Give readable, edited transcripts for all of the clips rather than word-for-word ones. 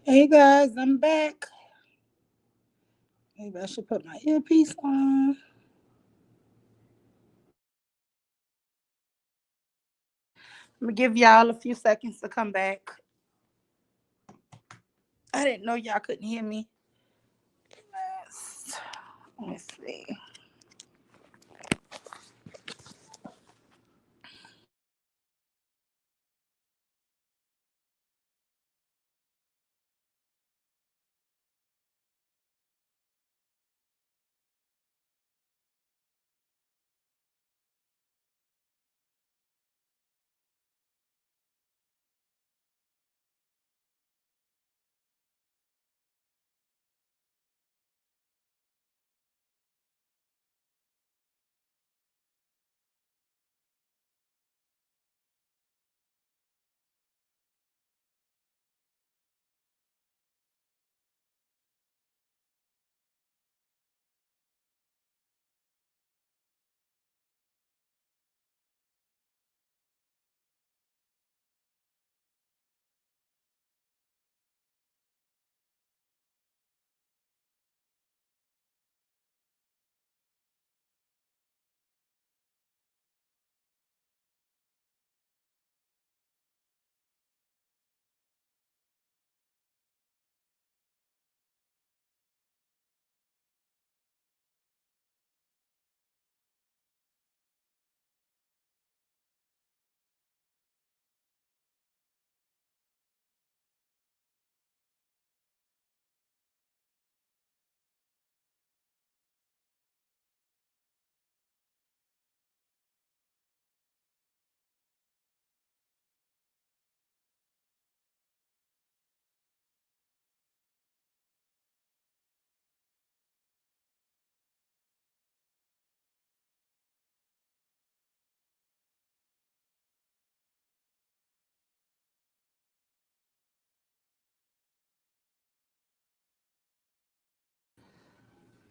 Hey guys, I'm back. Maybe I should put my earpiece on. I'm gonna give y'all a few seconds to come back. I didn't know y'all couldn't hear me. Let me see.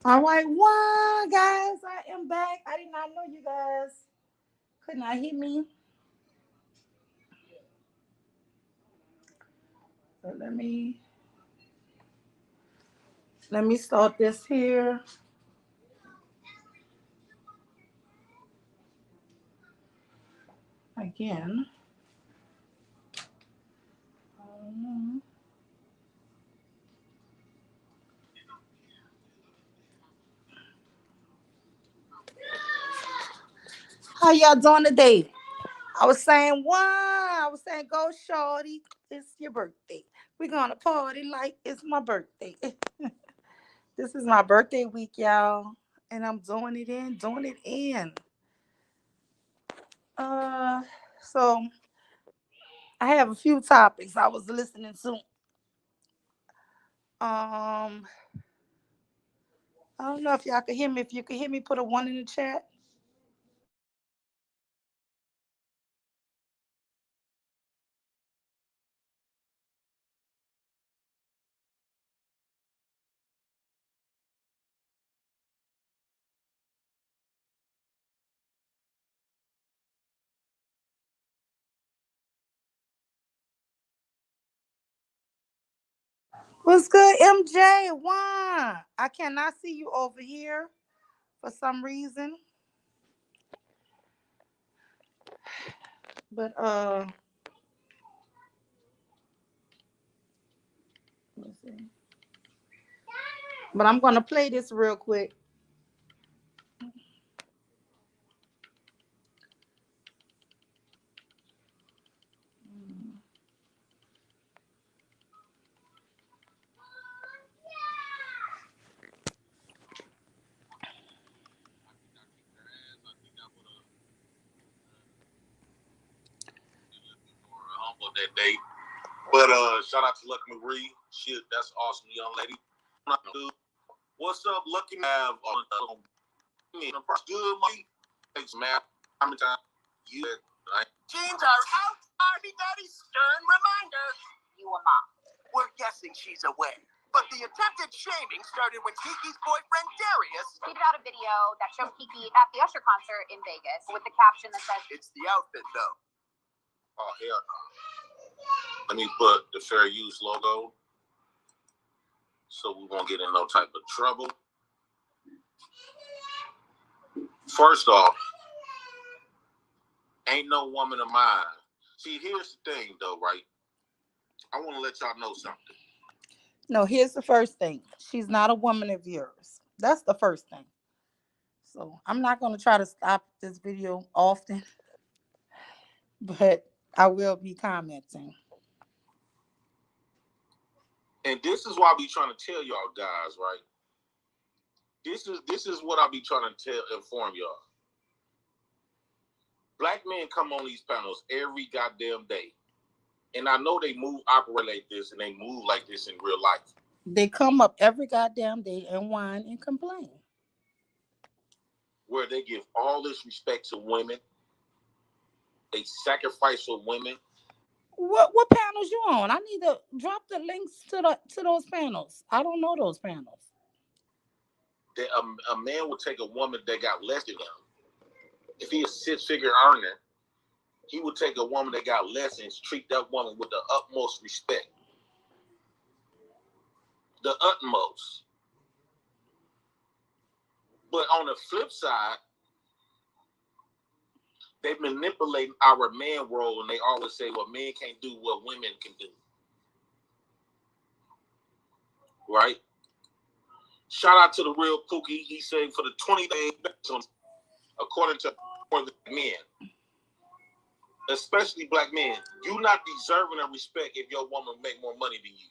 All right, wow, guys, I am back. I did not know you guys could not hear me. So let me start this here again. How y'all doing today? I was saying, wow. I was saying, go, shorty. It's your birthday. We're going to party like it's my birthday. This is my birthday week, y'all. And I'm doing it in. Uh, so I have a few topics I was listening to. I don't know if y'all can hear me. If you can hear me, put a one in the chat. What's good, MJ? One. I cannot see you over here for some reason. But let's see. But I'm gonna play this real quick. That day. But shout out to Lucky Marie. Shit, that's awesome, young lady. What's up, Lucky? Have good money. Thanks, man. How many times you? Jeans are out. Army Daddy's stern reminder. You are not. We're guessing she's aware. But the attempted shaming started when Kiki's boyfriend Darius tweeted out a video that showed Kiki at the Usher concert in Vegas with the caption that says, "It's the outfit, though." Oh, hell no. Let me put the fair use logo. so we won't get in no type of trouble. First off, ain't no woman of mine. See, here's the thing, though, right? I want to let y'all know something. No, here's the first thing. She's not a woman of yours. That's the first thing. So I'm not going to try to stop this video often, but I will be commenting. And this is why I be trying to tell y'all guys, right? This is what I be trying to inform y'all. Black men come on these panels every goddamn day. And I know they operate like this, and they move like this in real life. They come up every goddamn day and whine and complain. Where they give all this respect to women. They sacrifice for women. What panels you on? I need to drop the links to those panels. I don't know those panels. A man would take a woman that got less than him. If he is a 6-figure earner, he would take a woman that got less and treat that woman with the utmost respect. The utmost. But on the flip side, they manipulate our man world, and they always say, well, men can't do what women can do. Right? Shout out to the real Pookie. He said for the 20 days, according to men, especially black men, you not deserving of respect if your woman make more money than you.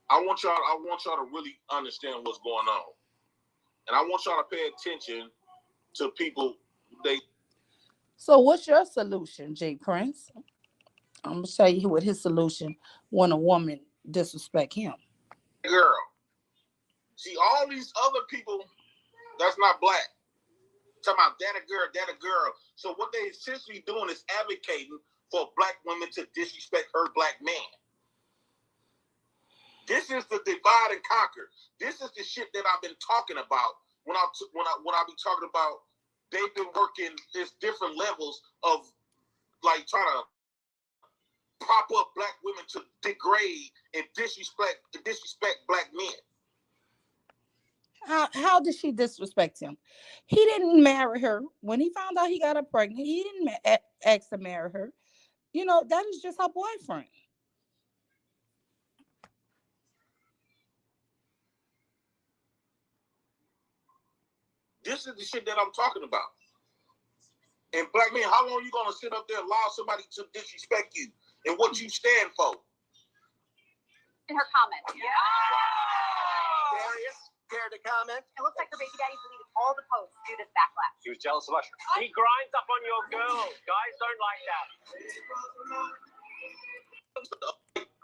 I want y'all to really understand what's going on. And I want y'all to pay attention to people. So what's your solution, J Prince? I'm going to tell you what his solution when a woman disrespect him. Girl. See, all these other people that's not black, talking about that a girl. So what they essentially doing is advocating for black women to disrespect her black man. This is the divide and conquer. This is the shit that I've been talking about when I be talking about they've been working this different levels of like trying to prop up black women to degrade and disrespect black men. How did she disrespect him? He didn't marry her. When he found out he got her pregnant, he didn't ask to marry her. You know, that is just her boyfriend. This is the shit that I'm talking about. And black men, how long are you going to sit up there and allow somebody to disrespect you and what you stand for? In her comments. Yeah. Darius, care to comment? It looks like her baby daddy deleted all the posts due to backlash. He was jealous of Usher. He grinds up on your girl. Guys don't like that.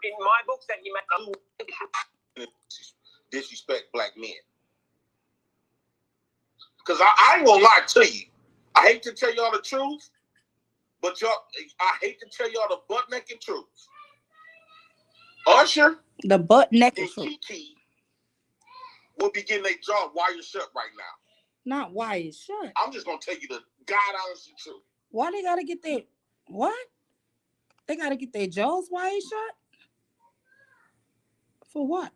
In my book, said he meant disrespect black men. Because I ain't gonna lie to you. I hate to tell y'all the truth, but I hate to tell y'all the butt-naked truth. Usher, the butt-naked truth, Kiki will be getting their jaw wired shut right now. Not wired shut. I'm just gonna tell you the God-honest truth. Why they gotta get their what? They gotta get their jaws wired shut? For what?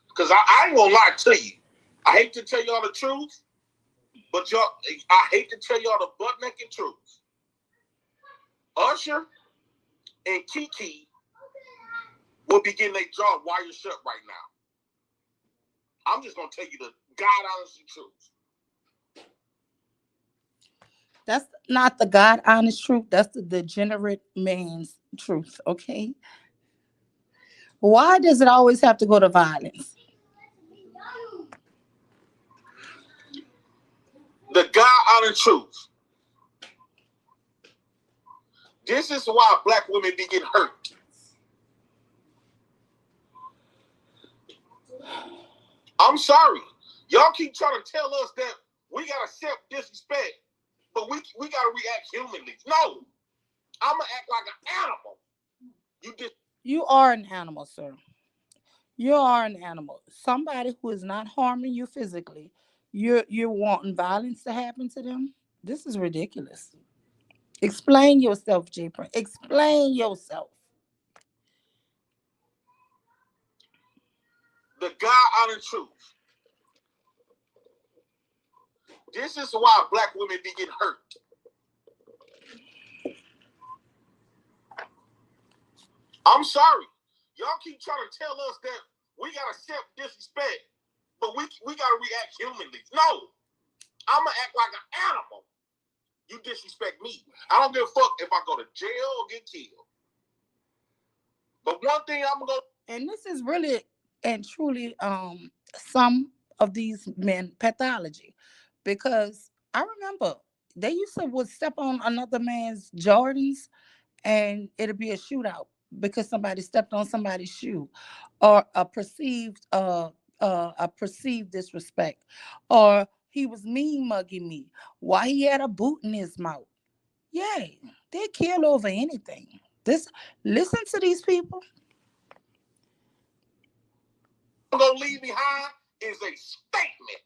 Because I ain't gonna lie to you. I hate to tell y'all the truth, but I hate to tell y'all the butt-naked truth. Usher and Kiki will be getting their jaw wired shut right now. I'm just gonna tell you the God-honest truth. That's not the God-honest truth. That's the degenerate man's truth, okay? Why does it always have to go to violence? The God-honest truth. This is why black women be getting hurt. I'm sorry. Y'all keep trying to tell us that we gotta accept disrespect, but we gotta react humanly. No. I'm gonna act like an animal. You are an animal, sir. You are an animal. Somebody who is not harming you physically, you're wanting violence to happen to them. This is ridiculous. Explain yourself, J. Prince. Explain yourself. The God honest truth. This is why black women be getting hurt. I'm sorry. Y'all keep trying to tell us that we gotta accept disrespect, but we gotta react humanly. No. I'ma act like an animal. You disrespect me. I don't give a fuck if I go to jail or get killed. But one thing I'm gonna And this is really and truly some of these men pathology, because I remember they used to would step on another man's Jordans and it'll be a shootout because somebody stepped on somebody's shoe, or a perceived disrespect, or he was mean mugging me. Why he had a boot in his mouth? Yeah, they kill over anything. This Listen to these people. gonna leave behind is a statement.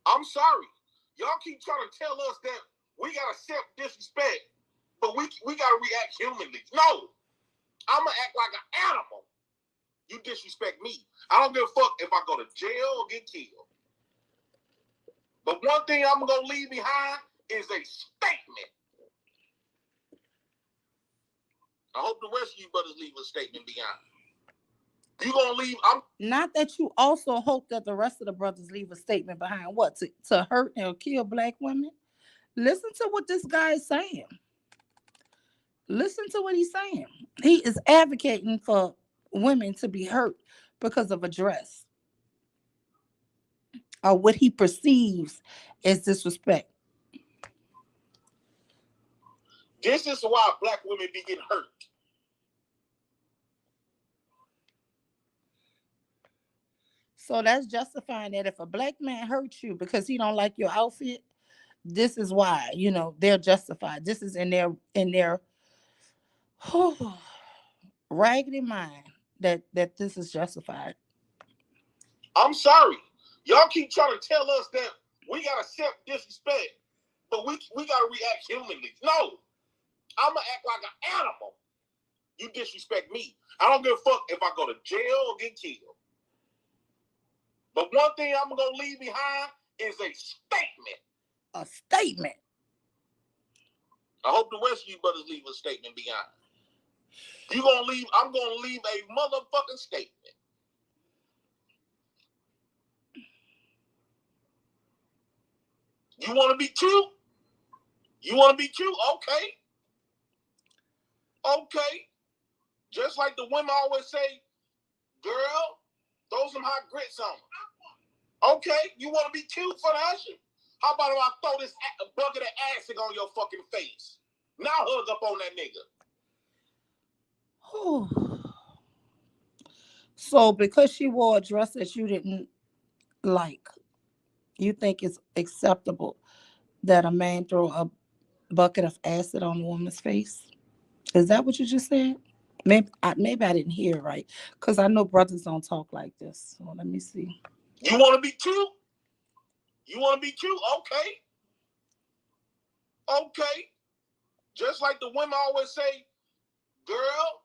I'm sorry. Y'all keep trying to tell us that we gotta accept disrespect, but we gotta react humanly. No. I'ma act like an animal. You disrespect me. I don't give a fuck if I go to jail or get killed. But one thing I'm gonna leave behind is a statement. I hope the rest of you brothers leave a statement behind. You gonna leave? Not that you also hope that the rest of the brothers leave a statement behind. What, to hurt and kill black women? Listen to what this guy is saying. Listen to what he's saying. He is advocating for women to be hurt because of a dress or what he perceives as disrespect. This is why black women be getting hurt. So that's justifying that if a black man hurts you because he don't like your outfit, this is why, they're justified. This is in their raggedy mind that this is justified. I'm sorry. Y'all keep trying to tell us that we gotta accept disrespect, but we gotta react humanly. No. I'ma act like an animal. You disrespect me. I don't give a fuck if I go to jail or get killed. But one thing I'm gonna leave behind is a statement. A statement. I hope the rest of you brothers leave a statement behind. You gonna leave? I'm gonna leave a motherfucking statement. You want to be cute? You want to be cute? Okay. Okay. Just like the women always say, girl, throw some hot grits on them. Okay. You want to be cute for the usher? How about if I throw this bucket of acid on your fucking face? Now hug up on that nigga. So because she wore a dress that you didn't like, you think it's acceptable that a man throw a bucket of acid on a woman's face? Is that what you just said? Maybe I didn't hear right, because I know brothers don't talk like this. So let me see. You want to be cute? You want to be cute? Okay. Okay. Just like the women always say, girl,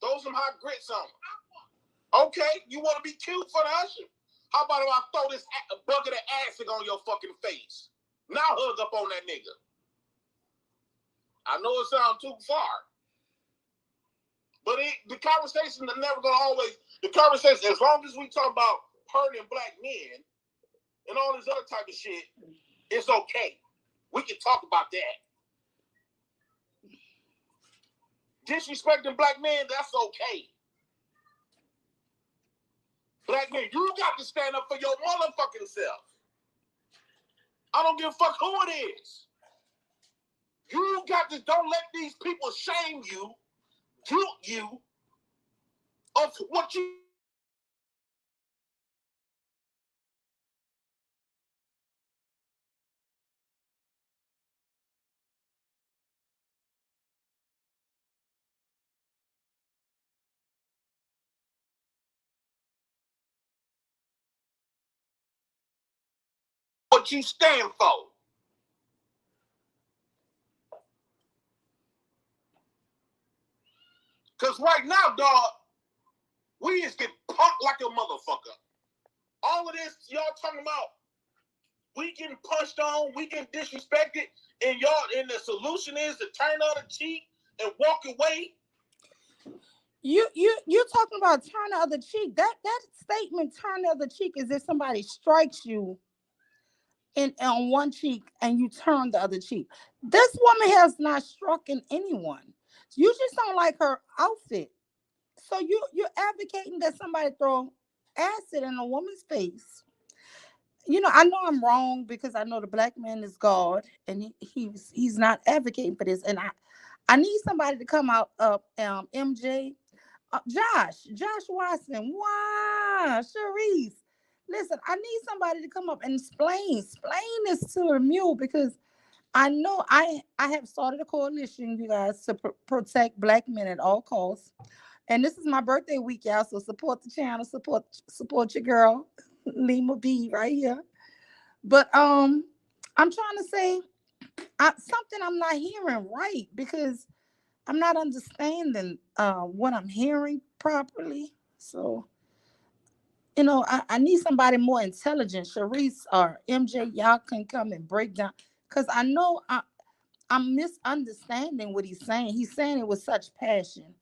throw some hot grits on them. Okay. You want to be cute for the usher? How about if I throw this bucket of acid on your fucking face? Now hug up on that nigga. I know it sounds too far. But the conversation is never going to always, the conversation, as long as we talk about hurting black men and all this other type of shit, it's okay. We can talk about that. Disrespecting black men, that's okay. Black men, you got to stand up for your motherfucking self. I don't give a fuck who it is. You got to, don't let these people shame you, guilt you of what you. What you stand for. Because right now, dog, we is getting punked like a motherfucker. All of this y'all talking about, we getting punched on, we getting disrespected, and the solution is to turn the other cheek and walk away. You're talking about turn the other cheek. That statement, turn the other cheek, is if somebody strikes you on one cheek and you turn the other cheek. This woman has not struck anyone. You just don't like her outfit. So you're advocating that somebody throw acid in a woman's face. I know I'm wrong because I know the black man is God and he's not advocating for this. And I need somebody to come out MJ, Josh Watson, wow, Sharice. Listen, I need somebody to come up and explain this to the mule, because I know I have started a coalition, you guys, to protect black men at all costs. And this is my birthday week, y'all. So support the channel, support your girl, Lima B, right here. But I'm trying to say something I'm not hearing right, because I'm not understanding what I'm hearing properly. So, I need somebody more intelligent. Sharice or MJ, y'all can come and break down, because I know I'm misunderstanding what he's saying. He's saying it with such passion,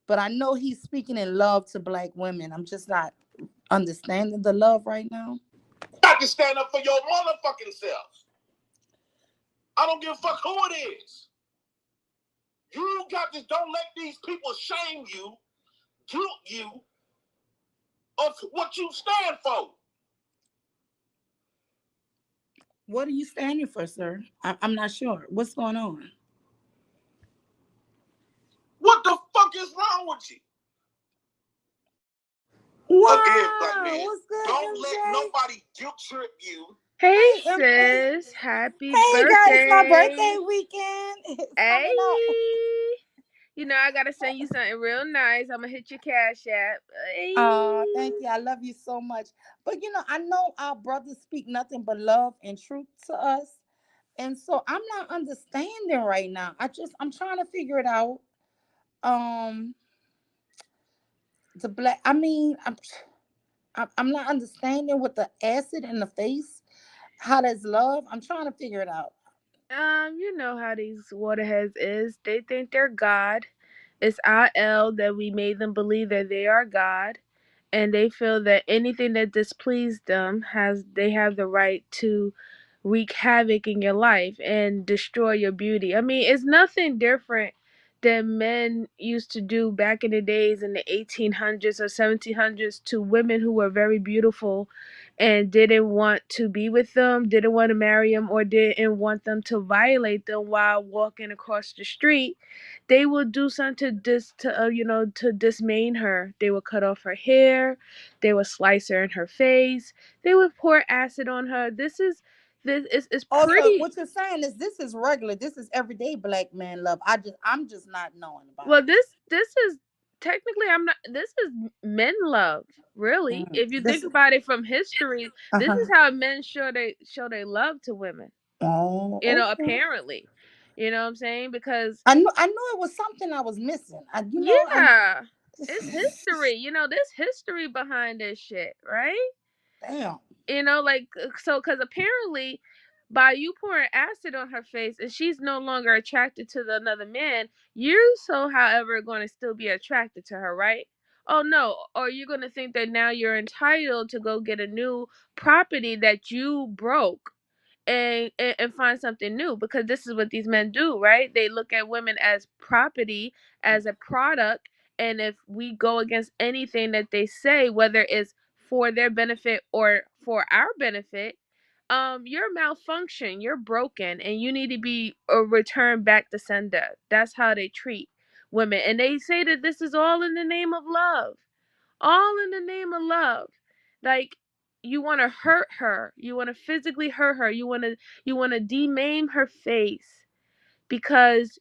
but I know he's speaking in love to black women. I'm just not understanding the love right now. You got to stand up for your motherfucking self. I don't give a fuck who it is. You got to, don't let these people shame you, guilt you of what you stand for. What are you standing for, sir? I'm not sure. What's going on? What the fuck is wrong with you? Wow. Again, black man, what's good, don't MJ? let nobody guilt trip you. Hey, MJ. sis. Happy Hey birthday. guys, my birthday weekend. It's Hey. coming up. I got to send you something real nice. I'm going to hit your Cash App. Hey. Thank you. I love you so much. But I know our brothers speak nothing but love and truth to us. And so I'm not understanding right now. I'm trying to figure it out. The black, I mean, I'm not understanding with the acid in the face. How that's love. I'm trying to figure it out. You know how these waterheads is. They think they're God. It's our L that we made them believe that they are God. And they feel that anything that displeased them they have the right to wreak havoc in your life and destroy your beauty. I mean, it's nothing different than men used to do back in the days in the 1800s or 1700s to women who were very beautiful and didn't want to be with them, didn't want to marry them, or didn't want them to violate them while walking across the street. They would do something to dismain her. They would cut off her hair, they would slice her in her face, they would pour acid on her. This is Also, pretty. what you're saying is this is regular. This is everyday black man love. I'm just not knowing about Well, it. this is technically, I'm not. This is men love, really. If you think about it from history, this Uh-huh. is how men show they love to women. Oh, okay. Apparently, you know what I'm saying? Because I knew it was something I was missing. yeah, it's history. There's history behind this shit, right? Damn. Because apparently, by you pouring acid on her face and she's no longer attracted to another man, you however going to still be attracted to her, right? Oh no, or you're going to think that now you're entitled to go get a new property that you broke and find something new, because this is what these men do, right? They look at women as property, as a product, and if we go against anything that they say, whether it's for their benefit or for our benefit, you're malfunction, you're broken, and you need to be returned back to sender. That's how they treat women, and they say that this is all in the name of love, all in the name of love. Like, you want to hurt her, you want to physically hurt her, you want to demaim her face because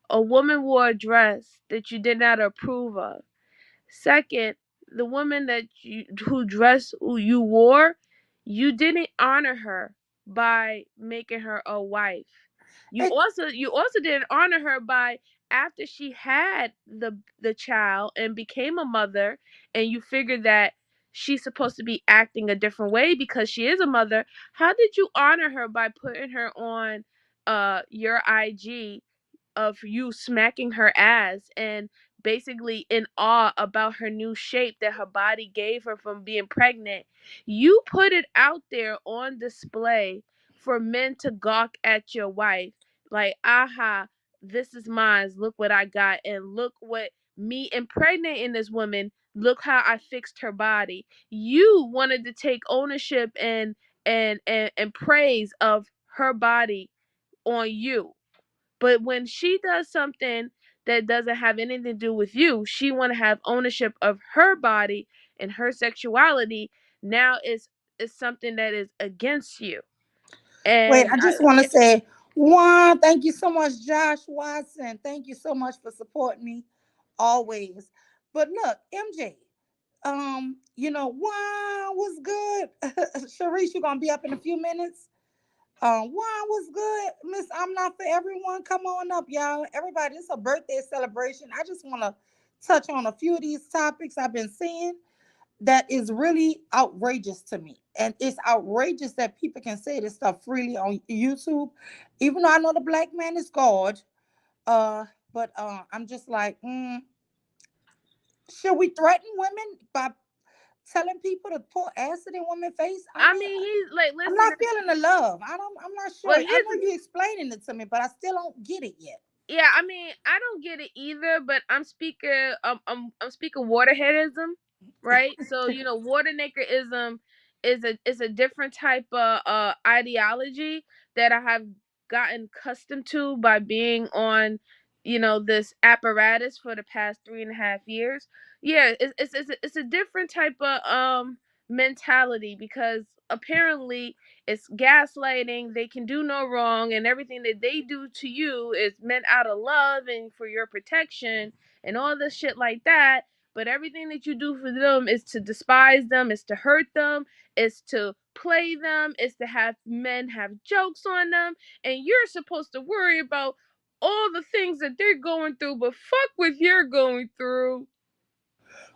a woman wore a dress that you did not approve of. Second, the woman who you wore, you didn't honor her by making her a wife. You Hey, also didn't honor her by after she had the child and became a mother, and you figure that she's supposed to be acting a different way because she is a mother, how did you honor her by putting her on your IG of you smacking her ass and basically in awe about her new shape that her body gave her from being pregnant? You put it out there on display for men to gawk at your wife like, aha, this is mine, look what I got, and look what me impregnating this woman, look how I fixed her body. You wanted to take ownership and praise of her body on you. But when she does something that doesn't have anything to do with you, she want to have ownership of her body and her sexuality. Now it's something that is against you. Wait, And I just want to say, one, thank you so much, Josh Watson. Thank you so much for supporting me always. But look, MJ, Juan was good. Sharice, you're gonna be up in a few minutes. Juan was good. Miss, I'm not for everyone. Come on up, y'all. Everybody, it's a birthday celebration. I just want to touch on a few of these topics I've been seeing that is really outrageous to me. And it's outrageous that people can say this stuff freely on YouTube, even though I know the black man is God. Uh, but I'm just like, should we threaten women by telling people to pour acid in women's face? I mean, he's like, I'm listen, not feeling the love. I'm not well, sure. I know you're explaining it to me, but I still don't get it yet. yeah, I mean, I don't get it either, but I'm speaking I'm speaking waterheadism, right? So, waternakerism is a different type of ideology that I have gotten accustomed to by being on, this apparatus for the past 3.5 years. Yeah, it's a different type of mentality, because apparently it's gaslighting. They can do no wrong, and everything that they do to you is meant out of love and for your protection and all this shit like that. But everything that you do for them is to despise them, is to hurt them, is to play them, is to have men have jokes on them, and you're supposed to worry about all the things that they're going through, but fuck what you're going through.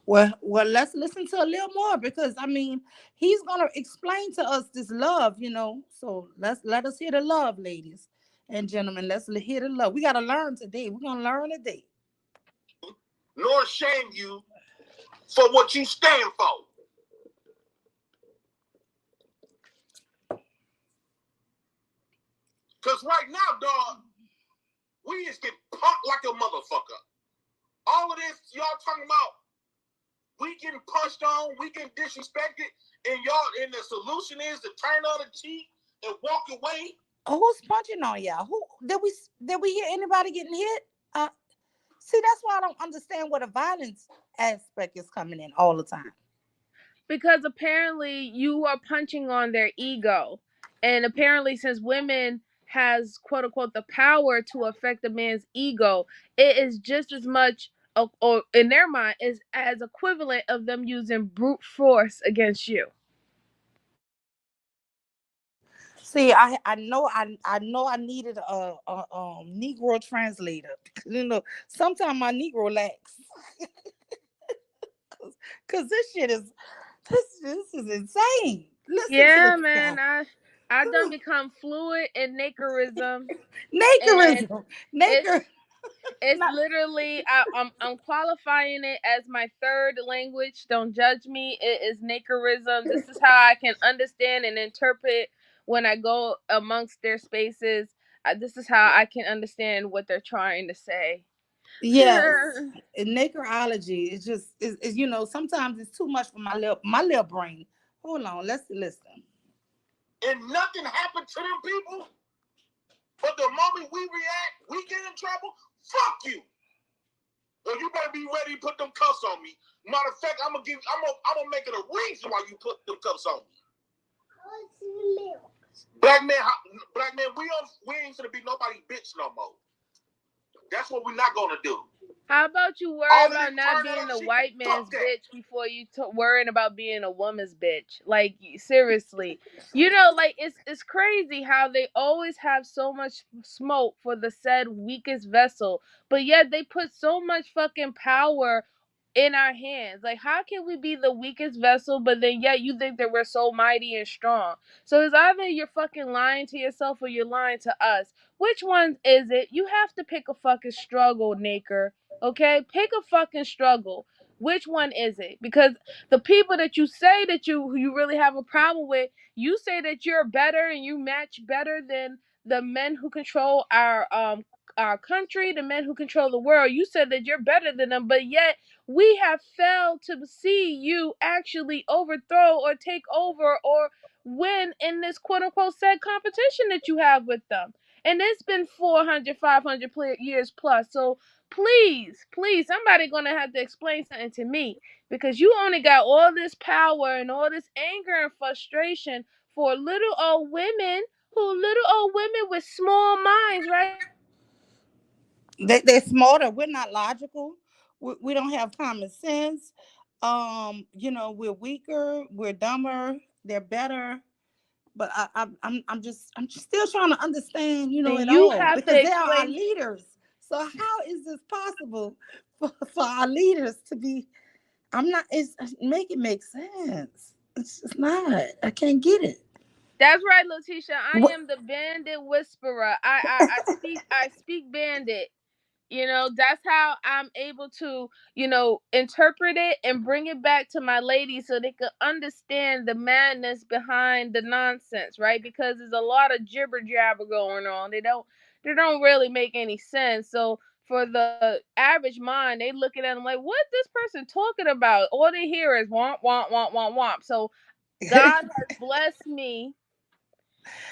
Well, let's listen to a little more, because I mean, he's gonna explain to us this love. So let us hear the love, ladies and gentlemen. Let's hear the love. We gotta learn today. We're gonna learn today. Nor shame you for what you stand for. Because right now, dog, we just get punked like a motherfucker. All of this, y'all talking about, we getting punched on, we getting disrespected, and the solution is to turn on the cheek and walk away. Oh, who's punching on y'all? Who did we hear anybody getting hit? See, that's why I don't understand where the violence aspect is coming in all the time. Because apparently you are punching on their ego, and apparently since women has quote unquote the power to affect a man's ego, it is just as much or in their mind is as equivalent of them using brute force against you. See, I know I needed a Negro translator. Sometimes my Negro lacks. Cause this shit is this is insane. Listen to Yeah, this man, guy. I done become fluent in Nakerism, and Nakerism. it's Naker. it's Not, literally I'm qualifying it as my third language. Don't judge me. It is Nakerism. This is how I can understand and interpret when I go amongst their spaces. This is how I can understand what they're trying to say. yes. Nakerology is just sometimes it's too much for my little brain. Hold on, let's listen. And nothing happened to them people. But the moment we react, we get in trouble. Fuck you. So you better be ready to put them cuffs on me. Matter of fact, I'm gonna make it a reason why you put them cuffs on me. Black man, we ain't gonna be nobody bitch no more. That's what we're not gonna do. How about you worry about not being the white man's bitch before you worrying about being a woman's bitch? Like, seriously, like it's crazy how they always have so much smoke for the said weakest vessel, but yet they put so much fucking power in our hands. Like, how can we be the weakest vessel, but then yet you think that we're so mighty and strong? So it's either you're fucking lying to yourself or you're lying to us. Which one is it? You have to pick a fucking struggle, Naker. Okay, pick a fucking struggle. Which one is it? Because the people that you say that you really have a problem with, you say that you're better and you match better than the men who control our country, the men who control the world. You said that you're better than them, but yet we have failed to see you actually overthrow or take over or win in this quote unquote said competition that you have with them. And it's been 400, 500 years plus. So please, somebody gonna have to explain something to me, because you only got all this power and all this anger and frustration for little old women with small minds, right? They're smarter. We're not logical. We don't have common sense. We're weaker. We're dumber. They're better. But I'm just still trying to understand, And it you all, have because to they are our explain. leaders. So how is this possible for our leaders to be? Make it make sense. It's just not. I can't get it. That's right, Letitia. I What? am the bandit whisperer. I speak bandit. That's how I'm able to, interpret it and bring it back to my ladies so they can understand the madness behind the nonsense, right? Because there's a lot of jibber jabber going on. They don't really make any sense. So for the average mind, they look at them like, what this person talking about? All they hear is womp, womp, womp, womp, womp. So God has blessed me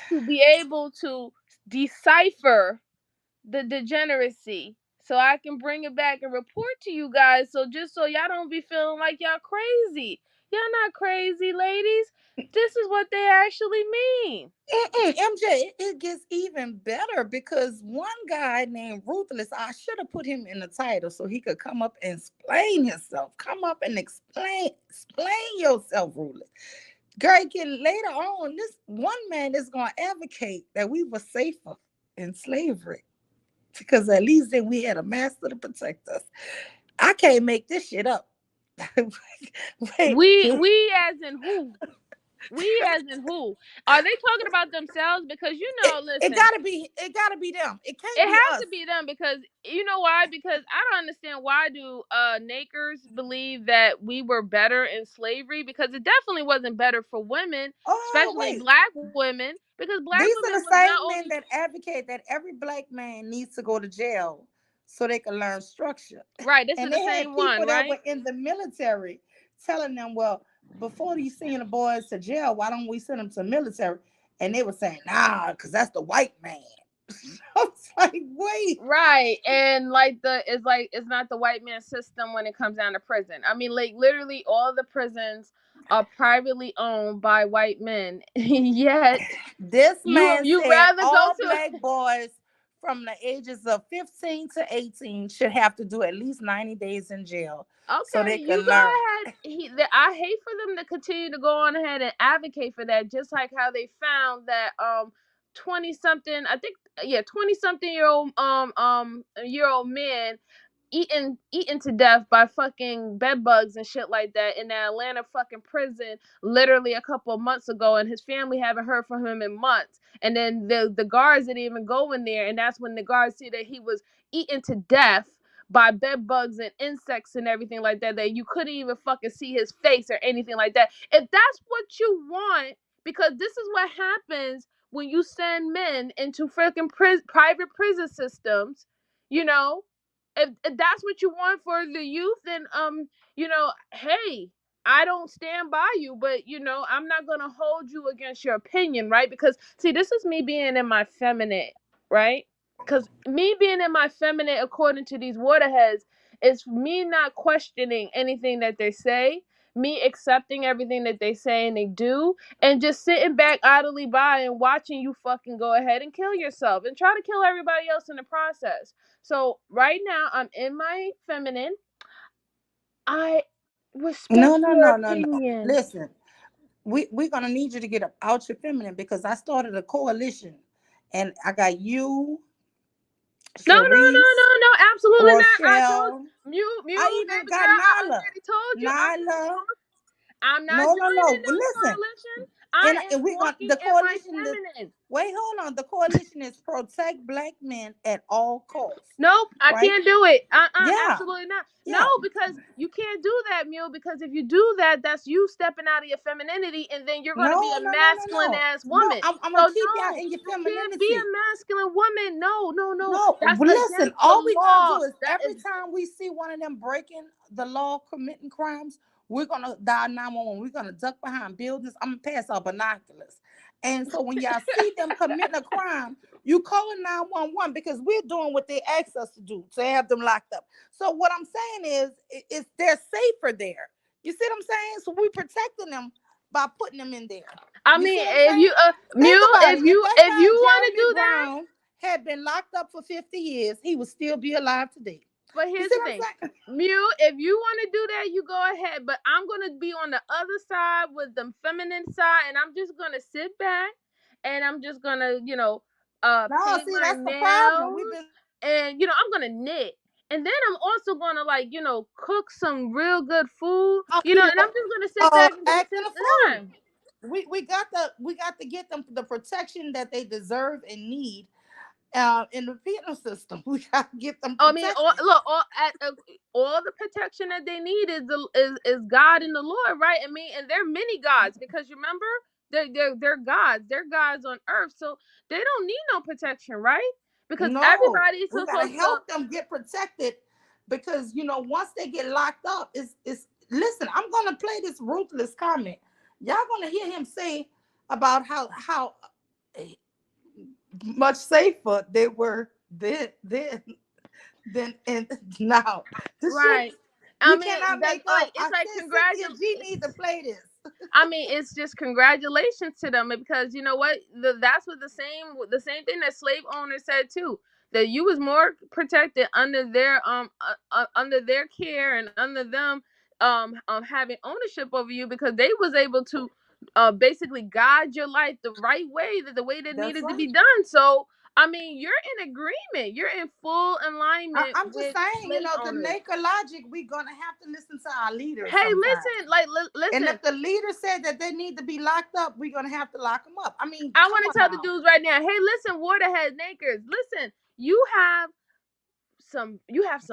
to be able to decipher the degeneracy so I can bring it back and report to you guys. So just so y'all don't be feeling like y'all crazy. Y'all not crazy, ladies. This is what they actually mean. MJ, it gets even better, because one guy named Ruthless, I should have put him in the title so he could come up and explain himself. Come up and explain yourself, Ruthless. Girl, later on, this one man is going to advocate that we were safer in slavery, because at least then we had a master to protect us. I can't make this shit up. Wait. We as in who? We as in who? Are they talking about themselves? Because It listen, gotta be them. It can't it be has us. to be them, because you know why? Because I don't understand, why do Nakers believe that we were better in slavery? Because it definitely wasn't better for women, Oh, especially wait. black women, because black These are women the was not same men only that advocate that every black man needs to go to jail so they can learn structure. right. This is And the they had same one, people that right? were in the military telling them, well, before you send the boys to jail, why don't we send them to the military? And they were saying, nah, because that's the white man. I was like, wait. Right. And it's not the white man system when it comes down to prison. I mean, like, literally all the prisons are privately owned by white men. Yet This man you said rather go all to black boys from the ages of 15 to 18 should have to do at least 90 days in jail so Okay, they you can go learn. ahead. I hate for them to continue to go on ahead and advocate for that, just like how they found that 20 something, I think, yeah, 20 something year old man eaten to death by fucking bed bugs and shit like that in the Atlanta fucking prison literally a couple of months ago, and his family haven't heard from him in months. And then the guards didn't even go in there, and that's when the guards see that he was eaten to death by bed bugs and insects and everything like that, that you couldn't even fucking see his face or anything like that. If that's what you want, because this is what happens when you send men into freaking private prison systems, you know, if that's what you want for the youth, then hey, I don't stand by you, but I'm not gonna hold you against your opinion, right? Because see, this is me being in my feminine, right? Because me being in my feminine, according to these waterheads, is me not questioning anything that they say, me accepting everything that they say and they do, and just sitting back idly by and watching you fucking go ahead and kill yourself and try to kill everybody else in the process. So right now I'm in my feminine. I respect your No. opinion. Listen, we're gonna need you to get up out your feminine because I started a coalition, and I got you, No, no, no, Sharice, no, no, absolutely not. I told Rochelle. I even baby got girl, I Nyla. already told you Nyla. I'm not No. joining no Listen, coalition. I am and we're gonna walking the in my coalition. feminine. Wait, hold on. The coalition is protect black men at all costs, Nope, I right? can't do it. Yeah, Absolutely not. No, yeah. because you can't do that, Mule, because if you do that, that's you stepping out of your femininity, and then you're going to be a masculine ass No. woman. I'm So gonna keep y'all no, in your you can't be a femininity. masculine woman. No, no, no. No, That's listen, against all the we gonna law. do is That every is time we see one of them breaking the law, committing crimes, we're gonna dial 911. We're gonna duck behind buildings. I'm gonna pass our binoculars. And so when y'all see them committing a crime, you call 911 because we're doing what they asked us to do to have them locked up. So what I'm saying is they're safer there. You see what I'm saying? So we protecting them by putting them in there. I You see mean, what I'm if saying? you Think Mule, about it. If that if you man want to Jeremy do that, Brown had been locked up for 50 years, he would still be alive today. but You here's see the what thing, I'm saying? Mew, if you want to do that, you go ahead. But I'm gonna be on the other side with the feminine side, and I'm just gonna sit back, and I'm just gonna, No, paint see, my that's the problem. nails, We've been and I'm gonna knit, and then I'm also gonna cook some real good food, and I'm just gonna sit back and just acting sip a the fool. time. We got to get them the protection that they deserve and need in the penal system. We got to get them I mean, protected. all the protection that they need is God and the Lord, right? I mean, and they're many gods because you remember they're gods. They're gods on earth, so they don't need no protection, right? Because No, everybody's we got to supposed to. help them get protected because once they get locked up, it's listen. I'm gonna play this ruthless comment. Y'all gonna hear him say about how much safer they were then and now. The shit Right. I you mean, cannot that's make like up. I it's like said Cynthia G need to play this. I mean, it's just congratulations to them because you know what? That's what the same thing that slave owners said too. That you was more protected under their under their care and under them having ownership over you because they was able to basically guide your life the right way, the way that That's needed to be right. done. So I mean, you're in agreement. You're in full alignment I'm just with saying, slave the owners. naked logic, we're gonna have to listen to our leaders Hey, sometimes. listen, And listen. if the leader said that they need to be locked up, we're gonna have to lock them up. I mean, I come want to on tell the now. dudes right now. Hey, listen, waterhead nakers. Listen, you have some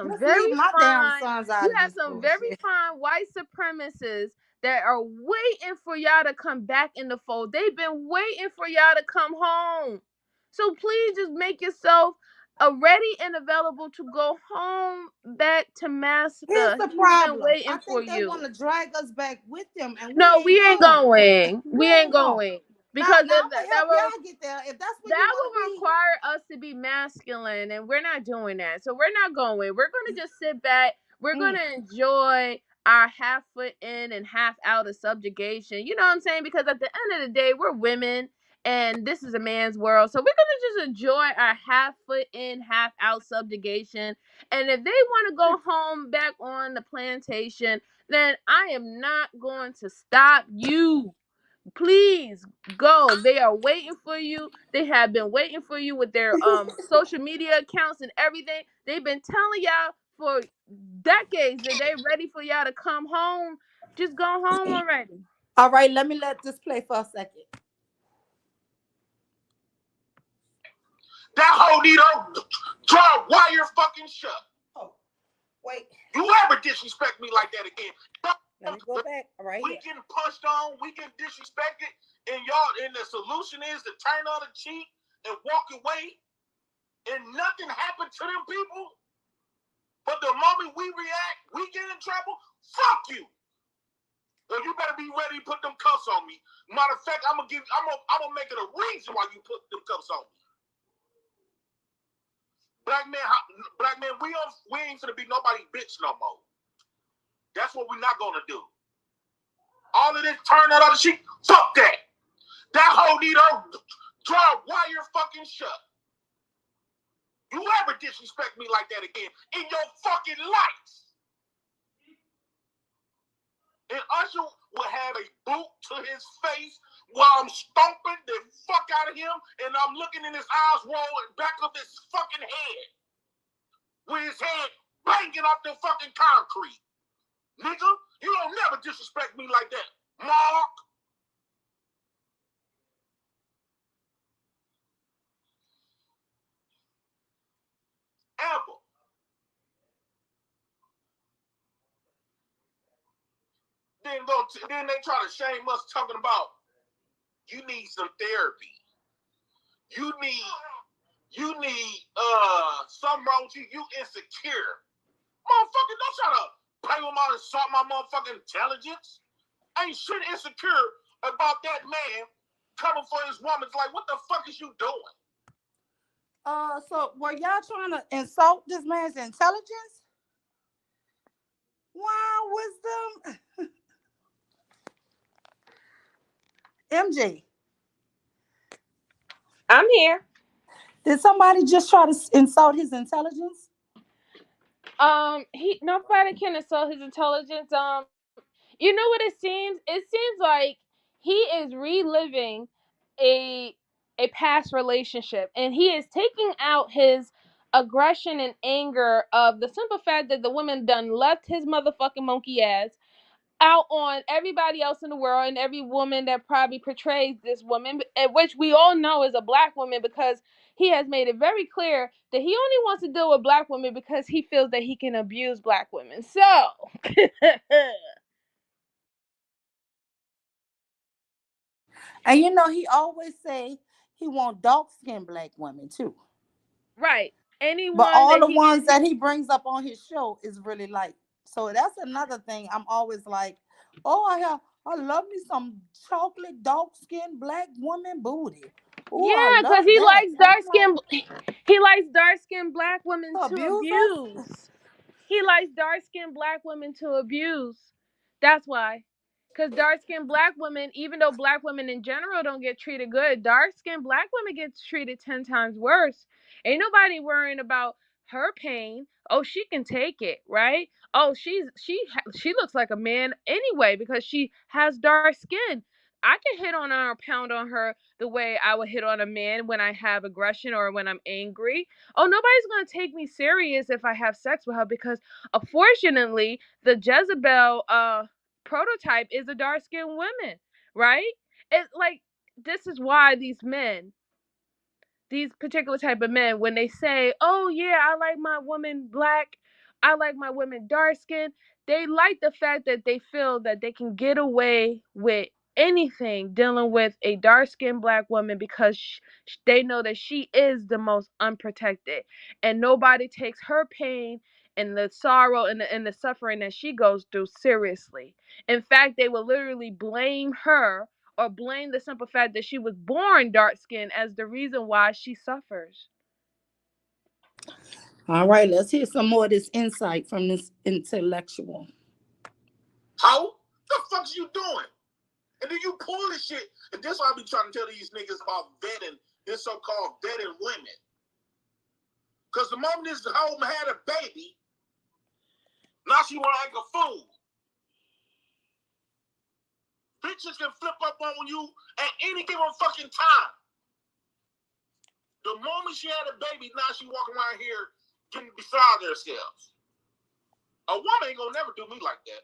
Let's leave very my damn fine. sons You out of have this some very bullshit. fine white supremacists that are waiting for y'all to come back in the fold. They've been waiting for y'all to come home. So please just make yourself ready and available to go home back to Here's Master. the He's been problem. I waiting for think they you. want to drag us back with them, and we No, ain't we ain't going. going. We We ain't ain't going. going Now, because I'm gonna help y'all get there. If that's where you that want to will be, require us to be masculine, and we're not doing that. So we're not going. We're going to just sit back. We're going mm, to enjoy our half foot in and half out of subjugation. You know what I'm saying? Because at the end of the day, we're women, and this is a man's world. So we're going to just enjoy our half foot in, half out subjugation. And if they want to go home back on the plantation, then I am not going to stop you. Please go. They are waiting for you. They have been waiting for you with their social media accounts and everything. They've been telling y'all for decades that they're ready for y'all to come home. Just go home already. all right. Let this play for a second. That hoe need to draw wire fucking shut. Oh, wait. You ever disrespect me like that again? Let me go back. All right. We getting punched on, we get disrespected, and the solution is to turn on the cheek and walk away, and nothing happened to them people. But the moment we react, we get in trouble. Fuck you. So you better be ready to put them cuffs on me. Matter of fact, I'm gonna make it a reason why you put them cuffs on me. Black man, we ain't gonna be nobody bitch no more. That's what we're not gonna do. All of this turn that other shit, fuck that. That hoe need her draw wire fucking shut. You ever disrespect me like that again in your fucking life? And Usher will have a boot to his face while I'm stomping the fuck out of him, and I'm looking in his eyes roll and back of his fucking head. With his head banging off the fucking concrete. Nigga, you don't never disrespect me like that. Mark. Ever. Then they try to shame us talking about you need some therapy. You need something wrong with you. You insecure. Motherfucker, don't try to play with my insult my motherfucking intelligence. Ain't shit insecure about that man coming for his woman. It's like, what the fuck is you doing? So were y'all trying to insult this man's intelligence? Wow, wisdom. MJ, I'm here. did somebody just try to insult his intelligence? Nobody can insult his intelligence. You know what it seems? It seems like he is reliving a past relationship, and he is taking out his aggression and anger of the simple fact that the woman done left his motherfucking monkey ass out on everybody else in the world and every woman that probably portrays this woman, which we all know is a black woman, because he has made it very clear that he only wants to deal with black women because he feels that he can abuse black women. So And you know, he always say he want dark-skinned black women too. right, But anyone all that the he ones gets, that he brings up on his show is really light. So that's another thing. I'm always like, oh, I love me some chocolate dark-skinned black woman booty. Oh, I yeah, because love that. And I'm like, he likes dark skinned black women to to abuse us? abuse. He likes dark skinned black women to abuse. That's why. Because dark skinned black women, even though black women in general don't get treated good, dark skinned black women get treated 10 times worse. Ain't nobody worrying about her pain. Oh, she can take it, right? Oh, she looks like a man anyway because she has dark skin. I can hit on her or pound on her the way I would hit on a man when I have aggression or when I'm angry. Oh, nobody's going to take me serious if I have sex with her because unfortunately, the Jezebel prototype is a dark skinned woman, right? It's like this is why these particular type of men, when they say, oh yeah, I like my woman black, I like my women dark skin, they like the fact that they feel that they can get away with anything dealing with a dark skinned black woman because they know that she is the most unprotected and nobody takes her pain and the sorrow and the suffering that she goes through seriously. In fact, they will literally blame her or blame the simple fact that she was born dark skinned as the reason why she suffers. All right, let's hear some more of this insight from this intellectual. How? The fuck's you doing? And then you pull this shit. And this is why I be trying to tell these niggas about vetting, this so-called vetting women. Because the moment this hoe had a baby, now she want to act a fool. Bitches can flip up on you at any given fucking time. The moment she had a baby, now she walking around here getting beside themselves. A woman ain't gonna never do me like that.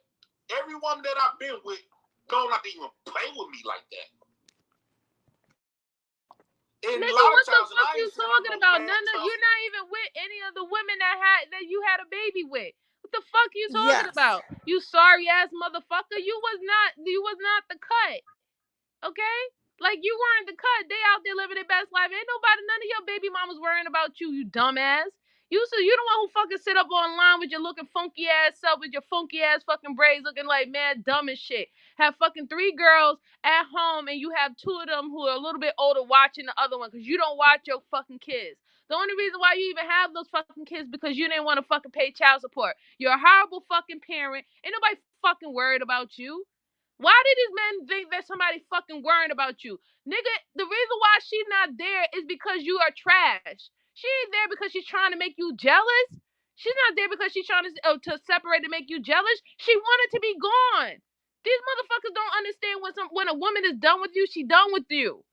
Every woman that I've been with don't have to even play with me like that. And Nigga, a lot what of times, the fuck you talking about? You're not even with any of the women that you had a baby with. What the fuck you talking Yes. about? You sorry ass motherfucker. You was not the cut. Okay? Like you weren't the cut. They out there living their best life. Ain't none of your baby mamas worrying about you, you dumbass. You the one who fucking sit up online with your looking funky ass self with your funky ass fucking braids looking like mad dumb as shit. Have fucking 3 girls at home and you have 2 of them who are a little bit older watching the other one because you don't watch your fucking kids. The only reason why you even have those fucking kids because you didn't want to fucking pay child support. You're a horrible fucking parent. Ain't nobody fucking worried about you. Why did these men think that somebody fucking worrying about you? Nigga, the reason why she's not there is because you are trash. She ain't there because she's trying to make you jealous. She's not there because she's trying to separate and make you jealous. She wanted to be gone. These motherfuckers don't understand when a woman is done with you, she done with you.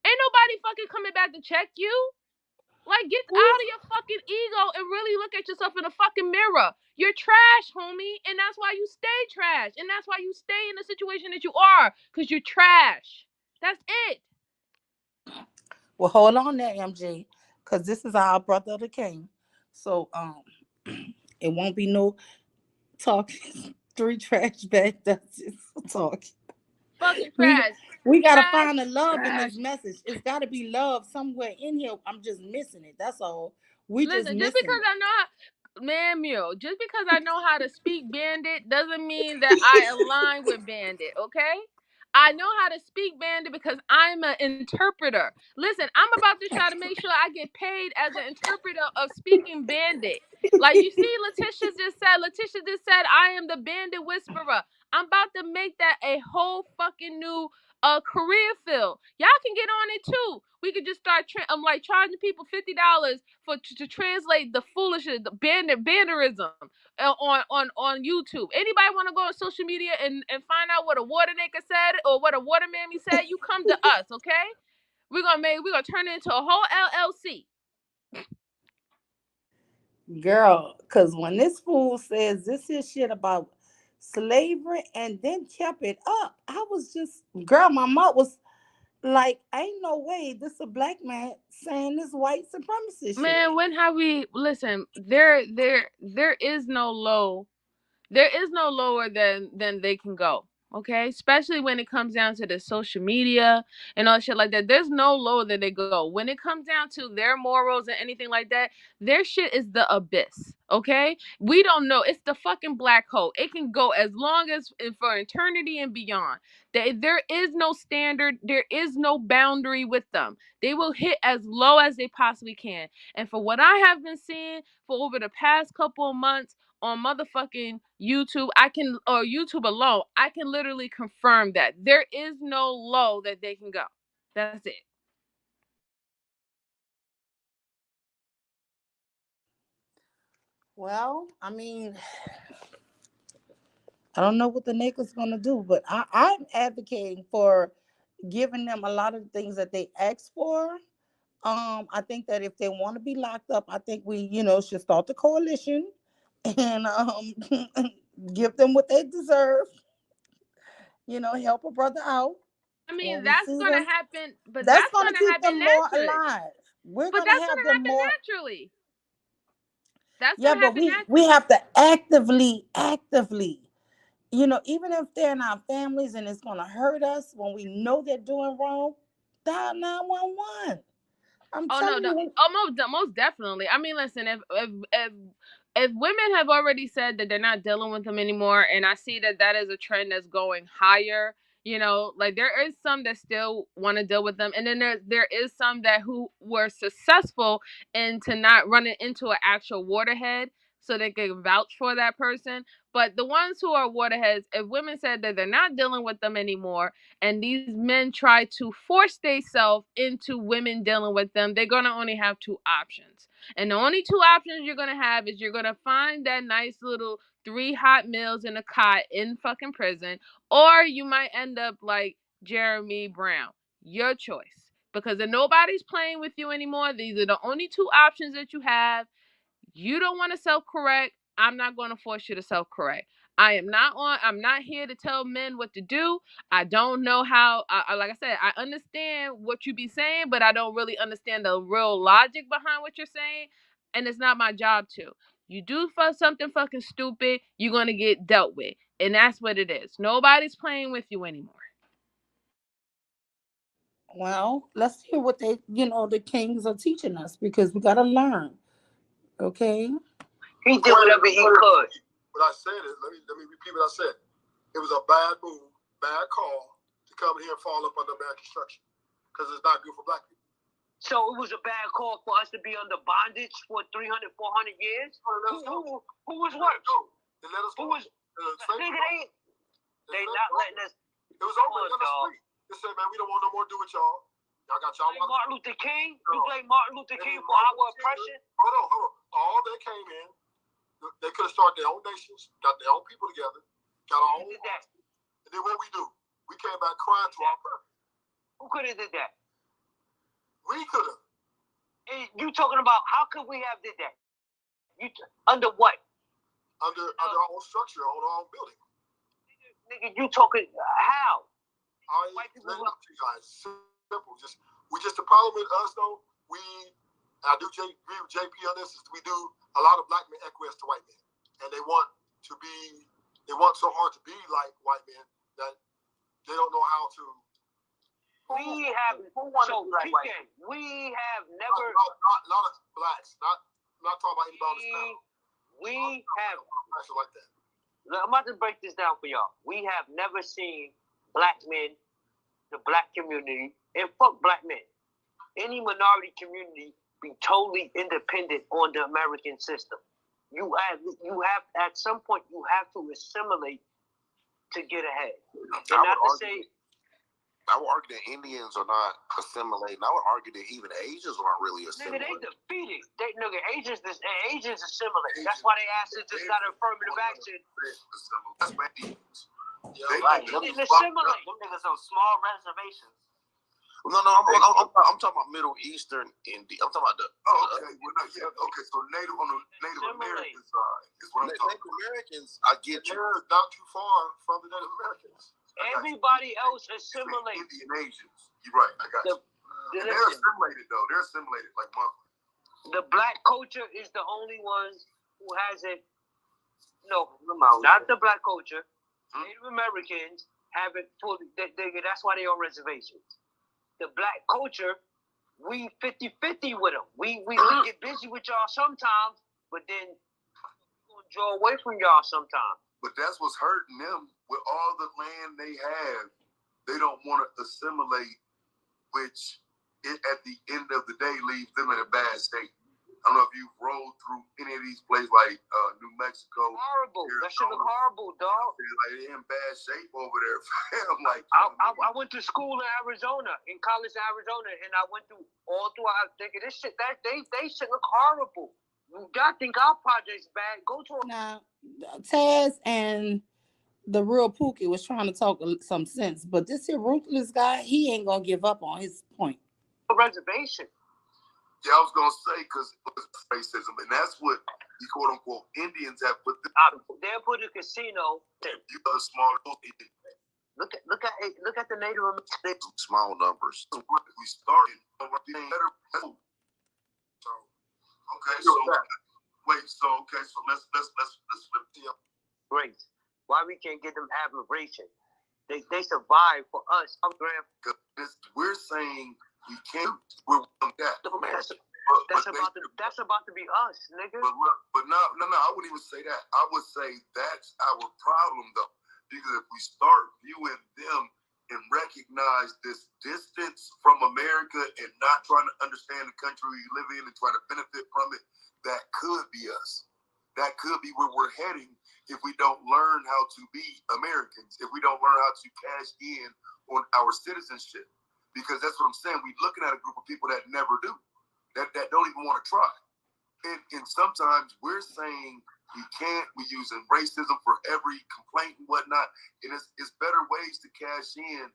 Ain't nobody fucking coming back to check you. Like, get out of your fucking ego and really look at yourself in the fucking mirror. You're trash, homie, and that's why you stay trash. And that's why you stay in the situation that you are, because you're trash. That's it. Well, hold on there, MJ, because this is our brother of the king. So it won't be no talking 3 trash bags. That's just talking. Fucking trash. We gotta Trash, find the love in trash. this message. It's gotta be love somewhere in here. I'm just missing it. That's all. We just Listen, missing just because it. I know just because I know how to speak Bandit doesn't mean that I align with Bandit, okay? I know how to speak Bandit because I'm an interpreter. Listen, I'm about to try to make sure I get paid as an interpreter of speaking Bandit. Like you see, Letitia just said, I am the Bandit Whisperer. I'm about to make that a whole fucking new career field. Y'all can get on it too. We could just start like charging people $50 to translate the foolishness, the banderism on YouTube. Anybody want to go on social media and find out what a water nigga said or what a water mammy said? You come to us, okay? We're gonna turn it into a whole LLC. Girl, because when this fool says this is shit about slavery and then kept it up, I was just, girl, my mouth was like, ain't no way this a black man saying this white supremacy shit. Man, when have we listen? There is no low. There is no lower than they can go. Okay, especially when it comes down to the social media and all shit like that. There's no lower than they go. When it comes down to their morals and anything like that, their shit is the abyss. Okay, we don't know. It's the fucking black hole. It can go as long as for eternity and beyond. There is no standard. There is no boundary with them. They will hit as low as they possibly can. And for what I have been seeing for over the past couple of months on motherfucking YouTube, or YouTube alone, I can literally confirm that there is no low that they can go. That's it. Well, I mean, I don't know what the nigga's gonna do, but I'm advocating for giving them a lot of the things that they ask for. I think that if they want to be locked up, I think we, should start the coalition and give them what they deserve. Help a brother out. I mean, When we that's see gonna them, happen, but that's that's gonna gonna keep happen them more naturally. alive. We're But gonna that's have gonna them happen more. naturally. That's Yeah, gonna but happen we naturally. have to actively, even if they're in our families and it's gonna hurt us when we know they're doing wrong, dial 911. I'm Oh no, telling you. most definitely. I mean, listen, if women have already said that they're not dealing with them anymore, and I see that is a trend that's going higher, like there is some that still want to deal with them, and then there is some that who were successful into not running into an actual waterhead, so they can vouch for that person. But the ones who are waterheads, if women said that they're not dealing with them anymore, and these men try to force themselves into women dealing with them, they're going to only have 2 options. And the only 2 options you're going to have is you're going to find that nice little 3 hot meals in a cot in fucking prison, or you might end up like Jeremy Brown. Your choice. Because if nobody's playing with you anymore, these are the only 2 options that you have. You don't want to self-correct. I'm not going to force you to self-correct. I'm not here to tell men what to do. I don't know how, like I said, I understand what you be saying, but I don't really understand the real logic behind what you're saying. And it's not my job to. You do something fucking stupid, you're going to get dealt with. And that's what it is. Nobody's playing with you anymore. Well, let's hear what the kings are teaching us, because we gotta learn. Okay. He did whatever he could. What I said is, let me repeat what I said. It was a bad move, bad call to come here and fall up under bad construction, because it's not good for black people. So it was a bad call for us to be under bondage for 300, 400 years? Who was worse? They let us go. Who was? They letting us. It was over in the street. They said, man, we don't want no more to do with y'all. Y'all got y'all. Martin Luther King? You blame Martin Luther King for our oppression? Hold on. All they came in, they could have started their own nations, got their own people together, got our own. And then what we do? We came back crying to our purpose. Who could have did that? We could have. You talking about how could we have did that? Under what? Under our own structure, on our own building. Nigga, you talking how? White people lay it up to you guys. Simple. The problem with us though, I do agree with JP on this, is we do a lot of black men acquiesce to white men. And they want so hard to be like white men that they don't know how to. We have never. Not a lot of blacks. Not talking about anybody on this panel. We have. Like that. I'm about to break this down for y'all. We have never seen black men, the black community, and fuck black men, any minority community be totally independent on the American system. You have at some point you have to assimilate to get ahead. And I would argue that Indians are not assimilating. I would argue that even Asians aren't really assimilating. Nigga, they defeated. Asians assimilate. That's why they asked us just got affirmative action. That's what Indians. They assimilate. Them niggas on small reservations. No, I'm talking about Middle Eastern India. I'm talking about the. Okay. So Native American side is what I'm talking about. Native Americans, I get you. They're not too far from the Native Americans. Everybody else assimilates. Indian Asians. You're right. I got you. They're assimilated though. They're assimilated like monthly. The black culture is the only one who hasn't. No, not the black culture. Native Americans haven't fully. That's why they on reservations. The black culture, we 50-50 with them. We get busy with y'all sometimes, but then we're gonna draw away from y'all sometimes. But that's what's hurting them. With all the land they have, they don't want to assimilate, which at the end of the day leaves them in a bad state. I don't know if you've rolled through any of these places like New Mexico. Horrible. That shit look horrible, dog. They're in bad shape over there. Like, I went to school in Arizona, in college in Arizona, and I went through all throughout. Thinking this shit, they shit look horrible. Y'all think our project's bad? Go to now, Taz and the real Pookie was trying to talk some sense, but this here ruthless guy, he ain't gonna give up on his point. a reservation. Yeah, I was gonna say because racism, and that's what the quote unquote Indians have put. They put a casino. You are small. Look at the Native American. Small numbers. We started. So okay, so wait, so let's flip the up. Great. Why we can't get them admiration? They survive for us. We're saying we can't. We're that. That's about to be us, nigga. But no. I wouldn't even say that. I would say that's our problem, though, because if we start viewing them and recognize this distance from America and not trying to understand the country we live in and trying to benefit from it, that could be us. That could be where we're heading if we don't learn how to be Americans, if we don't learn how to cash in on our citizenship. Because that's what I'm saying. We're looking at a group of people that never do, that don't even want to try. And sometimes we're saying we can't, we're using racism for every complaint and whatnot. And it's better ways to cash in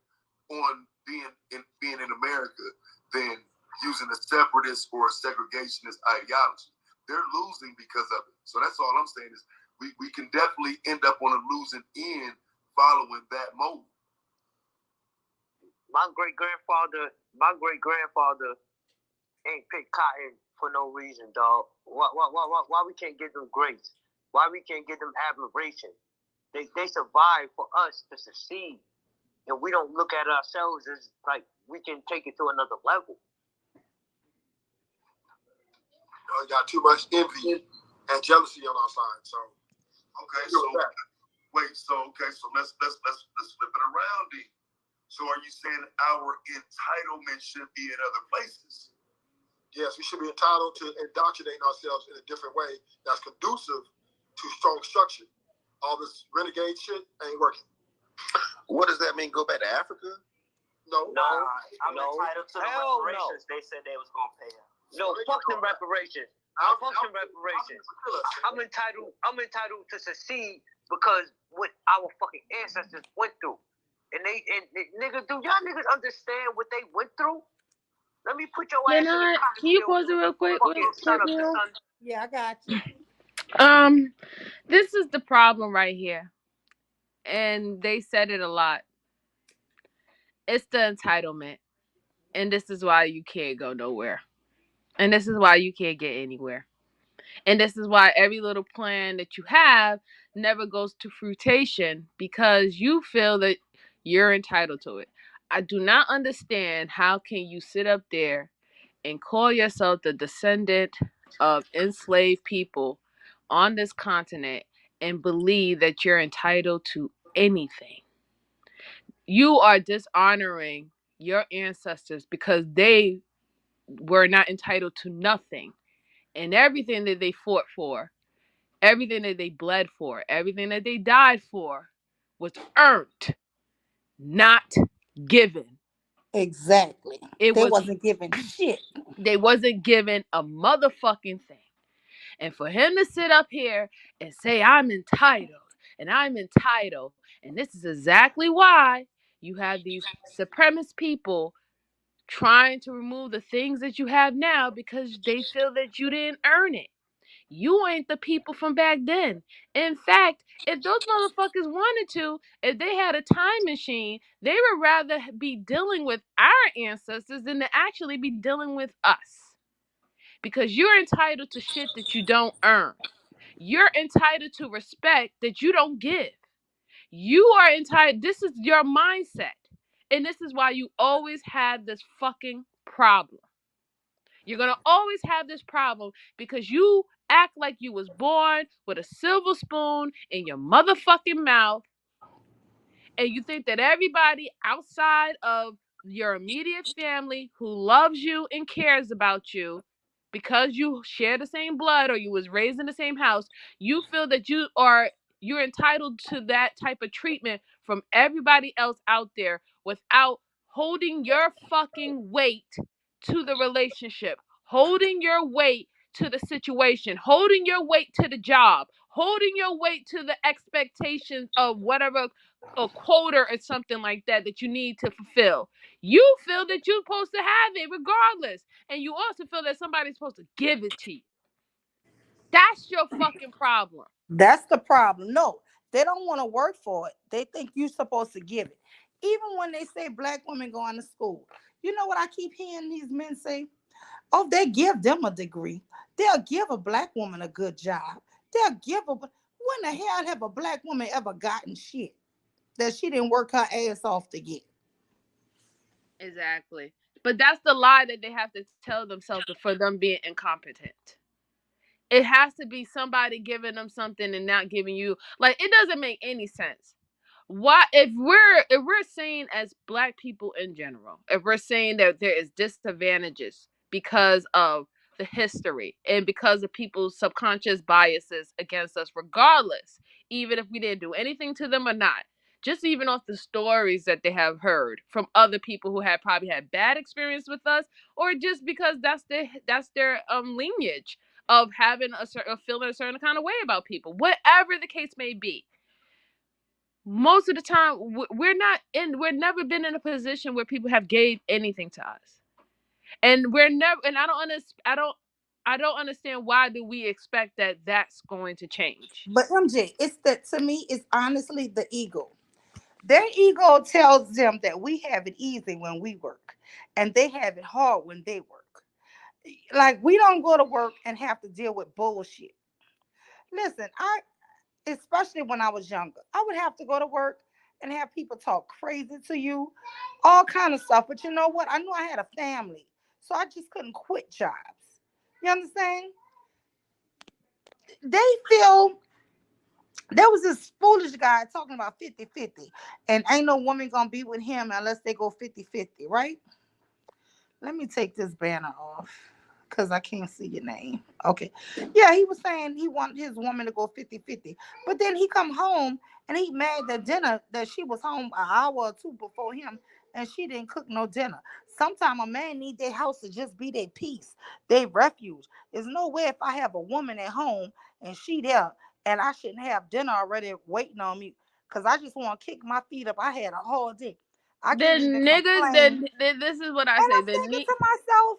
on being in America than using a separatist or a segregationist ideology. They're losing because of it. So that's all I'm saying is we can definitely end up on a losing end following that mode. My great grandfather ain't picked cotton for no reason, dog. Why we can't give them grace? Why we can't give them admiration? They survive for us to succeed, and we don't look at ourselves as like we can take it to another level. We got too much envy and jealousy on our side. So let's flip it around, D. So are you saying our entitlement should be in other places? Yes, we should be entitled to indoctrinating ourselves in a different way that's conducive to strong structure. All this renegade shit ain't working. What does that mean? Go back to Africa? No, I'm entitled to the reparations they said they was gonna pay us. No, fuck them reparations. I'm entitled to succeed because what our fucking ancestors went through. And niggas, do y'all niggas understand what they went through? Let me put your ass in the Can you pause it real quick? Yeah, I got you. This is the problem right here. And they said it a lot. It's the entitlement. And this is why you can't go nowhere. And this is why you can't get anywhere. And this is why every little plan that you have never goes to fruition because you feel that you're entitled to it. I do not understand how can you sit up there and call yourself the descendant of enslaved people on this continent and believe that you're entitled to anything. You are dishonoring your ancestors because they were not entitled to nothing. And everything that they fought for, everything that they bled for, everything that they died for was earned, not given. Exactly. They wasn't given shit. They wasn't given a motherfucking thing. And for him to sit up here and say, I'm entitled, and this is exactly why you have these supremacist people trying to remove the things that you have now because they feel that you didn't earn it. You ain't the people from back then. In fact, if those motherfuckers wanted to, if they had a time machine, they would rather be dealing with our ancestors than to actually be dealing with us. Because you're entitled to shit that you don't earn. You're entitled to respect that you don't give. You are entitled. This is your mindset. And this is why you always have this fucking problem. You're going to always have this problem because you act like you was born with a silver spoon in your motherfucking mouth. And you think that everybody outside of your immediate family who loves you and cares about you because you share the same blood or you was raised in the same house, you feel that you're entitled to that type of treatment from everybody else out there without holding your fucking weight to the relationship, holding your weight to the situation, holding your weight to the job, holding your weight to the expectations of whatever a quota or something like that you need to fulfill. You feel that you're supposed to have it regardless. And you also feel that somebody's supposed to give it to you. That's your fucking problem. That's the problem. No, they don't want to work for it. They think you're supposed to give it. Even when they say black women going to school, you know what I keep hearing these men say? Oh, they give them a degree. They'll give a black woman a good job. They'll give a. When the hell have a black woman ever gotten shit that she didn't work her ass off to get? Exactly. But that's the lie that they have to tell themselves for them being incompetent. It has to be somebody giving them something and not giving you. Like, it doesn't make any sense. Why, if we're saying as black people in general, if we're saying that there is disadvantages because of the history and because of people's subconscious biases against us, regardless, even if we didn't do anything to them or not, just even off the stories that they have heard from other people who had probably had bad experience with us, or just because that's their lineage of having of feeling a certain kind of way about people, whatever the case may be. Most of the time, we're never been in a position where people have gave anything to us, and we're never. And I don't understand why do we expect that that's going to change. But MJ, it's that to me, it's honestly the ego. Their ego tells them that we have it easy when we work, and they have it hard when they work. Like we don't go to work and have to deal with bullshit. Listen, especially when I was younger, I would have to go to work and have people talk crazy to you, all kind of stuff. But you know what? I knew I had a family, so I just couldn't quit jobs. You understand? They feel there was this foolish guy talking about 50-50, and ain't no woman gonna be with him unless they go 50-50, right? Let me take this banner off. because I can't see your name. Okay. Yeah, he was saying he wanted his woman to go 50-50. But then he come home and he mad that dinner that she was home an hour or two before him and she didn't cook no dinner. Sometimes a man need their house to just be their peace, their refuge. There's no way if I have a woman at home and she there and I shouldn't have dinner already waiting on me because I just want to kick my feet up. I had a whole day. I The can't even niggas, complain. then this is what I And say. I'm The thinking to myself,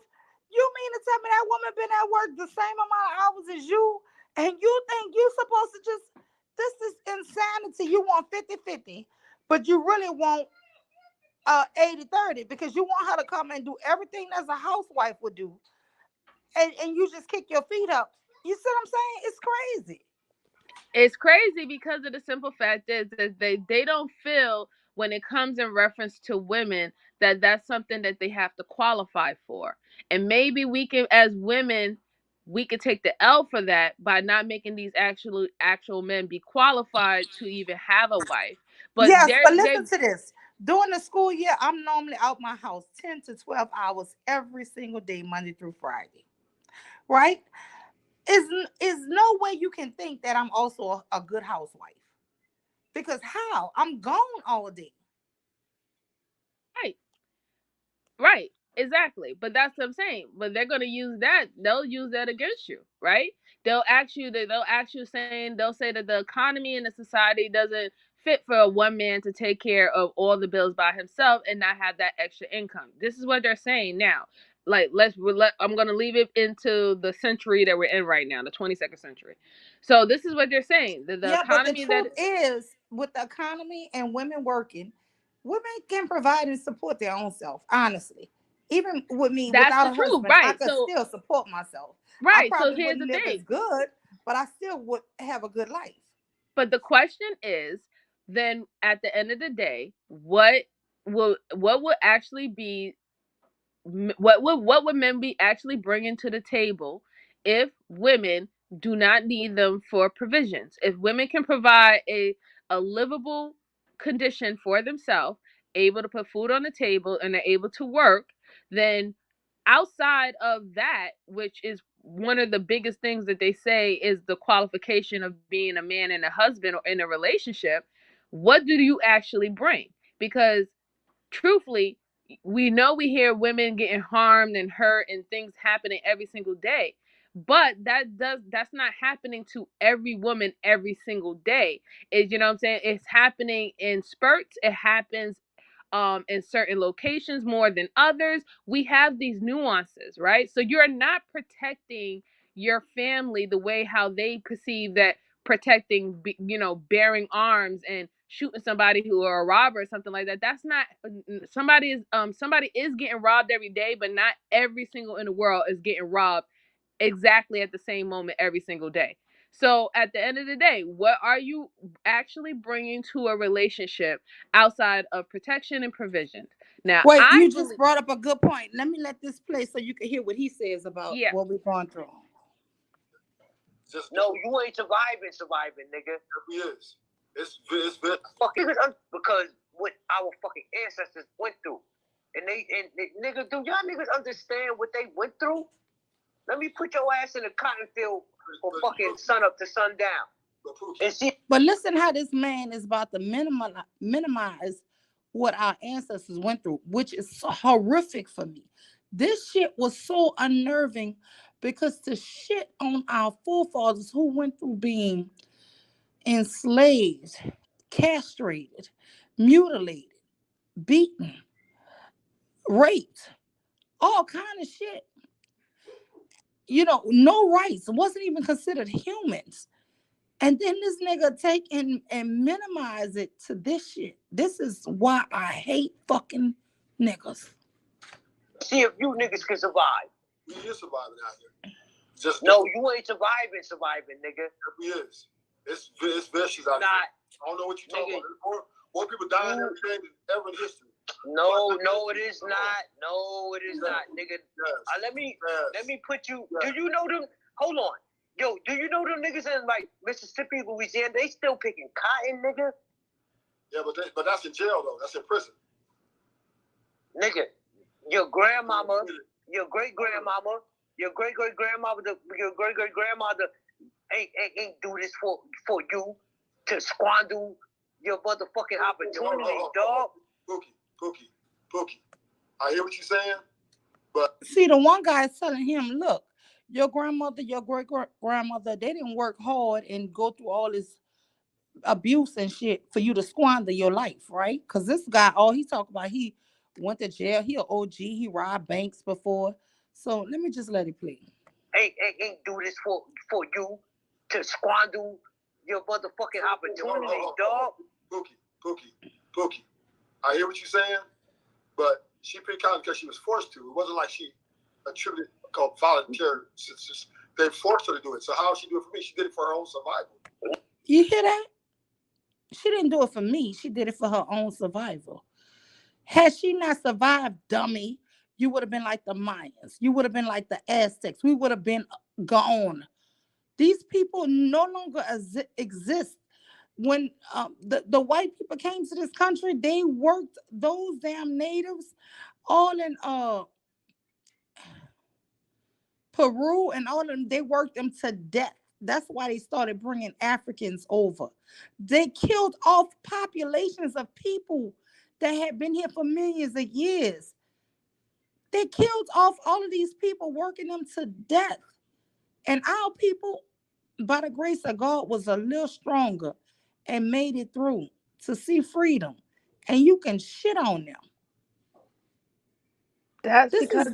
you mean to tell me that woman been at work the same amount of hours as you, and you think you supposed to just, this is insanity. You want 50-50, but you really want 80-30 because you want her to come and do everything as a housewife would do, and you just kick your feet up. You see what I'm saying? It's crazy. It's crazy because of the simple fact is that they don't feel when it comes in reference to women that that's something that they have to qualify for. And maybe we can, as women, we could take the L for that by not making these actual men be qualified to even have a wife. But Yes, but they listen to this. During the school year, I'm normally out my house 10 to 12 hours every single day, Monday through Friday. Right? Is no way you can think that I'm also a good housewife. Because how? I'm gone all day. right. Right. Exactly. But that's what I'm saying. But they're gonna use that. They'll use that against you, right? They'll ask you saying they'll say that the economy and the society doesn't fit for a one man to take care of all the bills by himself and not have that extra income. This is what they're saying now. Like I'm gonna leave it into the century that we're in right now, the 22nd century. So this is what they're saying. The Yeah, but the economy that truth is, with the economy and women working, women can provide and support their own self, honestly. Even with me, that's without the a truth, husband, I right? could So still support myself. I right. So probably here's wouldn't the live as thing. good, but I still would have a good life. But the question is, then at the end of the day, what will actually be what would men be actually bringing to the table if women do not need them for provisions? If women can provide a livable condition for themselves, able to put food on the table and they're able to work, then outside of that, which is one of the biggest things that they say is the qualification of being a man and a husband or in a relationship, what do you actually bring? Because truthfully, we know we hear women getting harmed and hurt and things happening every single day. But that's not happening to every woman every single day. You know what I'm saying? It's happening in spurts. It happens in certain locations more than others. We have these nuances, right? So you're not protecting your family the way how they perceive that protecting, bearing arms and shooting somebody who are a robber or something like that. That's not somebody is getting robbed every day, but not every single in the world is getting robbed exactly at the same moment every single day. So at the end of the day, what are you actually bringing to a relationship outside of protection and provision? Now, Wait, I you just believe, brought up a good point. Let me let this play so you can hear what he says about yeah, what we're going through. Just no, you ain't surviving, nigga. He is. It's been fucking because what our fucking ancestors went through, and they nigga, do y'all niggas understand what they went through? Let me put your ass in a cotton field from fucking sun up to sundown. And see, but listen how this man is about to minimize what our ancestors went through, which is so horrific for me. This shit was so unnerving because the shit on our forefathers who went through being enslaved, castrated, mutilated, beaten, raped, all kind of shit. No rights, wasn't even considered humans. And then this nigga take and minimize it to this shit. This is why I hate fucking niggas. See if you niggas can survive. We is surviving out here. Just no, you ain't surviving, nigga. We is. It's vicious out here. I don't know what you're talking about. More people dying every day than ever in history. No, it is not. No, it is not, nigga. Yes. Let me put you. Yes. Do you know them? Hold on. Yo, do you know them niggas in like Mississippi, Louisiana? They still picking cotton, nigga. Yeah, but that's in jail though. That's in prison. Nigga, your grandmama, your great grandmama, Your great great grandmother ain't do this for you to squander your motherfucking opportunity, dog. Pookie. I hear what you're saying, but see, the one guy is telling him, look, your grandmother, your great grandmother, they didn't work hard and go through all this abuse and shit for you to squander your life, right? Because this guy, all he talk about, he went to jail. He an OG. He robbed banks before. So let me just let it play. Ain't do this for you to squander your motherfucking opportunity, dog. Pookie. I hear what you're saying, but she picked college because she was forced to. It wasn't like she attributed called volunteer. They forced her to do it. So how did she do it for me? She did it for her own survival. You hear that? She didn't do it for me. She did it for her own survival. Had she not survived, dummy, you would have been like the Mayans. You would have been like the Aztecs. We would have been gone. These people no longer exist. When the white people came to this country, they worked those damn natives all in Peru and all of them. They worked them to death. That's why they started bringing Africans over. They killed off populations of people that had been here for millions of years. They killed off all of these people, working them to death. And our people, by the grace of God, was a little stronger and made it through to see freedom. And you can shit on them. That's This because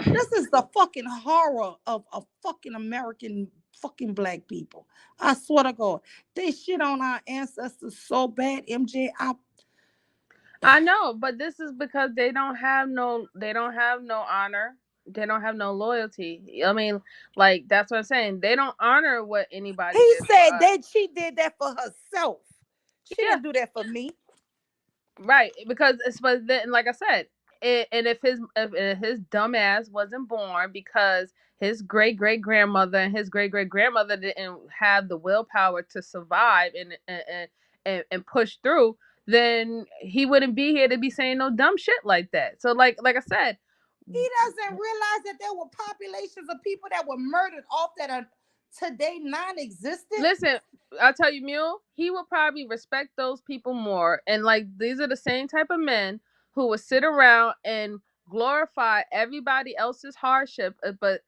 this is the fucking horror of fucking American fucking black people. I swear to God, they shit on our ancestors so bad. MJ, I know, but this is because they don't have no honor. They don't have no loyalty. I mean, like that's what I'm saying. They don't honor what anybody he did said for us. that she did that for herself. She Yeah. didn't do that for me. Right, because it's but then, like I said, and if his dumb ass wasn't born because his great great grandmother and his great great grandmother didn't have the willpower to survive and push through, then he wouldn't be here to be saying no dumb shit like that. So like I said, he doesn't realize that there were populations of people that were murdered off that are today non-existent. Listen, I'll tell you, Mule, he will probably respect those people more. And like these are the same type of men who would sit around and glorify everybody else's hardship, but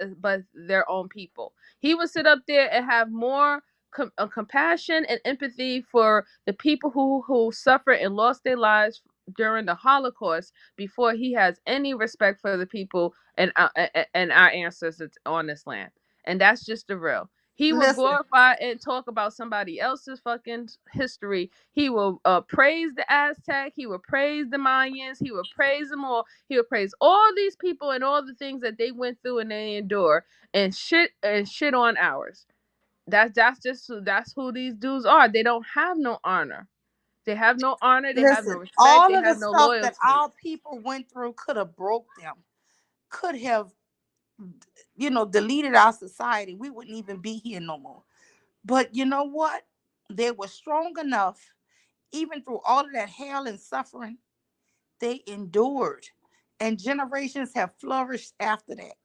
their own people. He would sit up there and have more compassion and empathy for the people who suffered and lost their lives during the Holocaust before he has any respect for the people and our ancestors on this land. And that's just the real. He will glorify and talk about somebody else's fucking history. He will praise the Aztec. He will praise the Mayans. He will praise them all. He will praise all these people and all the things that they went through and they endure and shit on ours. That's who these dudes are. They don't have no honor. They have no honor. They have no respect. All they of have the no stuff loyalty. that our people went through could have broke them. Could have deleted our society. We wouldn't even be here no more. But you know what? They were strong enough, even through all of that hell and suffering, they endured. And generations have flourished after that.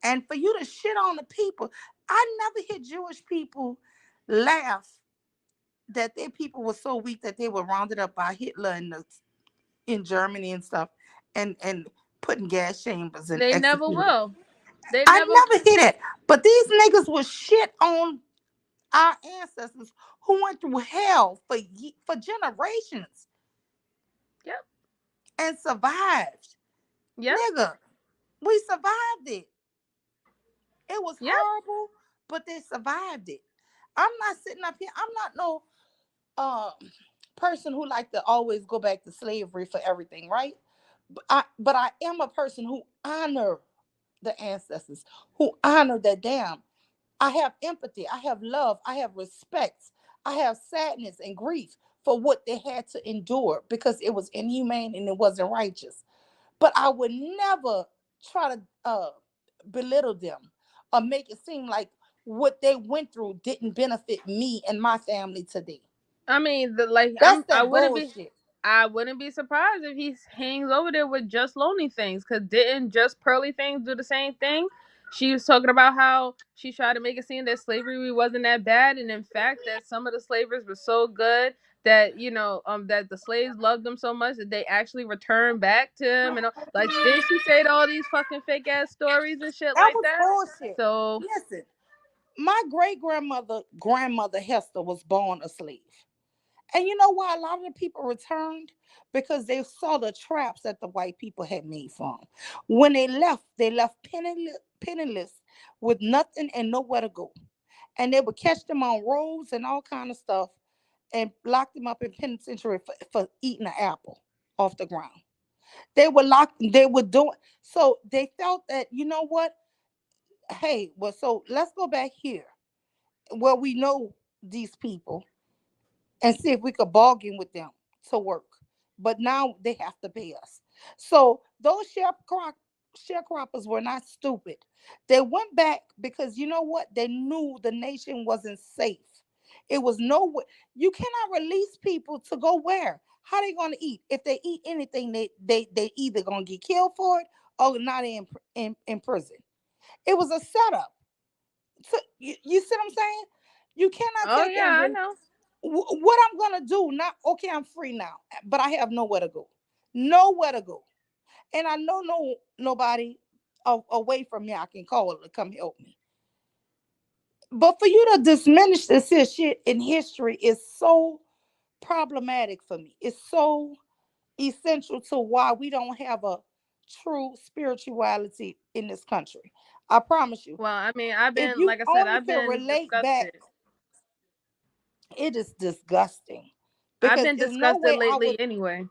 And for you to shit on the people, I never hear Jewish people laugh that their people were so weak that they were rounded up by Hitler in Germany and stuff and put in gas chambers and They never executed. will. I never hear that. But these niggas will shit on our ancestors who went through hell for generations. Yep. And survived. Yep. Nigga, we survived it. It was horrible, but they survived it. I'm not sitting up here. I'm not no person who like to always go back to slavery for everything, right? But I am a person who honor the ancestors, who honor that damn. I have empathy, I have love, I have respect, I have sadness and grief for what they had to endure because it was inhumane and it wasn't righteous. But I would never try to belittle them or make it seem like what they went through didn't benefit me and my family today. I mean, I wouldn't be surprised if he hangs over there with Just Lonely Things, because didn't Just Pearly Things do the same thing? She was talking about how she tried to make it seem that slavery wasn't that bad, and in fact, that some of the slavers were so good that that the slaves loved them so much that they actually returned back to him, and like, did she say all these fucking fake ass stories and shit That like was that? bullshit. So Listen, my grandmother Hester was born a slave. And you know why a lot of the people returned? Because they saw the traps that the white people had made for them. When they left penniless with nothing and nowhere to go. And they would catch them on roads and all kind of stuff and lock them up in penitentiary for eating an apple off the ground. They were doing, so they felt that, you know what? Hey, well, so let's go back here where we know these people and see if we could bargain with them to work. But now they have to pay us. So those sharecroppers were not stupid. They went back because you know what? They knew the nation wasn't safe. It was no way. You cannot release people to go where? How they gonna eat? If they eat anything, they either gonna get killed for it or not in prison. It was a setup. So you see what I'm saying? You cannot oh take yeah, I and know. what I'm gonna do now. Okay, I'm free now, but I have nowhere to go. Nowhere to go, and I know nobody away from me I can call to come help me. But for you to diminish this here shit in history is so problematic for me. It's so essential to why we don't have a true spirituality in this country. I promise you. Well, I mean, If you like I said, only I've can been relate back, disgusted. it is disgusting I've because been there's no disgusted way I lately would. anyway.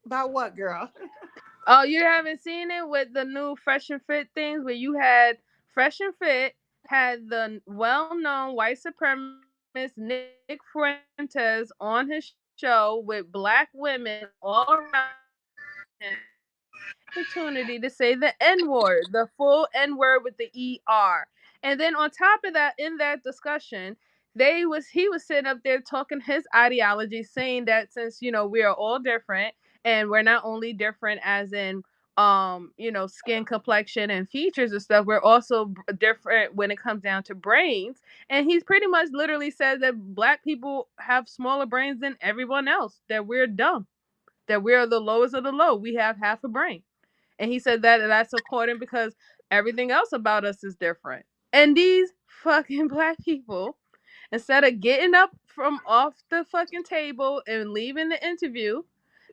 About what, girl? Oh, you haven't seen it with the new Fresh and Fit things where you had Fresh and Fit had the well-known white supremacist Nick Fuentes on his show with black women all around him opportunity to say the N word, the full N word with the ER. And then on top of that, in that discussion, he was sitting up there talking his ideology, saying that since we are all different, and we're not only different as in skin complexion and features and stuff, we're also different when it comes down to brains. And he's pretty much literally said that black people have smaller brains than everyone else, that we're dumb, that we're the lowest of the low, we have half a brain. And he said that that's according because everything else about us is different. And these fucking black people, instead of getting up from off the fucking table and leaving the interview,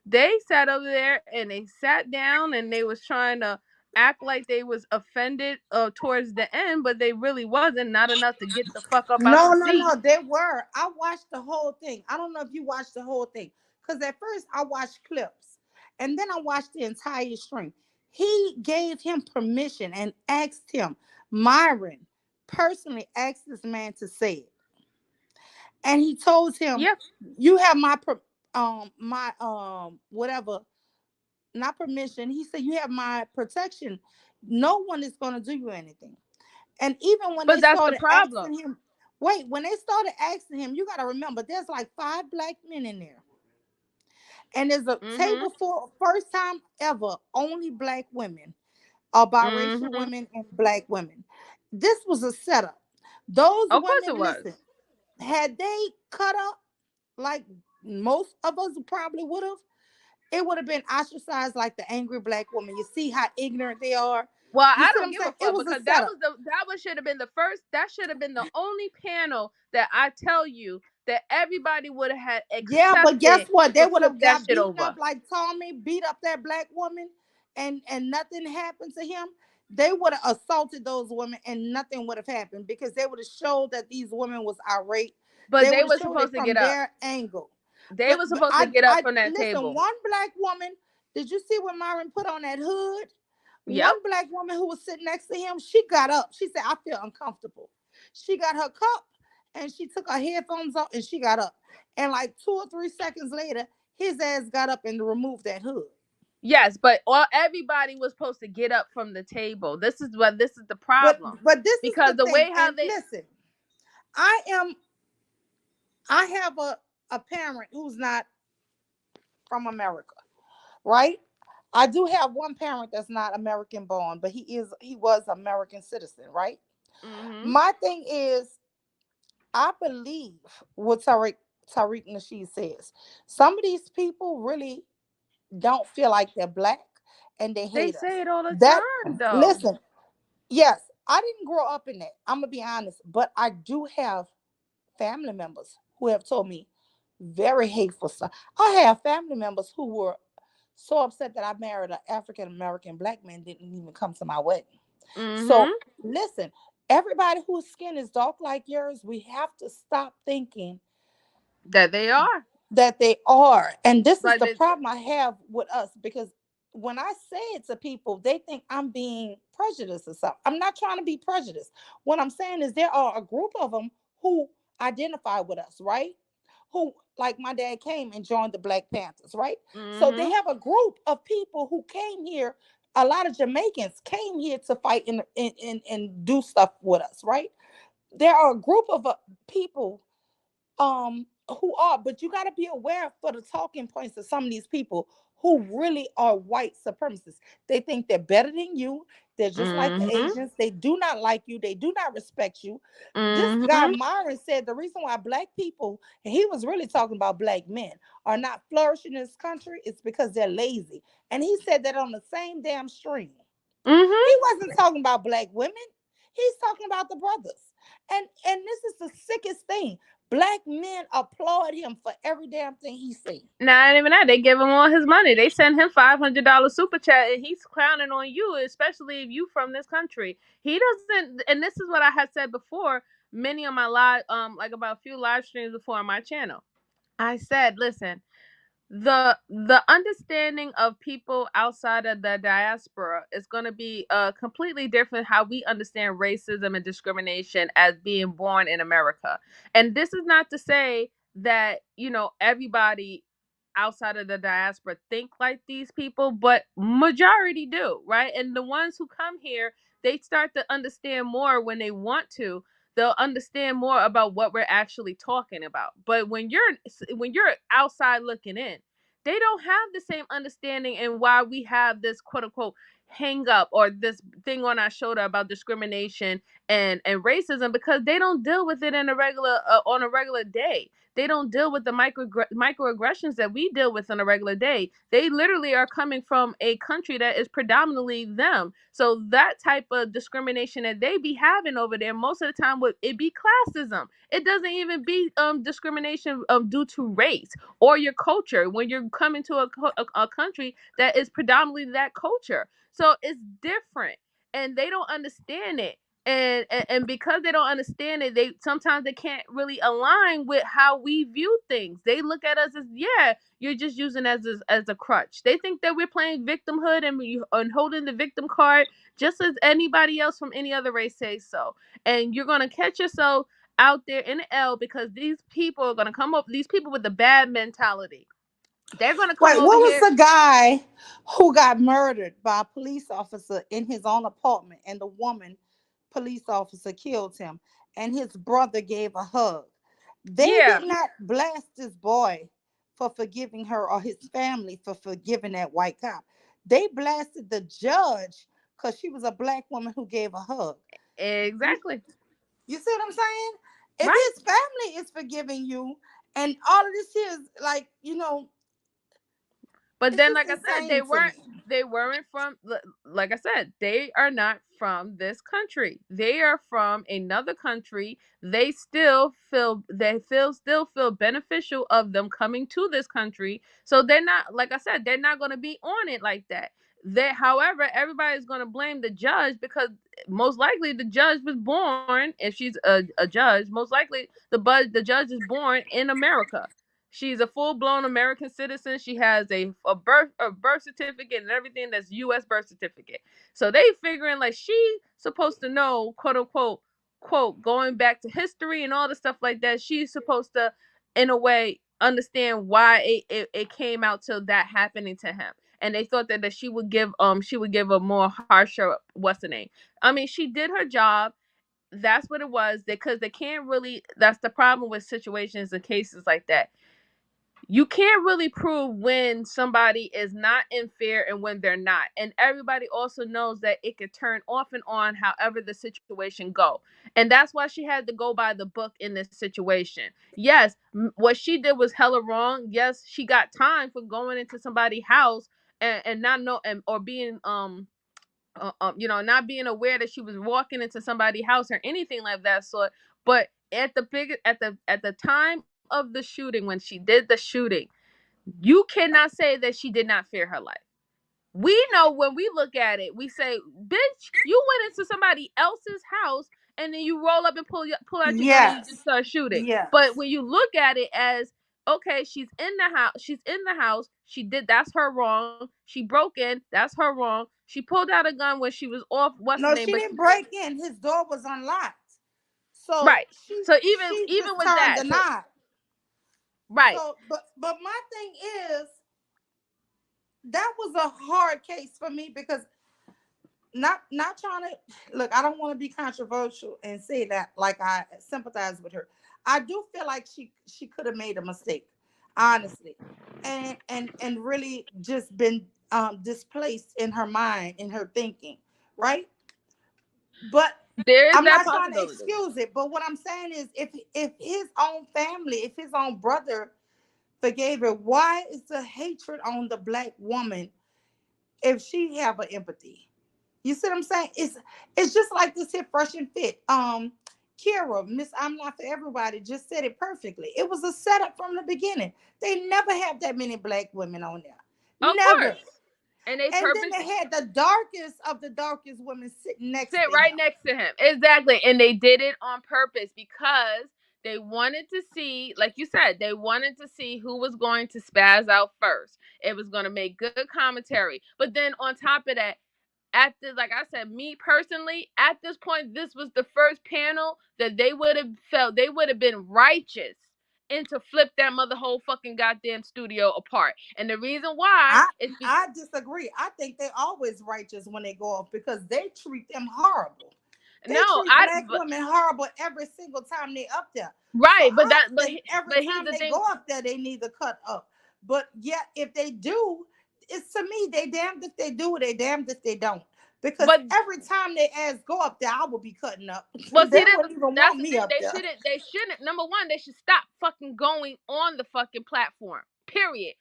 they sat over there and they sat down and they was trying to act like they was offended towards the end, but they really wasn't, not enough to get the fuck up out No, the no, seat. no. They were. I watched the whole thing. I don't know if you watched the whole thing. Because at first I watched clips and then I watched the entire stream. He gave him permission and asked him, Myron personally asked this man to say it. And he told him, Yeah, you have my whatever, not permission. He said, you have my protection. No one is gonna do you anything. And even when but they that's the started problem. asking him, wait, when they started asking him, you got to remember, there's like 5 black men in there. And there's a Mm-hmm. table for first time ever, only black women, or biracial Mm-hmm. women and black women. This was a setup. Those Of course it women, was. listen, had they cut up like most of us probably would have, it would have been ostracized like the angry black woman. You see how ignorant they are. Well, You I see what don't I'm give saying? a It fuck was a because that setup. was that was should have been the first. That should have been the only panel that I tell you that everybody would have had Yeah, but guess accepted what? They to would flip have that got shit beaten over. up like Tommy beat up that black woman, and nothing happened to him. They would have assaulted those women, and nothing would have happened because they would have showed that these women was irate. But They they would have were showed it supposed to from get up. their angle. They But were supposed to get up I from that listen. table. One black woman. Did you see when Myron put on that hood? Yep. One black woman who was sitting next to him, she got up. She said, "I feel uncomfortable." She got her cup and she took her headphones off and she got up. And like 2 or 3 seconds later, his ass got up and removed that hood. Yes, but everybody was supposed to get up from the table. This is the But problem but this is because the the thing. way how And they listen, I am I have a parent who's not from America, right? I do have one parent that's not American born, but he was American citizen, right? Mm-hmm. My thing is, I believe what Tariq Nasheed says. Some of these people really don't feel like they're black and they They hate us. say it all the That time, though. listen, yes, I didn't grow up in that. I'm gonna be honest, but I do have family members who have told me very hateful stuff. I have family members who were so upset that I married an African American black man, didn't even come to my wedding. So Mm-hmm. listen, everybody whose skin is dark like yours, we have to stop thinking That they are. that they are. And this is But the it's problem I have with us, because when I say it to people, they think I'm being prejudiced or something. I'm not trying to be prejudiced. What I'm saying is there are a group of them who identify with us, right? Who, like my dad came and joined the Black Panthers, right? So they mm-hmm. have a group of people who came here. A lot of Jamaicans came here to fight and do stuff with us, right? There are a group of people who are, but you got to be aware for the talking points of some of these people who really are white supremacists. They think they're better than you. They're just like the Mm-hmm. Asians. They do not like you. They do not respect you. This guy Mm-hmm. Myron said the reason why black people, and he was really talking about black men, are not flourishing in this country is because they're lazy. And he said that on the same damn stream. He Mm-hmm. wasn't talking about black women. He's talking about the brothers. And this is the sickest thing. Black men applaud him for every damn thing he said. Not even that. They give him all his money. They send him $500 super chat, and he's clowning on you, especially if you from this country. He doesn't. And this is what I had said before. Many of my live, like about a few live streams before on my channel. I said, listen, the understanding of people outside of the diaspora is going to be completely different how we understand racism and discrimination as being born in America. And this is not to say that, everybody outside of the diaspora think like these people, but majority do, right? And the ones who come here, they start to understand more when they want to. They'll understand more about what we're actually talking about. But when you're outside looking in, they don't have the same understanding and why we have this quote unquote hang up or this thing on our shoulder about discrimination and racism, because they don't deal with it in a regular on a regular day. They don't deal with the microaggressions that we deal with on a regular day. They literally are coming from a country that is predominantly them. So that type of discrimination that they be having over there, most of the time, would it be classism. It doesn't even be discrimination due to race or your culture when you're coming to a country that is predominantly that culture. So it's different, and they don't understand it. And because they don't understand it, they sometimes they can't really align with how we view things. They look at us as, yeah, you're just using as a crutch. They think that we're playing victimhood and holding the victim card just as anybody else from any other race says so. And you're gonna catch yourself out there in the L, because these people are gonna come up. These people with the bad mentality, they're gonna come Wait, over what was here. the guy who got murdered by a police officer in his own apartment and the woman police officer killed him and his brother gave a hug? They Yeah, did not blast this boy for forgiving her or his family for forgiving that white cop. They blasted the judge because she was a black woman who gave a hug. You, exactly. you see what I'm saying? If Right. his family is forgiving you and all of this here is like, But it's then, just like I said, insane to me. they weren't from, like I said, they are not from this country. They are from another country. They still feel beneficial of them coming to this country. So they're not, like I said, they're not going to be on it like that. However, everybody's going to blame the judge, because most likely the judge was born, if she's a judge, most likely the judge is born in America. She's a full blown American citizen. She has a birth certificate and everything that's U.S. birth certificate. So they figuring like she supposed to know, quote unquote, quote, going back to history and all the stuff like that. She's supposed to, in a way, understand why it came out to that happening to him. And they thought that she would give a more harsher, what's the name? I mean, she did her job. That's what it was, because they can't really. That's the problem with situations and cases like that. you can't really prove when somebody is not in fear and when they're not. And everybody also knows that it could turn off and on however the situation go. And that's why she had to go by the book in this situation. Yes, what she did was hella wrong. Yes, she got time for going into somebody's house and not know or being not being aware that she was walking into somebody's house or anything like that sort. But at the time of the shooting, when she did the shooting, you cannot say that she did not fear her life. We know when we look at it, we say, "Bitch, you went into somebody else's house and then you roll up and pull out your gun and you just start shooting." Yes. But when you look at it as, okay, she's in the house. She did, that's her wrong. She broke in, that's her wrong. She pulled out a gun when she was off. What's the No, name? she didn't break in. His door was unlocked. So Right. she, So even she even just with turned that, the knob. right. So, but my thing is, that was a hard case for me because not trying to look. I don't want to be controversial and say that like I sympathize with her. I do feel like she could have made a mistake, honestly, and really just been displaced in her mind, in her thinking, right? But There is I'm that not trying to possibility. excuse it. But what I'm saying is, if his own family, if his own brother forgave her, why is the hatred on the black woman if she have an empathy? You see what I'm saying? It's just like this here Fresh and Fit. Kira, Miss I'm Not For Everybody, just said it perfectly. It was a setup from the beginning. They never have that many black women on there. Of Never. course. And And then they had the darkest of the darkest women sitting next to right him. next to him. Exactly. And they did it on purpose because they wanted to see, like you said, they wanted to see who was going to spaz out first. It was going to make good commentary. But then on top of that, like I said, me personally, at this point, this was the first panel that they would have been righteous and to flip that whole fucking goddamn studio apart. And the reason why is because I disagree. I think they always righteous when they go off because they treat them horrible. They treat black women horrible every single time they up there. Right, so but every time here's the they thing. go up there, they need to cut up. But yet, if they do, it's to me they damned if they do, they damned if they don't. Because every time they ass go up there, I will be cutting up. Well, they see, wouldn't even want me up there. They shouldn't. Number one, they should stop fucking going on the fucking platform. Period.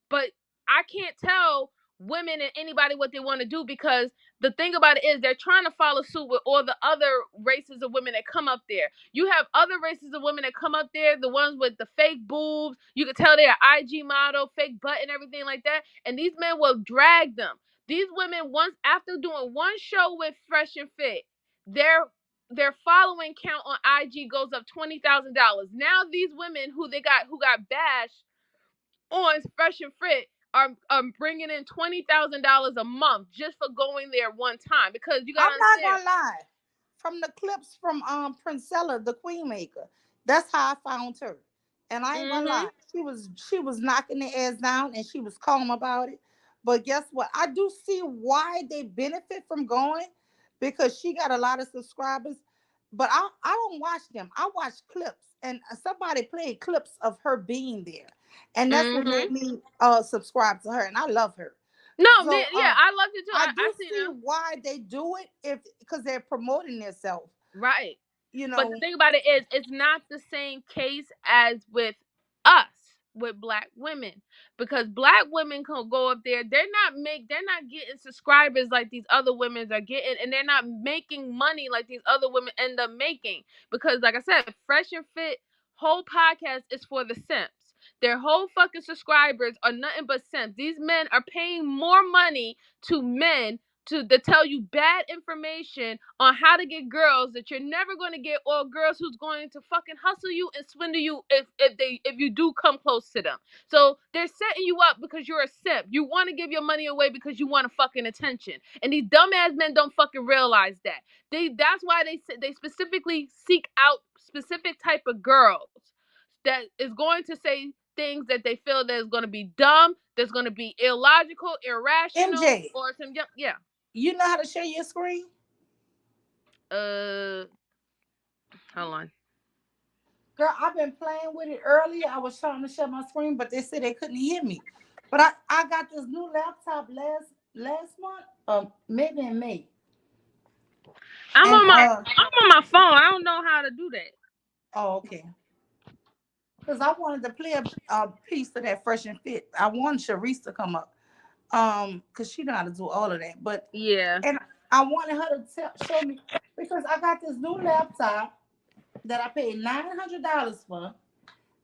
But I can't tell women and anybody what they want to do because the thing about it is they're trying to follow suit with all the other races of women that come up there. You have other races of women that come up there, the ones with the fake boobs. You can tell they're IG model, fake butt and everything like that. And these men will drag them. These women, once after doing one show with Fresh and Fit, their following count on IG goes up $20,000. Now these women who got bashed on Fresh and Fit are bringing in $20,000 a month just for going there one time because you got. I'm not gonna lie. From the clips from Princella, the Queen Maker, that's how I found her. And I ain't gonna lie, she was knocking the ass down and she was calm about it. But guess what? I do see why they benefit from going because she got a lot of subscribers. But I don't watch them. I watch clips, and somebody played clips of her being there, and that's what made me subscribe to her. And I love her. No, So, I love it too. I do see why they do it because they're promoting themselves. Right. You know. But the thing about it is, it's not the same case as with us, with black women, because black women can go up there. They're not getting subscribers like these other women are getting, and they're not making money like these other women end up making. Because, like I said, Fresh and Fit whole podcast is for the simps. Their whole fucking subscribers are nothing but simps. These men are paying more money to men to tell you bad information on how to get girls that you're never going to get, or girls who's going to fucking hustle you and swindle you if you do come close to them. So they're setting you up because you're a simp. You want to give your money away because you want a fucking attention. And these dumbass men don't fucking realize that. That's why they specifically seek out specific type of girls that is going to say things that they feel that is going to be dumb, that's going to be illogical, irrational, MJ, or some yeah. You know how to share your screen? Hold on. Girl, I've been playing with it earlier. I was trying to shut my screen, but they said they couldn't hear me. But I got this new laptop last month, maybe in May. I'm And on my phone. I don't know how to do that. oh, okay. Because I wanted to play a piece of that Fresh and Fit. I wanted Sharice to come up. Because she know how to do all of that. But Yeah. and I wanted her to show me because I got this new laptop that I paid $900 for.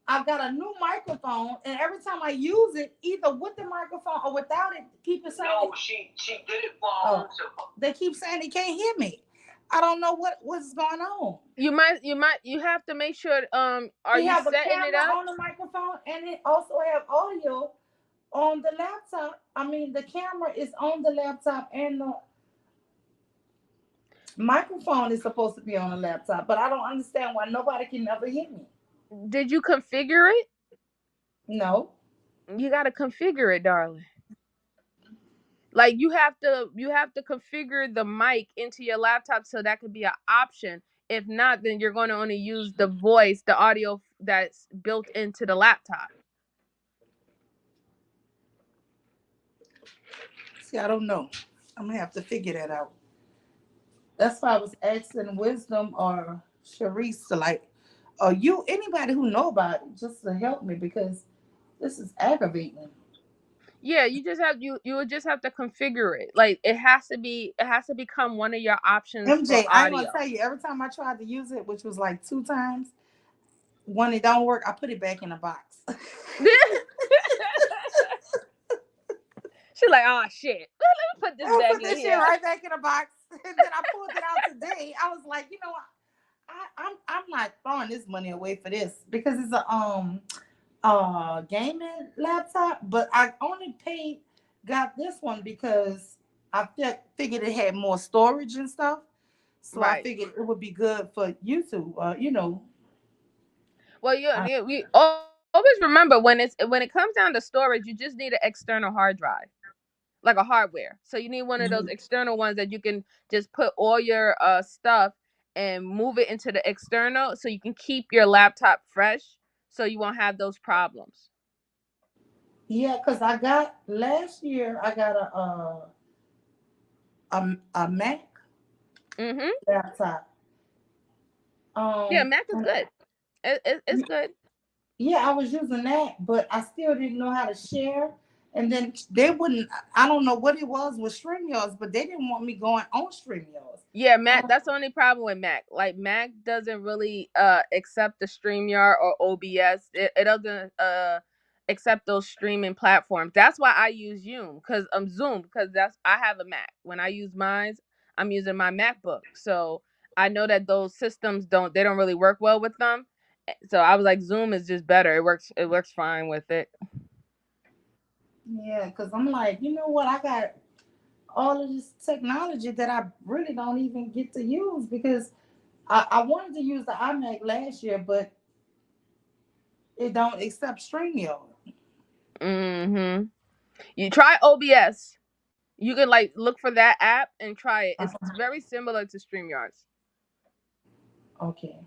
I've got a new microphone, and every time I use it, either with the microphone or without it, people saying No, she did it for her own self. they keep saying they can't hear me. I don't know what's going on. You have to make sure are you have a setting it camera up? on the microphone, and it also have audio on the laptop. I mean, the camera is on the laptop, and the microphone is supposed to be on the laptop. But I don't understand why nobody can never hear me. Did you configure it? No. You got to configure it, darling. Like you have to configure the mic into your laptop so that could be an option. If not, then you're going to only use the voice, the audio that's built into the laptop. See, I don't know. I'm gonna have to figure that out. That's why I was asking Wisdom or Sharice to or you anybody who know about it just to help me because this is aggravating. Yeah, you would just have to configure it. Like it has to become one of your options for MJ, I ain't audio. gonna tell you, every time I tried to use it, which was like 2 times, when it don't work, I put it back in the box. She's like, oh shit. Let me put this back put in this here. shit right back in the box. And then I pulled it out today. I was like, you know what? I'm not throwing this money away for this because it's a gaming laptop, but I only got this one because I figured it had more storage and stuff. So Right. I figured it would be good for YouTube. Well, we always remember when it comes down to storage, you just need an external hard drive, like a hardware. So you need one of those external ones that you can just put all your stuff and move it into the external, so you can keep your laptop fresh, so you won't have those problems. Yeah, because last year I got a Mac laptop. Yeah, Mac is good. It's good. Yeah, I was using that, but I still didn't know how to share. And then they wouldn't. I don't know what it was with StreamYards, but they didn't want me going on StreamYards. Yeah, Mac. That's the only problem with Mac. Like Mac doesn't really accept the StreamYard or OBS. It doesn't accept those streaming platforms. That's why I use Zoom because I have a Mac. When I use mine, I'm using my MacBook. So I know that those systems don't really work well with them. So I was like, Zoom is just better. It works fine with it. Yeah, because I'm like, you know what? I got all of this technology that I really don't even get to use because I wanted to use the iMac last year, but it don't accept StreamYard. Mm-hmm. You try OBS. You can look for that app and try it. It's very similar to StreamYards. Okay.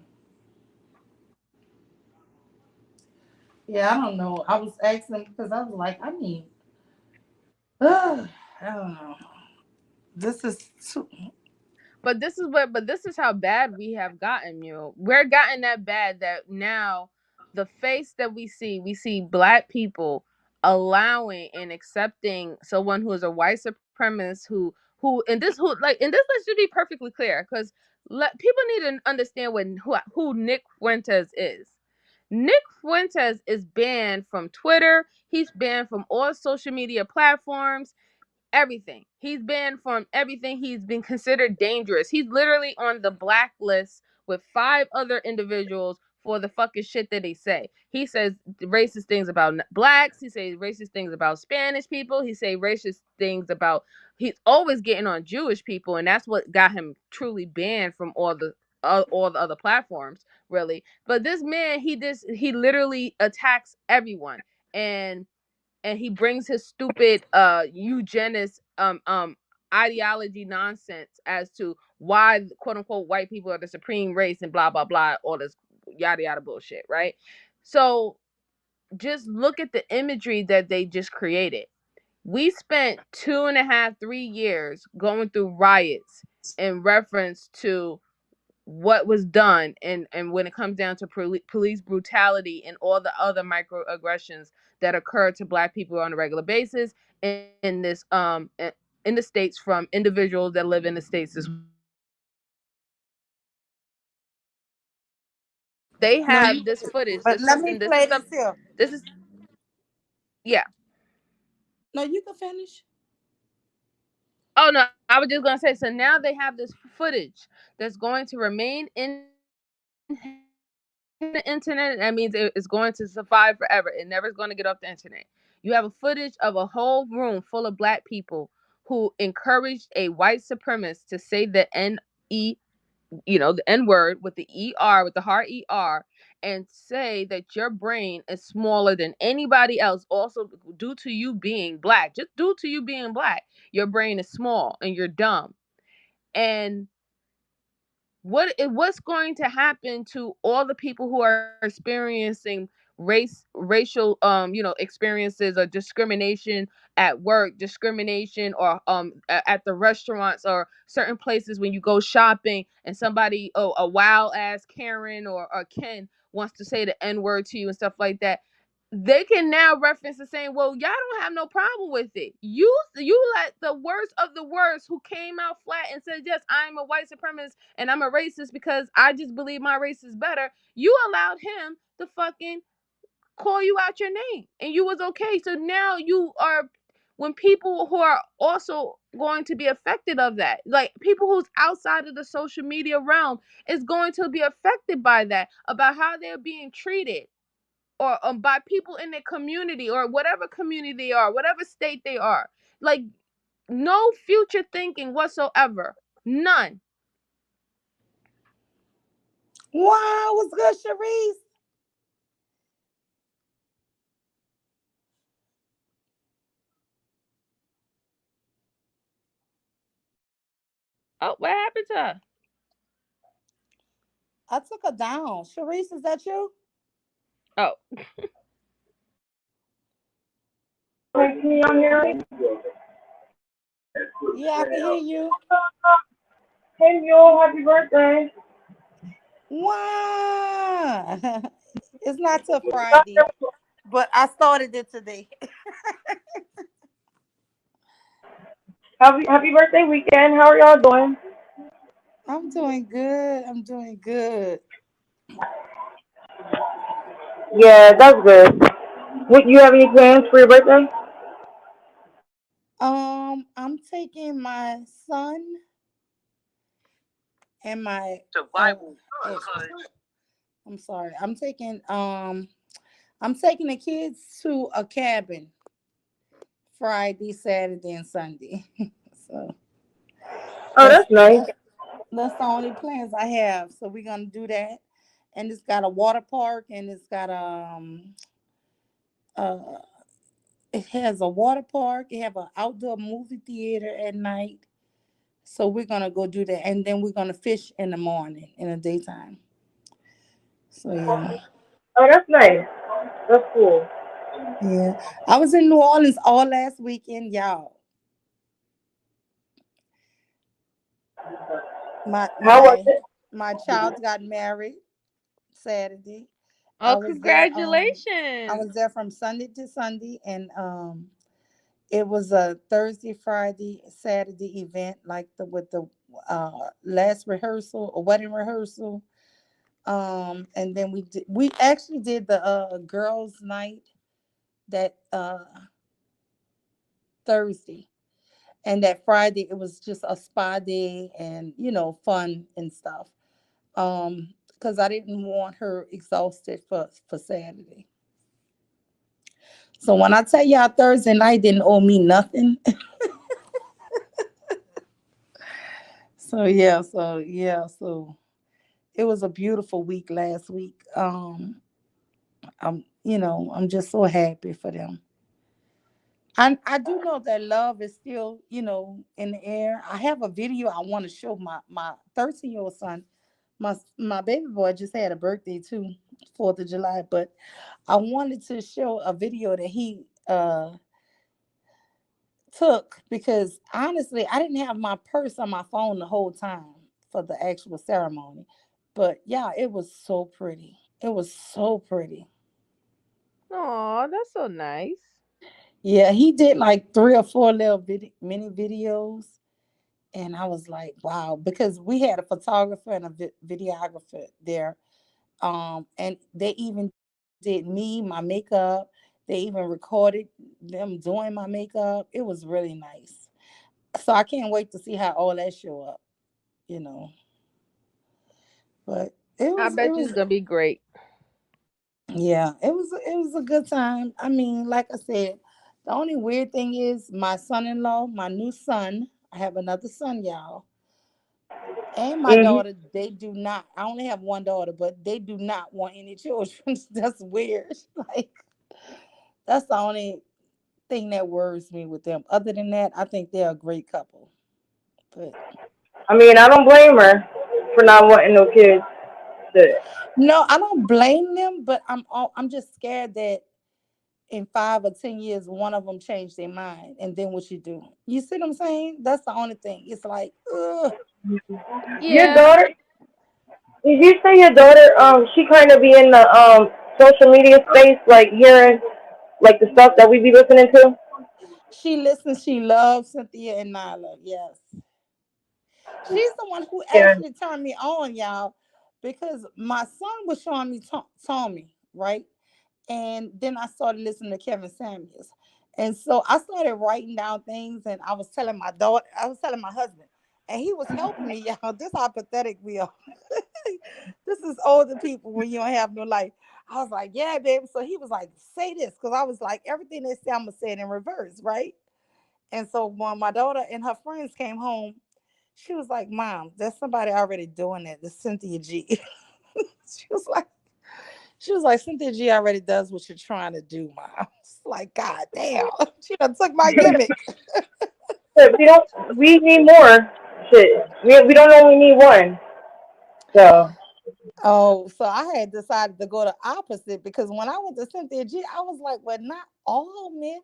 Yeah, I don't know. I was asking because I was like, I don't know. This is too. But this is how bad we have gotten, We're gotten that bad that now the face that we see Black people allowing and accepting someone who is a white supremacist who let's just be perfectly clear, because people need to understand who Nick Fuentes is. Nick Fuentes is banned from Twitter. He's banned from all social media platforms. Everything. He's banned from everything. He's been considered dangerous. He's literally on the blacklist with 5 other individuals for the fucking shit that they say. He says racist things about blacks. He says racist things about Spanish people. He says racist things about. He's always getting on Jewish people, and that's what got him truly banned from all the other platforms, really. But this man, he literally attacks everyone, and he brings his stupid eugenist ideology nonsense as to why quote unquote white people are the supreme race and blah blah blah, all this yada yada bullshit, right? So just look at the imagery that they just created. We spent 2.5, 3 years going through riots in reference to what was done, and when it comes down to police brutality and all the other microaggressions that occur to Black people on a regular basis in this in the states from individuals that live in the states as they No, have this footage. but This let is me and this is play the this here. this is yeah. No, you can finish. Oh no, I was just gonna say. So now they have this footage that's going to remain in the internet. That means it's going to survive forever. It never is going to get off the internet. You have a footage of a whole room full of Black people who encouraged a white supremacist to say the N-E, the N word with the ER, with the hard ER, and say that your brain is smaller than anybody else. Also, due to you being Black, just due to you being Black, your brain is small and you're dumb. And what's going to happen to all the people who are experiencing racial experiences or discrimination at work, discrimination or at the restaurants or certain places when you go shopping and somebody, a wild ass Karen or Ken wants to say the N word to you and stuff like that. They can now reference and saying, well, y'all don't have no problem with it. You let the worst of the worst who came out flat and said, yes, I'm a white supremacist and I'm a racist because I just believe my race is better. You allowed him to fucking call you out your name and you was okay. So now you are, when people who are also going to be affected of that, like people who's outside of the social media realm is going to be affected by that, about how they're being treated or by people in their community or whatever community they are, whatever state they are. Like, no future thinking whatsoever. None. Wow, what's good, Sharice? Oh, what happened to her? I took her down. Sharice, is that you? Oh, Can y'all hear me? Yeah, I can hear you. Hey, Mule, happy birthday. Wow. It's not till Friday, but I started it today. Happy birthday weekend. How are y'all doing? I'm doing good. I'm doing good. Yeah, that's good. What, you have any plans for your birthday? I'm taking my son and my Survival. oh, I'm sorry. I'm taking the kids to a cabin Friday, Saturday, and Sunday. So Oh, that's that's nice. that's the only plans I have. So we're gonna do that. And it's got a water park and it's got uh it has a water park, it have an outdoor movie theater at night. So we're gonna go do that. And then we're gonna fish in the morning, in the daytime. So yeah. Oh, that's nice. That's cool. Yeah. I was in New Orleans all last weekend, y'all. My How was my it? my child got married Saturday. I oh, was there I congratulations. was there from Sunday to Sunday, and it was a Thursday, Friday, Saturday event, like the with the last rehearsal or wedding rehearsal. And then we actually did the girls' night that Thursday. And that Friday it was just a spa day and fun and stuff. Because I didn't want her exhausted for Saturday. So when I tell y'all Thursday night didn't owe me nothing. So it was a beautiful week last week. I'm just so happy for them. I do know that love is still, in the air. I have a video I want to show my 13-year-old son. my baby boy just had a birthday too, 4th of July. But I wanted to show a video that he took because honestly, I didn't have my purse on my phone the whole time for the actual ceremony. But yeah, it was so pretty. It was so pretty. Oh, that's so nice. Yeah, he did like 3 or 4 little mini videos. And I was like, wow, because we had a photographer and a videographer there. And they even did me, my makeup. They even recorded them doing my makeup. It was really nice. So I can't wait to see how all that show up, you know. But I it bet you it's was gonna be great. yeah, it was a good time. I mean, like I said, the only weird thing is my son-in-law, my new son. I have another son, y'all. And my Mhm. daughter, they do not. I only have one daughter, but they do not want any children. That's weird. Like that's the only thing that worries me with them. Other than that, I think they're a great couple. But I mean, I don't blame her for not wanting no kids. Shit. no, I don't blame them. But I'm just scared that in 5 or 10 years, one of them changed their mind, and then what you do? You see what I'm saying? That's the only thing. It's like, ugh. Your Yeah. daughter? Did you say your daughter? She kind of be in the social media space, like hearing like the stuff that we be listening to. She listens. She loves Cynthia and Nyla. Yes. She's the one who Yeah. actually turned me on, y'all, because my son was showing me Tommy, right? And then I started listening to Kevin Samuels. And so I started writing down things and I was telling my daughter, I was telling my husband, and he was helping me, y'all. This how pathetic we are. This is older people when you don't have no life. I was like, yeah, baby. So he was like, say this. Because I was like, everything they say, I'm going to say it in reverse, right? And so when my daughter and her friends came home, she was like, Mom, there's somebody already doing it. It's Cynthia G. she was like, she was like, Cynthia G already does what you're trying to do, Mom. It's like, God damn. She done took my gimmick. But we don't. We need more. Shit. We don't only need one. So Oh, so I had decided to go the opposite because when I went to Cynthia G, I was like, well, not all men.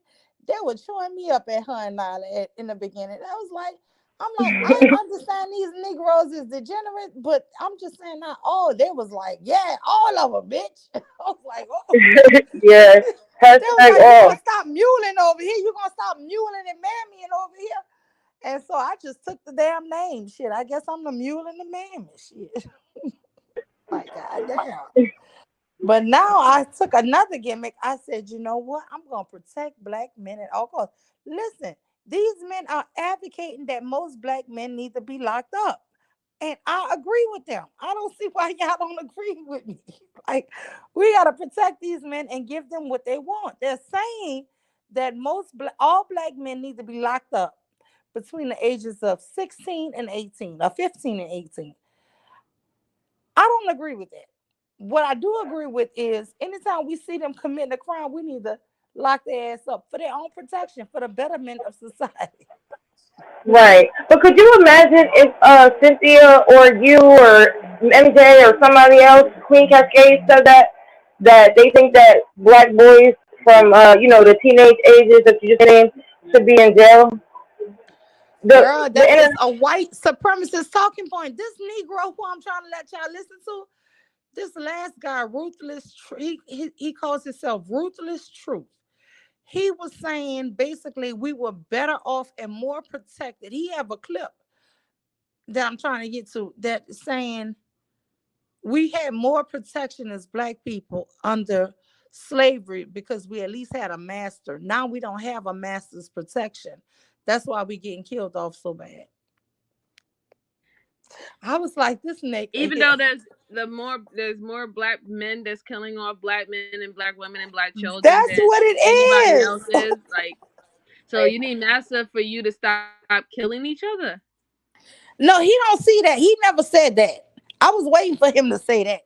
They were chewing me up at her and Nyla in the beginning. I was like, I'm like, I understand these Negroes is degenerate, but I'm just saying not all. They was like, yeah, all of them, bitch. I was like, oh. yeah. They was Hashtag like, you all. gonna stop muling over here. You gonna stop muling and mammying over here. And so I just took the damn name. Shit, I guess I'm the mule and the mammy. Shit. Like, God damn. But now I took another gimmick. I said, you know what? I'm going to protect black men at all costs. Listen, these men are advocating that most black men need to be locked up. And I agree with them. I don't see why y'all don't agree with me. Like, we got to protect these men and give them what they want. They're saying that all black men need to be locked up between the ages of 16 and 18 or 15 and 18. I don't agree with that. What I do agree with is anytime we see them committing a crime, we need to lock their ass up for their own protection, for the betterment of society. Right. But could you imagine if Cynthia or you or MJ or somebody else, Queen Cascade, said that they think that black boys from the teenage ages that you just named should be in jail? Girl, The that is internet. a white supremacist talking point. This Negro who I'm trying to let y'all listen to, this last guy, Ruthless, he calls himself Ruthless Truth. He was saying basically we were better off and more protected. He have a clip that I'm trying to get to that saying we had more protection as black people under slavery because we at least had a master. Now we don't have a master's protection. That's why we getting killed off so bad. I was like, this nigga Even here. though there's more black men that's killing off black men and black women and black children That's than what anybody it else is. is. Like, so you need massa for you to stop killing each other. No, he don't see that. He never said that. I was waiting for him to say that.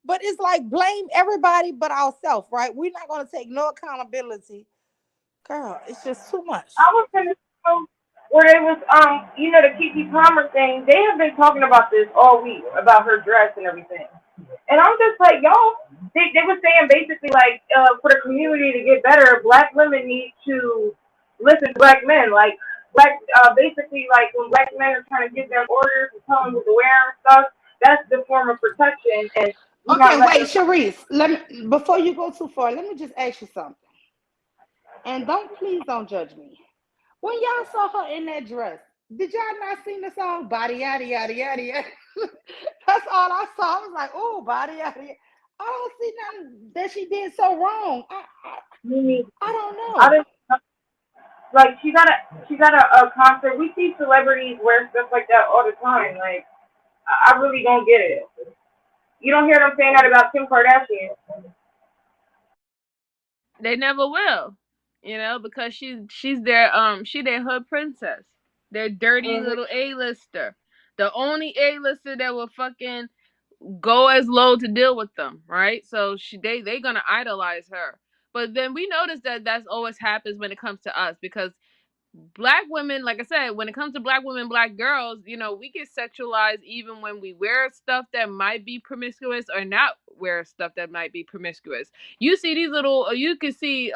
But it's like blame everybody but ourselves, right? We're not gonna take no accountability. Girl, it's just too much. I was gonna where they was the Kiki Palmer thing. They have been talking about this all week about her dress and everything. And I'm just like, y'all, they were saying basically like for the community to get better, black women need to listen to black men. Like basically like when black men are trying to give them orders and tell them what to wear and stuff, that's the form of protection. And we're Okay, not wait, letting. Sharice, let me before you go too far, let me just ask you something. And please don't judge me. When y'all saw her in that dress, did y'all not sing the song Body Yada Yada Yada Yada? That's all I saw. I was like, oh, Body Yada Yada. I don't see nothing that she did so wrong. I don't I know. don't like she got a concert. We see celebrities wear stuff like that all the time. Like I really don't get it. You don't hear them saying that about Kim Kardashian. They never will, because she's their hood princess. Their dirty Hmm. little A-lister. The only A-lister that will fucking go as low to deal with them, right? So they gonna idolize her. But then we notice that that's always happens when it comes to us, because black women, like I said, when it comes to black women, black girls, we get sexualized even when we wear stuff that might be promiscuous or not wear stuff that might be promiscuous. You see these you can see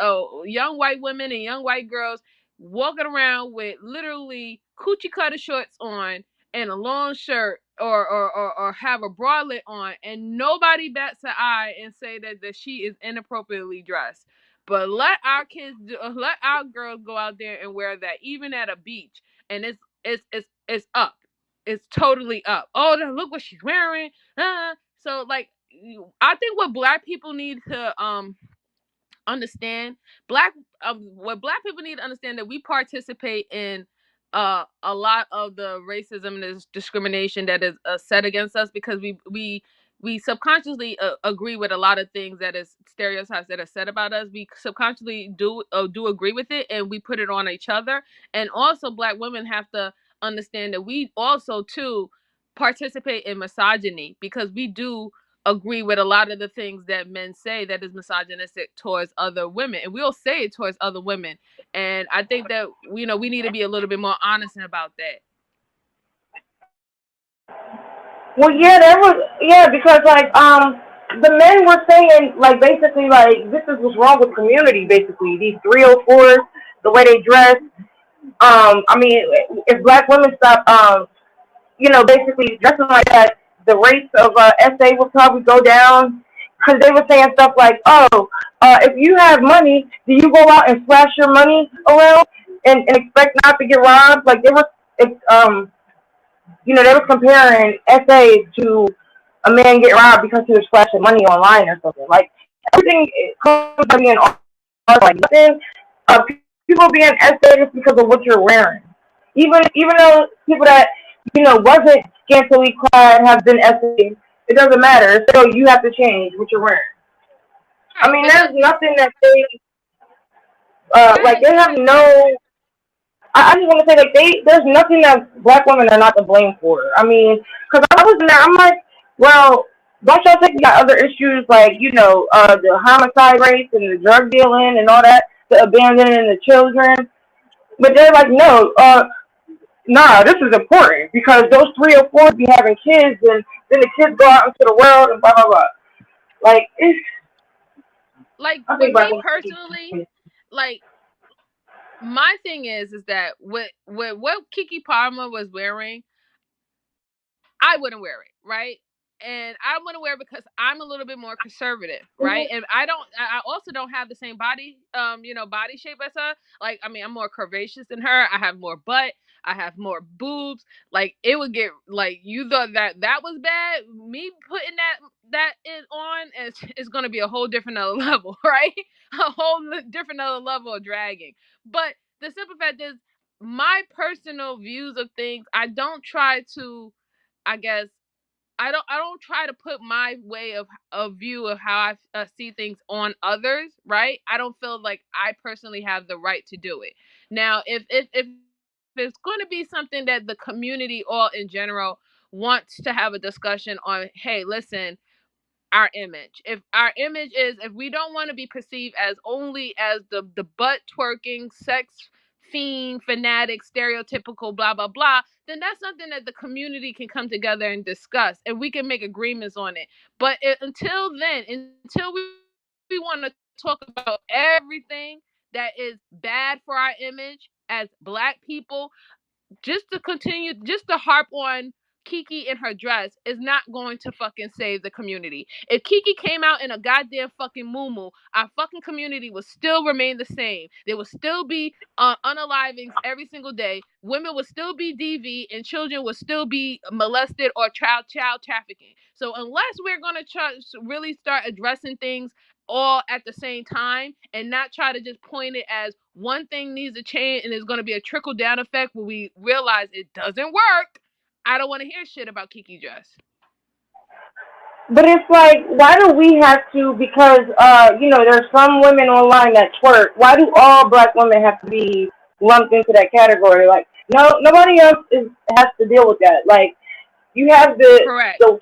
young white women and young white girls walking around with literally coochie cutter shorts on and a long shirt, or have a bralette on, and nobody bats an eye and say that she is inappropriately dressed. But let our girls go out there and wear that, even at a beach, and it's up. It's totally up. Oh, look what she's wearing. So like, I think what black people need to understand, what black people need to understand, that we participate in a lot of the racism and this discrimination that is set against us, because we subconsciously agree with a lot of things that is stereotypes that are said about us. We subconsciously do agree with it, and we put it on each other. And also black women have to understand that we also too participate in misogyny, because we do agree with a lot of the things that men say that is misogynistic towards other women, and we'll say it towards other women. And I think that we need to be a little bit more honest about that. Well, because like the men were saying like basically like this is what's wrong with the community. Basically, these 304s, the way they dress. I mean, if black women stop basically dressing like that, the rates of SA would probably go down. Because they were saying stuff like, oh, if you have money, do you go out and flash your money around and expect not to get robbed? Like they were, they were comparing SA to a man get robbed because he was flashing money online or something. Like everything comes to being like nothing. People being SA just because of what you're wearing. Even though people that wasn't scantily clad have been SA, it doesn't matter. So you have to change what you're wearing. I mean, there's nothing that they like. They have no. I just want to say like there's nothing that black women are not to blame for. I mean, because I was in there, I'm like, well, don't y'all think you got other issues like the homicide rates and the drug dealing and all that, the abandoning the children? But they're like, no, nah, this is important because those 304s be having kids, and then the kids go out into the world and blah blah blah. Like it's. Like I with think black me women. personally, like my thing is that with what Kiki Palmer was wearing, I wouldn't wear it, right? And I wouldn't wear it because I'm a little bit more conservative, right? And I also don't have the same body, body shape as her. Like, I mean, I'm more curvaceous than her. I have more butt. I have more boobs. Like, it would get like, you thought that was bad. Me putting that in on is gonna be a whole different other level, right? A whole different other level of dragging. But the simple fact is, my personal views of things, I don't try to, I guess, I don't try to put my way of view of how I see things on others, right? I don't feel like I personally have the right to do it. Now, if it's going to be something that the community all in general wants to have a discussion on, hey, listen, our image. If our image is, if we don't want to be perceived as only as the butt twerking, sex fiend, fanatic, stereotypical, blah, blah, blah, then that's something that the community can come together and discuss, and we can make agreements on it. But until then, until we want to talk about everything that is bad for our image as Black people, just to harp on Kiki in her dress is not going to fucking save the community. If Kiki came out in a goddamn fucking muumuu, our fucking community would still remain the same. There would still be unalivings every single day. Women would still be DV, and children would still be molested or child trafficking. So unless we're gonna really start addressing things all at the same time and not try to just point it as one thing needs to change and there's going to be a trickle down effect where we realize it doesn't work, I don't want to hear shit about Kiki dress. But it's like, why do we have to, because, there's some women online that twerk, why do all Black women have to be lumped into that category? Like, no, nobody else has to deal with that. Like, you have the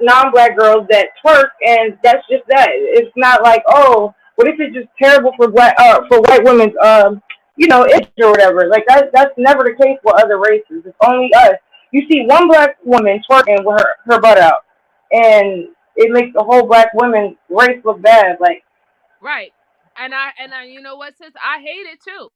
non-Black girls that twerk, and that's just that. It's not like, oh, what if it's just terrible for white women's itch or whatever. Like that's never the case with other races. It's only us. You see one Black woman twerking with her butt out, and it makes the whole Black women race look bad. Like, right. And I you know what, sis, I hate it too.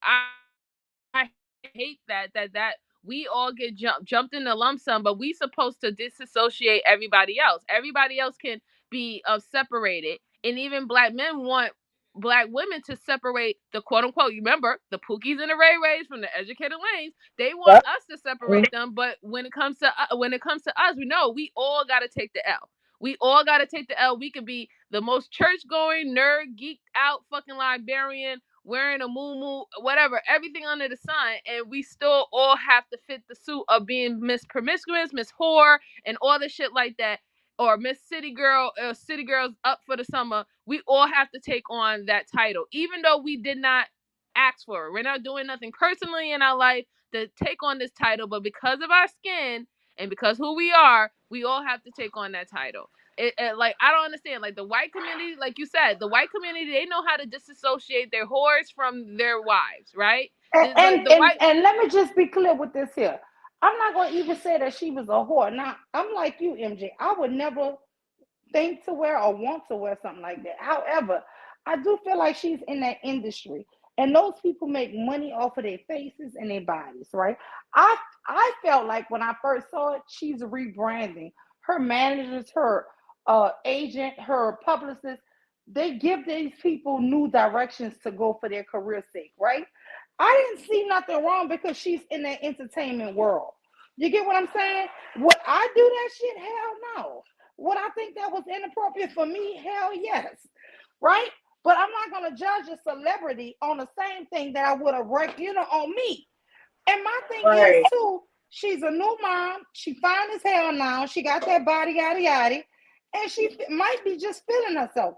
I hate that we all get jumped in the lump sum, but we supposed to disassociate everybody else. Everybody else can be separated, and even Black men want Black women to separate the quote unquote. You remember the Pookies and the Ray Rays from the educated lanes? They want us to separate them, but when it comes to us, we know we all got to take the L. We all got to take the L. We could be the most church-going, nerd, geeked out, fucking librarian, wearing a muumuu, whatever, everything under the sun, and we still all have to fit the suit of being Miss Promiscuous, Miss Whore, and all the shit like that, or Miss City Girl, City Girls Up for the Summer. We all have to take on that title, even though we did not ask for it. We're not doing nothing personally in our life to take on this title, but because of our skin and because who we are, we all have to take on that title. Like, I don't understand. Like, the white community, like you said, the white community, they know how to disassociate their whores from their wives, right? And let me just be clear with this here. I'm not going to even say that she was a whore. Now, I'm like you, MJ. I would never think to wear or want to wear something like that. However, I do feel like she's in that industry. And those people make money off of their faces and their bodies, right? I felt like when I first saw it, she's rebranding. Her managers, her agent, her publicist, they give these people new directions to go for their career's sake, right? I didn't see nothing wrong because she's in that entertainment world. You get what I'm saying? Would I do that shit? Hell no. Would I think that was inappropriate for me? Hell yes. Right? But I'm not going to judge a celebrity on the same thing that I would have on me. And my thing is, too, she's a new mom. She fine as hell now. She got that body, yada, yada. And she might be just feeling herself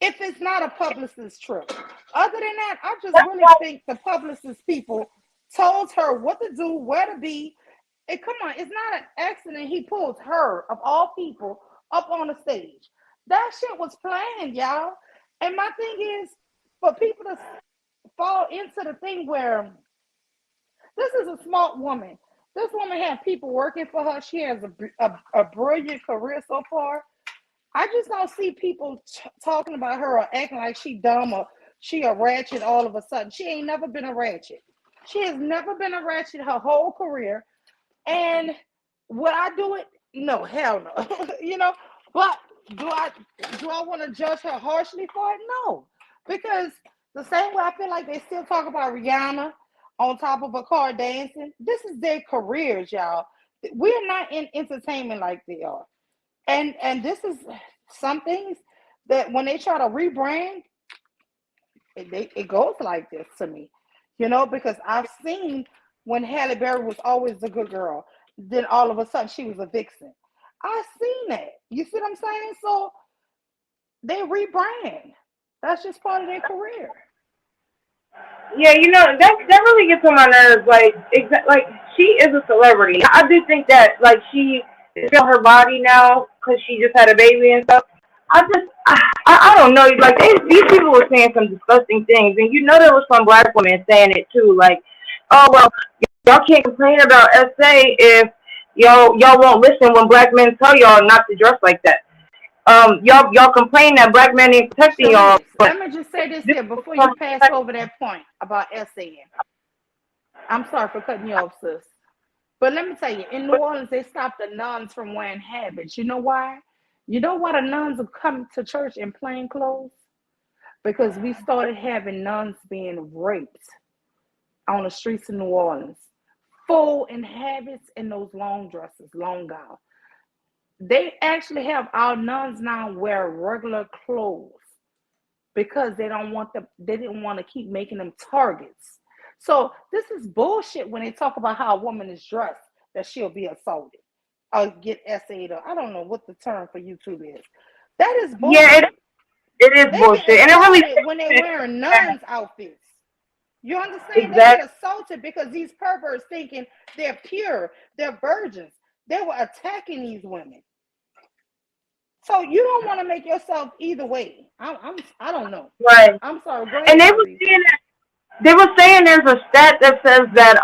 if it's not a publicist trip. Other than that, I just really think the publicist people told her what to do, where to be. And come on, it's not an accident he pulls her, of all people, up on the stage. That shit was planned, y'all. And my thing is, for people to fall into the thing where this is a smart woman. This woman has people working for her. She has a brilliant career so far. I just don't see people talking about her or acting like she dumb or she a ratchet all of a sudden. She ain't never been a ratchet. She has never been a ratchet her whole career. And would I do it? No, hell no. But do I want to judge her harshly for it? No. Because the same way I feel like they still talk about Rihanna on top of a car dancing, this is their careers, y'all. We're not in entertainment like they are. And this is some things that when they try to rebrand, it goes like this to me, because I've seen when Halle Berry was always the good girl, then all of a sudden she was a vixen. I've seen that. You see what I'm saying? So they rebrand. That's just part of their career. Yeah, that really gets on my nerves. Like she is a celebrity. I do think that she is on her body now because she just had a baby and stuff. I I don't know. Like these people were saying some disgusting things, and you know there was some black women saying it too. Like, oh well, y'all can't complain about SA if y'all won't listen when black men tell y'all not to dress like that. Y'all complain that black men ain't protecting y'all. But let me just say this here before you pass over that point about SA. I'm sorry for cutting you off, sis. But let me tell you, in New Orleans, they stopped the nuns from wearing habits. You know why? You know why the nuns would come to church in plain clothes? Because we started having nuns being raped on the streets of New Orleans. Full in habits and those long dresses, long gowns. They actually have our nuns now wear regular clothes because they didn't want to keep making them targets. So this is bullshit when they talk about how a woman is dressed, that she'll be assaulted or get SA'd up. I don't know what the term for YouTube is. That is bullshit. Yeah, it is bullshit. And it really when they're wearing nuns outfits. You understand? Exactly. They get assaulted because these perverts thinking they're pure, they're virgins. They were attacking these women. So you don't want to make yourself either way. I don't know. Right. I'm sorry. Go ahead, and they were saying there's a stat that says that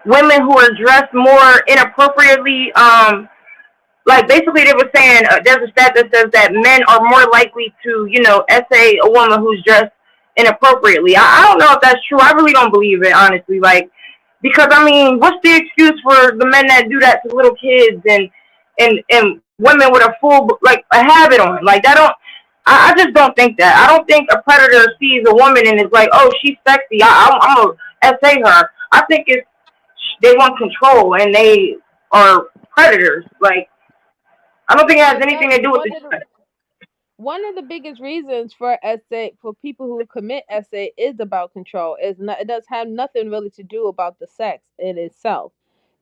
women who are dressed more inappropriately, like basically they were saying there's a stat that says that men are more likely to, essay a woman who's dressed inappropriately. I don't know if that's true. I really don't believe it, honestly. Like, because I mean, what's the excuse for the men that do that to little kids and women with a full, like, a habit on? Like, I just don't think that. I don't think a predator sees a woman and is like, oh, she's sexy, I'm going to essay her. I think they want control and they are predators. Like, I don't think it has anything to do with it. One of the biggest reasons for people who commit SA is about control. It does have nothing really to do about the sex in itself.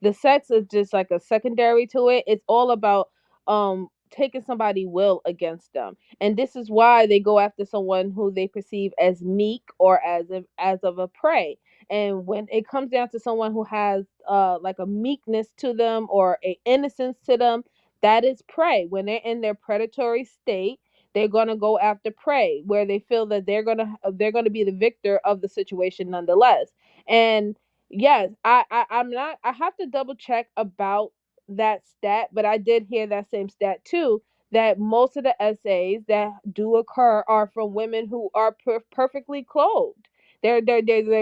The sex is just like a secondary to it. It's all about taking somebody's will against them, and this is why they go after someone who they perceive as meek or as of a prey. And when it comes down to someone who has like a meekness to them or a innocence to them, that is prey. When they're in their predatory state, they're gonna go after prey where they feel that they're gonna be the victor of the situation nonetheless. And yes, I'm not. I have to double check about that stat, but I did hear that same stat too. That most of the essays that do occur are from women who are perfectly clothed. They're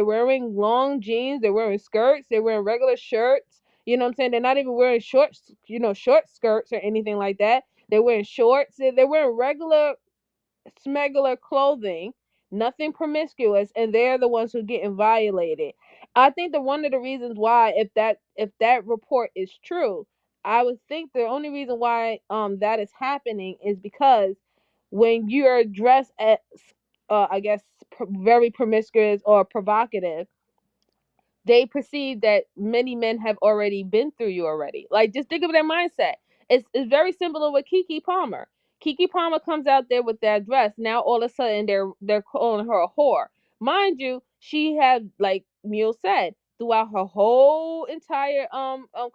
wearing long jeans. They're wearing skirts. They're wearing regular shirts. You know what I'm saying? They're not even wearing short skirts or anything like that. They're wearing shorts. They're wearing regular, smegular clothing, nothing promiscuous, and they're the ones who are getting violated. I think that one of the reasons why, if that report is true, I would think the only reason why that is happening is because when you're dressed as I guess very promiscuous or provocative, they perceive that many men have already been through you already. Like, just think of their mindset. It's very similar with Keke Palmer. Keke Palmer comes out there with that dress. Now all of a sudden they're calling her a whore. Mind you, she had, like Mule said, throughout her whole entire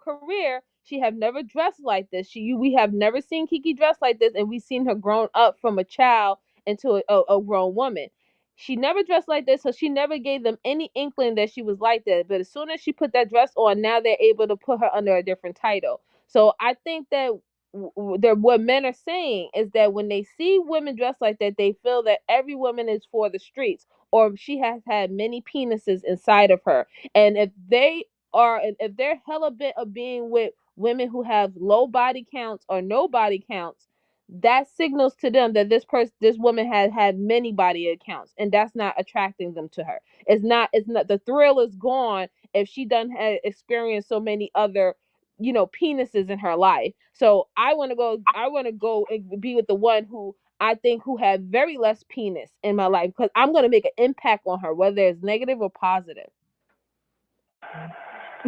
career, she have never dressed like this. We have never seen Keke dressed like this, and we've seen her grown up from a child into a grown woman. She never dressed like this, so she never gave them any inkling that she was like that. But as soon as she put that dress on, now they're able to put her under a different title. So I think that what men are saying is that when they see women dressed like that, they feel that every woman is for the streets, or she has had many penises inside of her. And if they're hella bent of being with women who have low body counts or no body counts, that signals to them that this woman has had many body accounts, and that's not attracting them to her. It's not the thrill is gone if she done had experienced so many other penises in her life. So I want to go and be with the one who I think who had very less penis in my life, because I'm going to make an impact on her, whether it's negative or positive.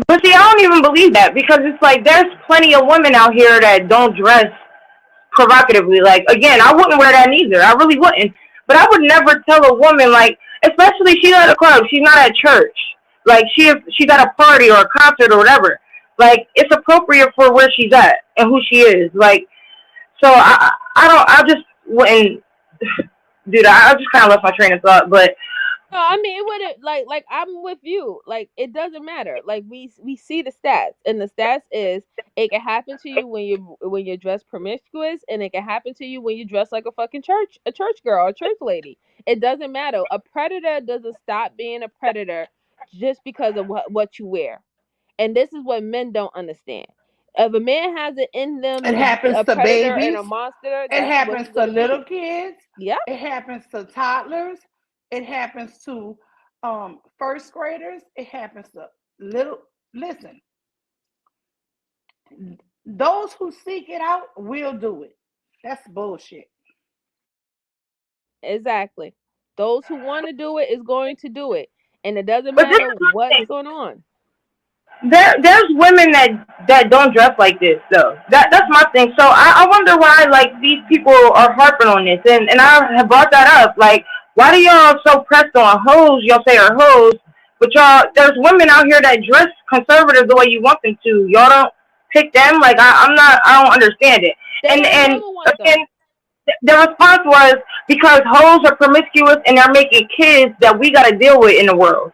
But see, I don't even believe that, because it's like there's plenty of women out here that don't dress provocatively. Like, again, I wouldn't wear that neither. I really wouldn't. But I would never tell a woman, like, especially she's at a club, she's not at church. Like, she's at a party or a concert or whatever. Like, it's appropriate for where she's at and who she is. Like, so I just wouldn't dude, I just kind of lost my train of thought, but No, I mean it wouldn't like I'm with you. Like it doesn't matter. Like we see the stats, and the stats is it can happen to you when you're dressed promiscuous, and it can happen to you when you dress like a fucking church girl, a church lady. It doesn't matter. A predator doesn't stop being a predator just because of what you wear. And this is what men don't understand. If a man has it in them It to be happens a to predator and a babies. monster, It that's what happens he's to gonna little be. kids. Yep. It happens to toddlers. It happens to first graders. It happens to little. Listen, those who seek it out will do it. That's bullshit. Exactly. Those who want to do it is going to do it, and it doesn't but this matter is my what's thing. going on. There's women that don't dress like this though. That's my thing. So I wonder why like these people are harping on this, and I have brought that up. Like, why do y'all so pressed on hoes? Y'all say are hoes, but y'all there's women out here that dress conservative the way you want them to. Y'all don't pick them. Like I'm not. I don't understand it. They And don't never want them. again, the response was because hoes are promiscuous and they're making kids that we got to deal with in the world.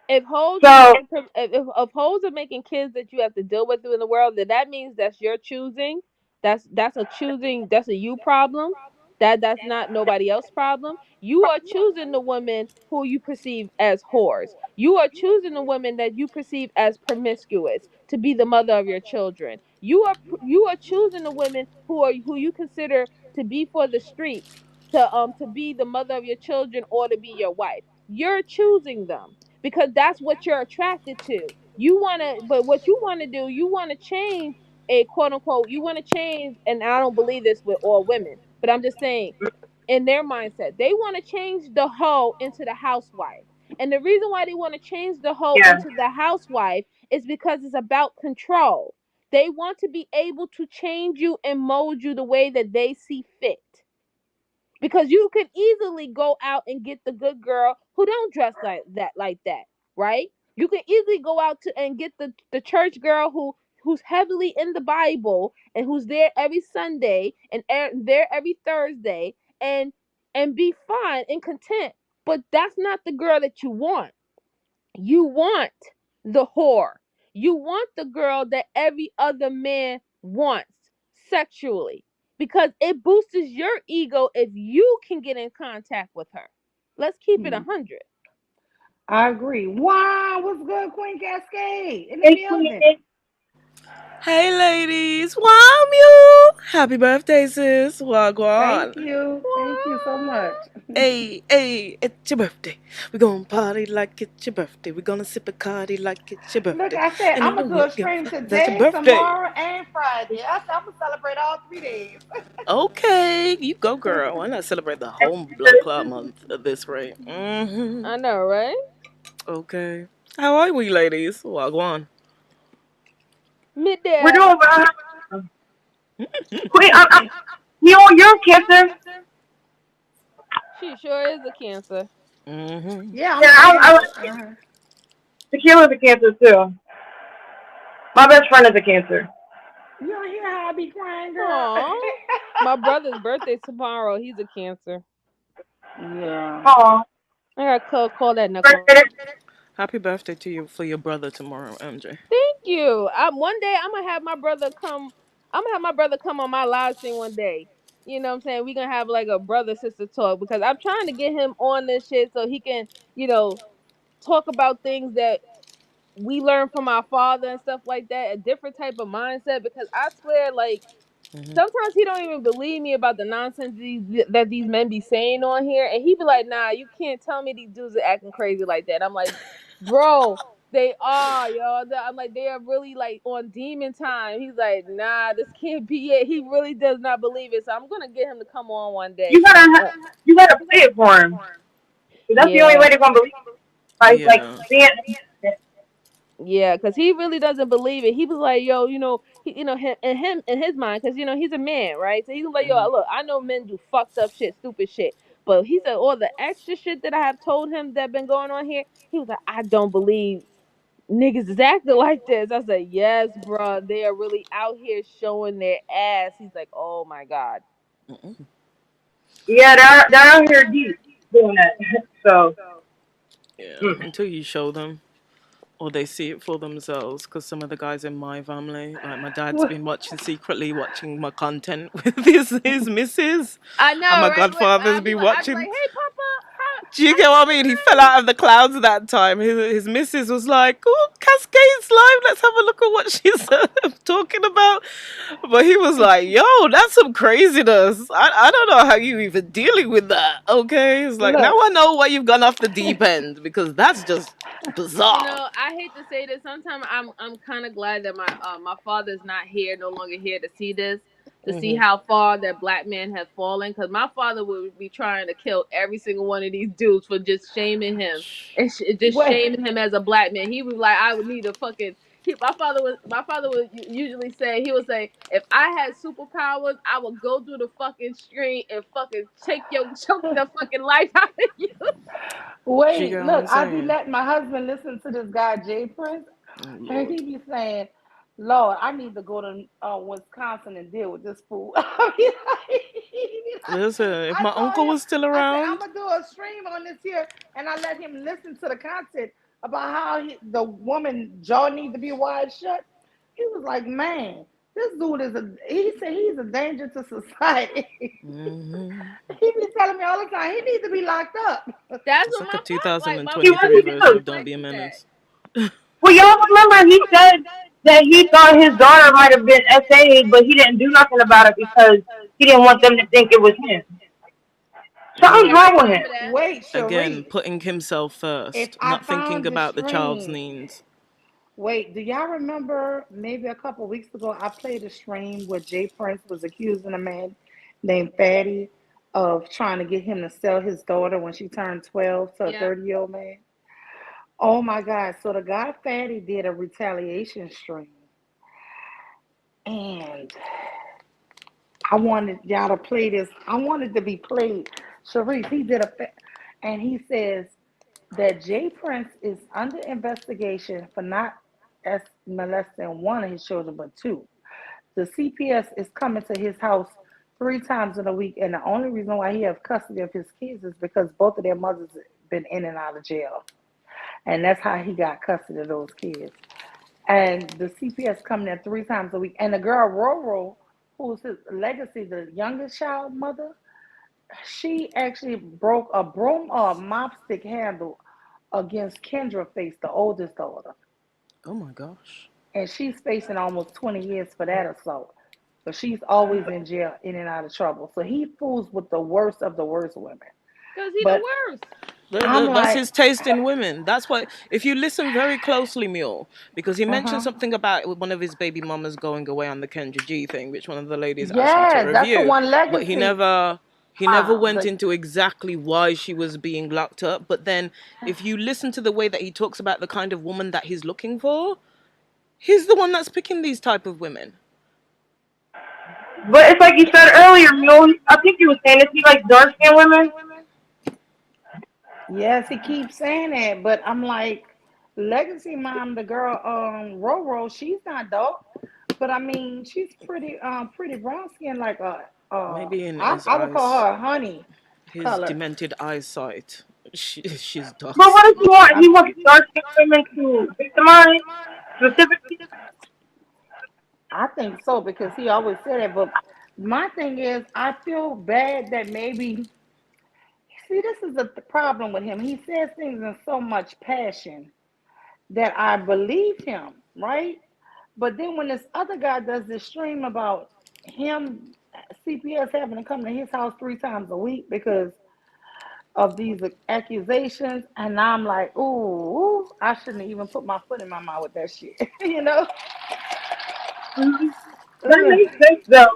If hoes are So making if hoes are making kids that you have to deal with in the world, then that means that's your choosing. That's a choosing. That's a you problem. That's not nobody else's problem. You are choosing the women who you perceive as whores. You are choosing the women that you perceive as promiscuous to be the mother of your children. You are choosing the women who you consider to be for the streets to be the mother of your children or to be your wife. You're choosing them because that's what you're attracted to. You want to, but what you want to do, you want to change a quote unquote, you want to change, and I don't believe this with all women, but I'm just saying, in their mindset, they want to change the hoe into the housewife. And the reason why they want to change the hoe yeah. into the housewife is because it's about control. They want to be able to change you and mold you the way that they see fit because you could easily go out and get the good girl who don't dress like that, right? You can easily go out to and get the church girl who's heavily in the Bible and who's there every Sunday and there every Thursday and be fine and content. But that's not the girl that you want. You want the whore. You want the girl that every other man wants sexually because it boosts your ego if you can get in contact with her. Let's keep it 100. I agree. Wow, what's good, Queen Cascade in the And building? Hey ladies, wow you! Happy birthday, sis. Wagwan. Thank you so much. Hey, it's your birthday. We're gonna party like it's your birthday. We're gonna sip a cardi like it's your Look, birthday. I said And I I'm gonna know do you a stream give that's your today, birthday. tomorrow, and Friday. I said I'm gonna celebrate all 3 days. Okay, you go, girl. Why not celebrate the whole blood clot month at this rate? I know, right? Okay. How are we, ladies? Wagwan. we're Midday. doing Queen, you're Cancer. She sure is a Cancer. Yeah, Yeah, I'm Tequila's a Cancer too. My best friend is a Cancer. You don't hear how I be crying, girl. Aww. My brother's birthday tomorrow. He's a Cancer. Yeah. Aw. I gotta call that knuckle. Happy birthday to you for your brother tomorrow, MJ. Thank you. One day I'm gonna have my brother come. I'm gonna have my brother come on my live stream one day. You know what I'm saying? We're gonna have like a brother sister talk because I'm trying to get him on this shit so he can, talk about things that we learned from our father and stuff like that, a different type of mindset. Because I swear, like, sometimes he don't even believe me about the nonsense that these men be saying on here, and he be like, "Nah, you can't tell me these dudes are acting crazy like that." I'm like, "Bro, they are, yo." I'm like, "They are really like on demon time." He's like, "Nah, this can't be it." He really does not believe it, so I'm gonna get him to come on one day. You gotta play it for him. That's the only Yeah. way they're gonna believe it. Like Yeah. seeing. Yeah, because he really doesn't believe it. He was like, yo, him in his mind, because he's a man, right? So he was like, yo, look, I know men do fucked up shit, stupid shit, but he said all the extra shit that I have told him that been going on here. He was like, I don't believe niggas is acting like this. I said, yes, bro, they are really out here showing their ass. He's like, oh my god. Yeah, they're out here deep doing that. So, Yeah, until you show them or they see it for themselves. Because some of the guys in my family, like my dad's been secretly watching my content with his missus, I know, and my right? godfather's I'd be been like, watching. hey, Papa, Do you get what I mean? He fell out of the clouds that time. His missus was like, "Oh, Cascade's live. Let's have a look at what she's talking about." But he was like, "Yo, that's some craziness. I don't know how you even dealing with that." Okay, it's like now Look, I know why you've gone off the deep end because that's just You bizarre. know, I hate to say this. Sometimes I'm kind of glad that my father's not here, no longer here to see this, to see Hmm. how far that black men have fallen. Because my father would be trying to kill every single one of these dudes for just shaming him and just wait, shaming him as a black man. He was like, I would need a fucking. My father would usually say, he would say, if I had superpowers, I would go through the fucking street and fucking choke the fucking life out of you. You wait. get what Look, I'm I be saying? letting my husband listen to this guy Jay Prince, Oh, and he Lord. be saying, "Lord, I need to go to Wisconsin and deal with this fool." I be like, he be like, Listen, if I my told uncle him, was still I said, I'm around, gonna do a stream on this here, and I let him listen to the content about how the woman jaw need to be wide shut. He was like, man, this dude is he said he's a danger to society. hmm He be telling me all the time he needs to be locked up. That's it's what like a my father like. My he 2023 father really version do. of never Don't Be a liked that. Menace. Well, y'all remember he said that he thought his daughter might have been SA, but he didn't do nothing about it because he didn't want them to think it was him. Something's Yeah, Well, I wrong with him. remember that. Wait, again, Cherie, putting himself if first, I not thinking found the about the child's stream, needs. wait, do y'all remember maybe a couple weeks ago I played a stream where Jay Prince was accusing a man named Fatty of trying to get him to sell his daughter when she turned 12 to a Yeah. 30-year-old man? Oh my God. So the guy Fatty did a retaliation stream. And I wanted y'all to play this. I wanted to be played. Sharif, he did and he says that Jay Prince is under investigation for not molesting one of his children, but two. The CPS is coming to his house 3 times in a week, and the only reason why he have custody of his kids is because both of their mothers have been in and out of jail, and that's how he got custody of those kids. And the CPS coming there 3 times a week, and the girl Roro, who's his legacy, the youngest child mother, she actually broke a broom or a mop stick handle against Kendra Face, the oldest daughter, Oh my gosh. and she's facing almost 20 years for that assault. But she's always in jail, in and out of trouble. So he fools with the worst of the worst women. Because he the But worst. I'm That's like, his taste in women. That's why, if you listen very closely, Mule, because he uh mentioned huh. something about one of his baby mamas going away on the Kendra G thing, which one of the ladies asked me to Yes, that's the review, one but legacy. he never went The into exactly why she was being locked up. But then, if you listen to the way that he talks about the kind of woman that he's looking for, he's the one that's picking these type of women. But it's like you said earlier, Mule. I think you were saying this. He likes dark skinned women. Yes, he keeps saying that, but I'm like, legacy mom, the girl Roro, she's not dope. But I mean, she's pretty brown skin, like Maybe in his I would call eyes, her a honey his color. demented eyesight, she's dark But what does he skinned. want? He I wants dark skinned women to victimize specifically. I think so because he always said it. But my thing is, I feel bad that maybe see this is the problem with him. He says things in so much passion that I believe him, right? But then when this other guy does this stream about him, CPS having to come to his house 3 times a week because of these accusations, and I'm like, ooh, I shouldn't even put my foot in my mouth with that shit, you know? Mhm. That Ugh. makes sense, though.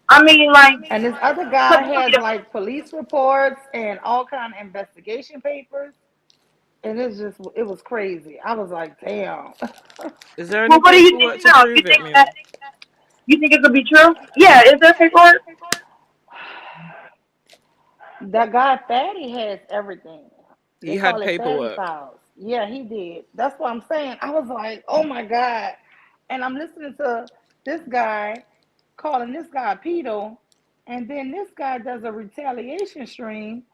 I mean, like, And this other guy has like police reports and all kind of investigation papers, and it was crazy. I was like, damn. Is there well, any what do you think paperwork to now? You prove it, think that Mule? you think it could be true? Yeah, is there paperwork? That guy Fatty has everything. They He call had it Fatty paperwork. Files. Yeah, he did. That's what I'm saying. I was like, oh my God. And I'm listening to this guy calling this guy pedo, And then this guy does a retaliation stream,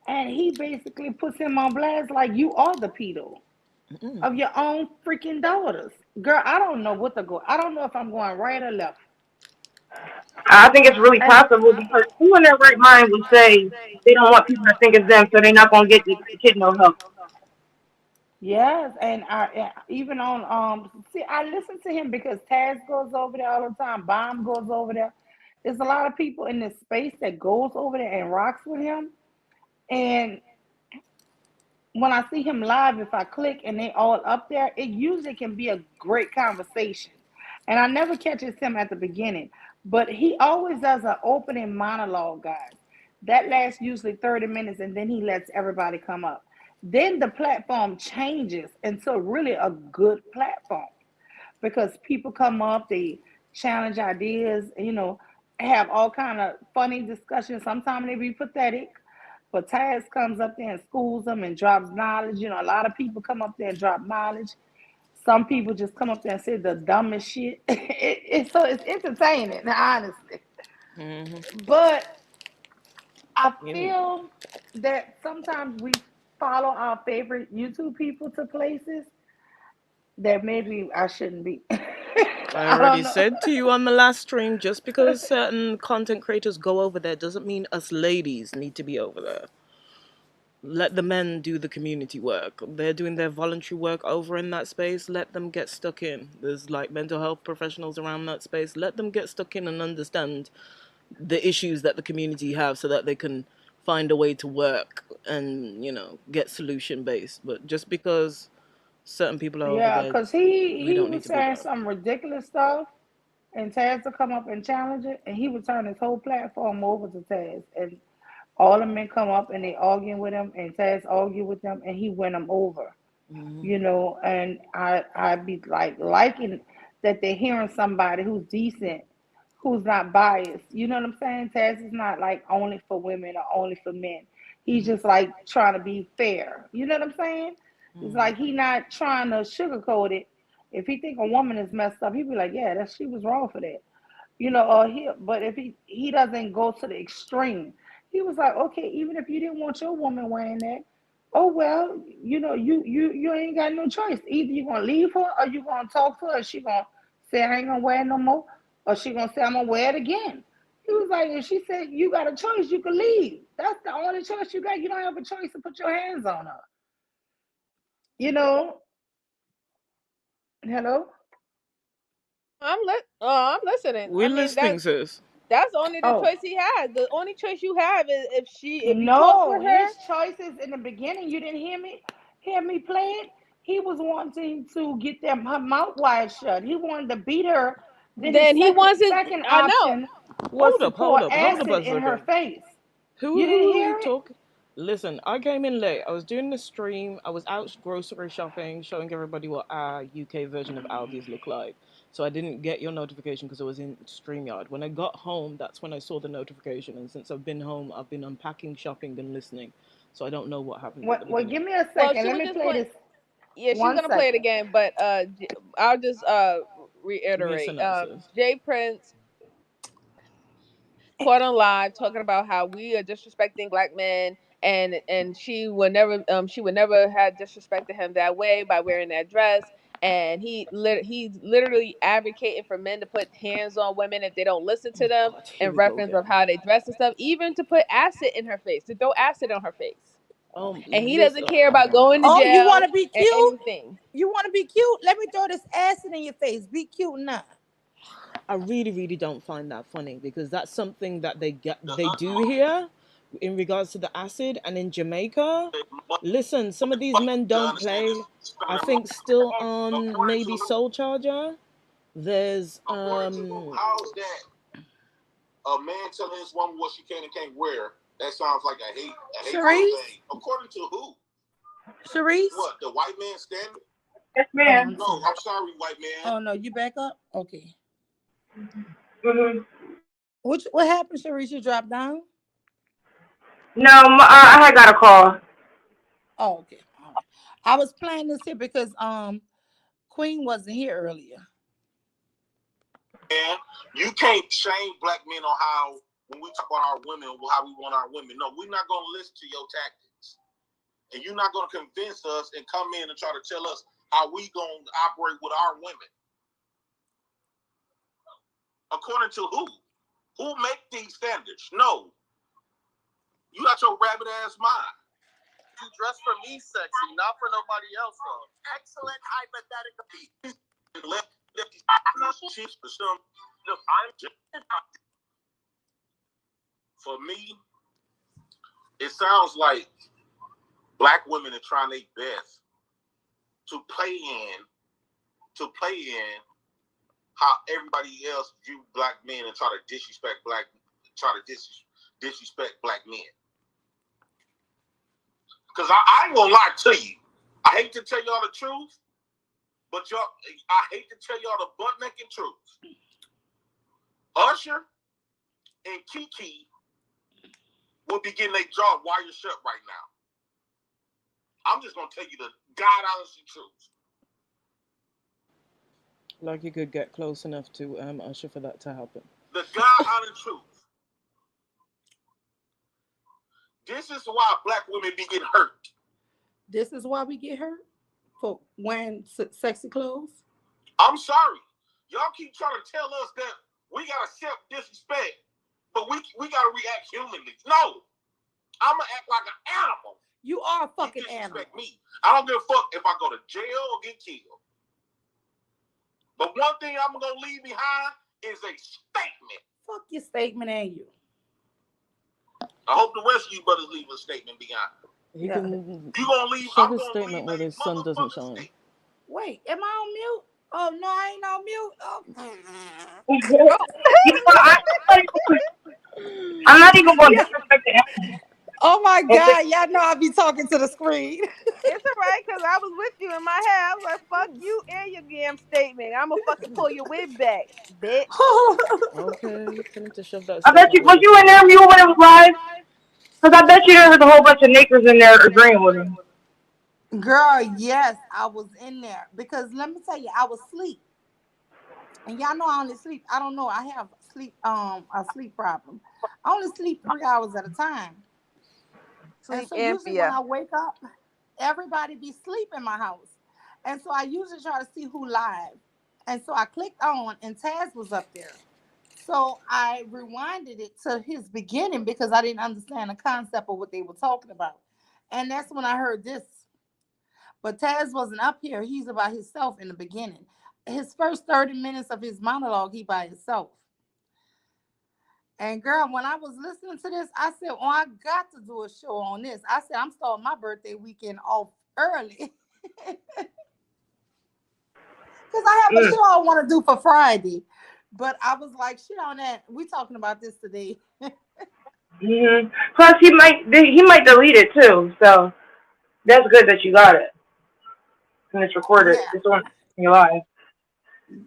and he basically puts him on blast like you are the pedo of your own freaking daughters. Girl, I don't know what to go. I don't know if I'm going right or left. I think it's really And possible because who in their right mind would say they don't want people to think it's them, so they're not gonna get the kid no help. yes, and even on see, I listen to him because Taz goes over there all the time. Bomb goes over there. There's a lot of people in this space that goes over there and rocks with him. And when I see him live, if I click and they all up there, it usually can be a great conversation. And I never catches him at the beginning, but he always does an opening monologue, guys. That lasts usually 30 minutes, and then he lets everybody come up. Then the platform changes into really a good platform because people come up, they challenge ideas, have all kind of funny discussions. Sometimes they be pathetic, but Taz comes up there and schools them and drops knowledge. A lot of people come up there and drop knowledge. Some people just come up there and say the dumbest shit. It's entertaining, honestly. But I feel that sometimes we follow our favorite YouTube people to places that maybe I shouldn't be. I I already don't know. said to you on the last stream, just because certain content creators go over there doesn't mean us ladies need to be over there. Let the men do the community work. They're doing their voluntary work over in that space. Let them get stuck in. There's like mental health professionals around that space. Let them get stuck in and understand the issues that the community have so that they can find a way to work and, get solution based. But just because certain people are over Yeah, there, because we he don't need was to be saying there. some ridiculous stuff, and Taz to come up and challenge it, and he would turn his whole platform over to Taz, and all the men come up and they arguing with him, and Taz argue with them, and he win them over. And I be like liking that they're hearing somebody who's decent, who's not biased. You know what I'm saying? Taz is not like only for women or only for men. He's just like trying to be fair. You know what I'm saying? It's like he not trying to sugarcoat it. If he think a woman is messed up, he be like, yeah, that she was wrong for that. Or but if he doesn't go to the extreme, he was like, okay, even if you didn't want your woman wearing that, oh well, you ain't got no choice. Either you gonna leave her or you gonna talk to her. Or she gonna say I ain't gonna wear it no more, or she gonna say I'm gonna wear it again. He was like, if she said you got a choice, you can leave. That's the only choice you got. You don't have a choice to put your hands on her. You know, hello. I'm listening. We're I mean listening, sis. that's only the Oh choice he has. The only choice you have is if you talk no, with her, his choices in the beginning. You didn't hear me play it. He was wanting to get them her mouth wide shut. He wanted to beat her. Then his then he second wants it. second I know. option was Hold to up, hold pour up, hold up acid a in her second. face. Who You didn't who are we hear it? talking? Listen, I came in late. I was doing the stream. I was out grocery shopping, showing everybody what our UK version of Aldi's look like. So I didn't get your notification because I was in StreamYard. When I got home, that's when I saw the notification. And since I've been home, I've been unpacking, shopping, and listening. So I don't know what happened at the Well, beginning. give me a Well, second. she Let was me just play playing. this. Yeah, she's One gonna play it second. again, but I'll just Give me a reiterate. synopsis. Jay Prince caught on live talking about how we are disrespecting black men, and she would never have disrespected him that way by wearing that dress. And he's literally advocating for men to put hands on women if they don't listen to Oh them God, here in we go reference of again. how they dress and stuff, even to put acid in her face, to throw acid on her face. And he This. doesn't care Oh about my going to God. Oh, you want jail to be and cute? anything. You want to be cute? Let me throw this acid in your face. Be cute now. I really, really don't find that funny because that's something that they do here in regards to the acid. And in Jamaica, listen, some of these men don't play. I think still on maybe Soul Charger. There's How's that a man telling his woman what she can and can't wear? That sounds like a hateful Sharice? thing. According to who? Sharice? What, the white man standard? Yes, ma'am. No, I'm sorry, white man. Oh no, you back up? Okay. Hmm. What happened, Sharice? You dropped down? No, I had got a call. Oh, okay. All right. I was playing this here because Queen wasn't here earlier. Man, you can't shame black men on how when we talk about our women, how we want our women. No, we're not going to listen to your tactics. And you're not going to convince us and come in and try to tell us how we going to operate with our women. According to who? Who make these standards? No. You got your rabbit ass mind. You dress for me sexy, not for nobody else though. Excellent hypothetical. For me, it sounds like black women are trying their best to play in how everybody else view black men and try to disrespect black men. Because I ain't gonna lie to you. I hate to tell y'all the truth, but I hate to tell y'all the butt-naked truth. Usher and Kiki will be getting their jaw wired shut right now. I'm just gonna tell you the God-honest truth. Like you could get close enough to Usher for that to happen. The God-honest truth. This is why black women be getting hurt. This is why we get hurt? For wearing sexy clothes? I'm sorry. Y'all keep trying to tell us that we got to accept disrespect, but we got to react humanly. No. I'm going to act like an animal. You are a fucking animal. Disrespect me. I don't give a fuck if I go to jail or get killed. But one thing I'm going to leave behind is a statement. Fuck your statement and you. I hope the rest of you brothers leave a statement behind. You can you gonna leave shove his statement where the sun doesn't shine. Wait, am I on mute? Oh no, I ain't on mute. Oh. I'm not even going to disrespect the Oh my God, y'all know I be talking to the screen. It's all right, because I was with you in my head. I was like, fuck you and your damn statement. I'm going to fucking pull your wig back, bitch. Okay, tell him to shove that. I bet you, was you in there, Mule, when it was live? Because I bet you there was a whole bunch of niggas in there agreeing with him. Girl, yes, I was in there. Because let me tell you, I was asleep. And y'all know I only sleep. I don't know. I have a sleep problem. I only sleep 3 hours at a time. And so usually when I wake up, everybody be asleep in my house. And so I usually try to see who live. And so I clicked on and Taz was up there. So I rewinded it to his beginning because I didn't understand the concept of what they were talking about. And that's when I heard this. But Taz wasn't up here. He's about himself in the beginning. His first 30 minutes of his monologue, he by himself. And girl, when I was listening to this, I said, oh, I got to do a show on this. I said, I'm starting my birthday weekend off early. Because I have a show I want to do for Friday. But I was like, shit on that. We talking about this today. Mm-hmm. Plus, he might delete it too. So that's good that you got it. And it's recorded. Yeah. It's on your live.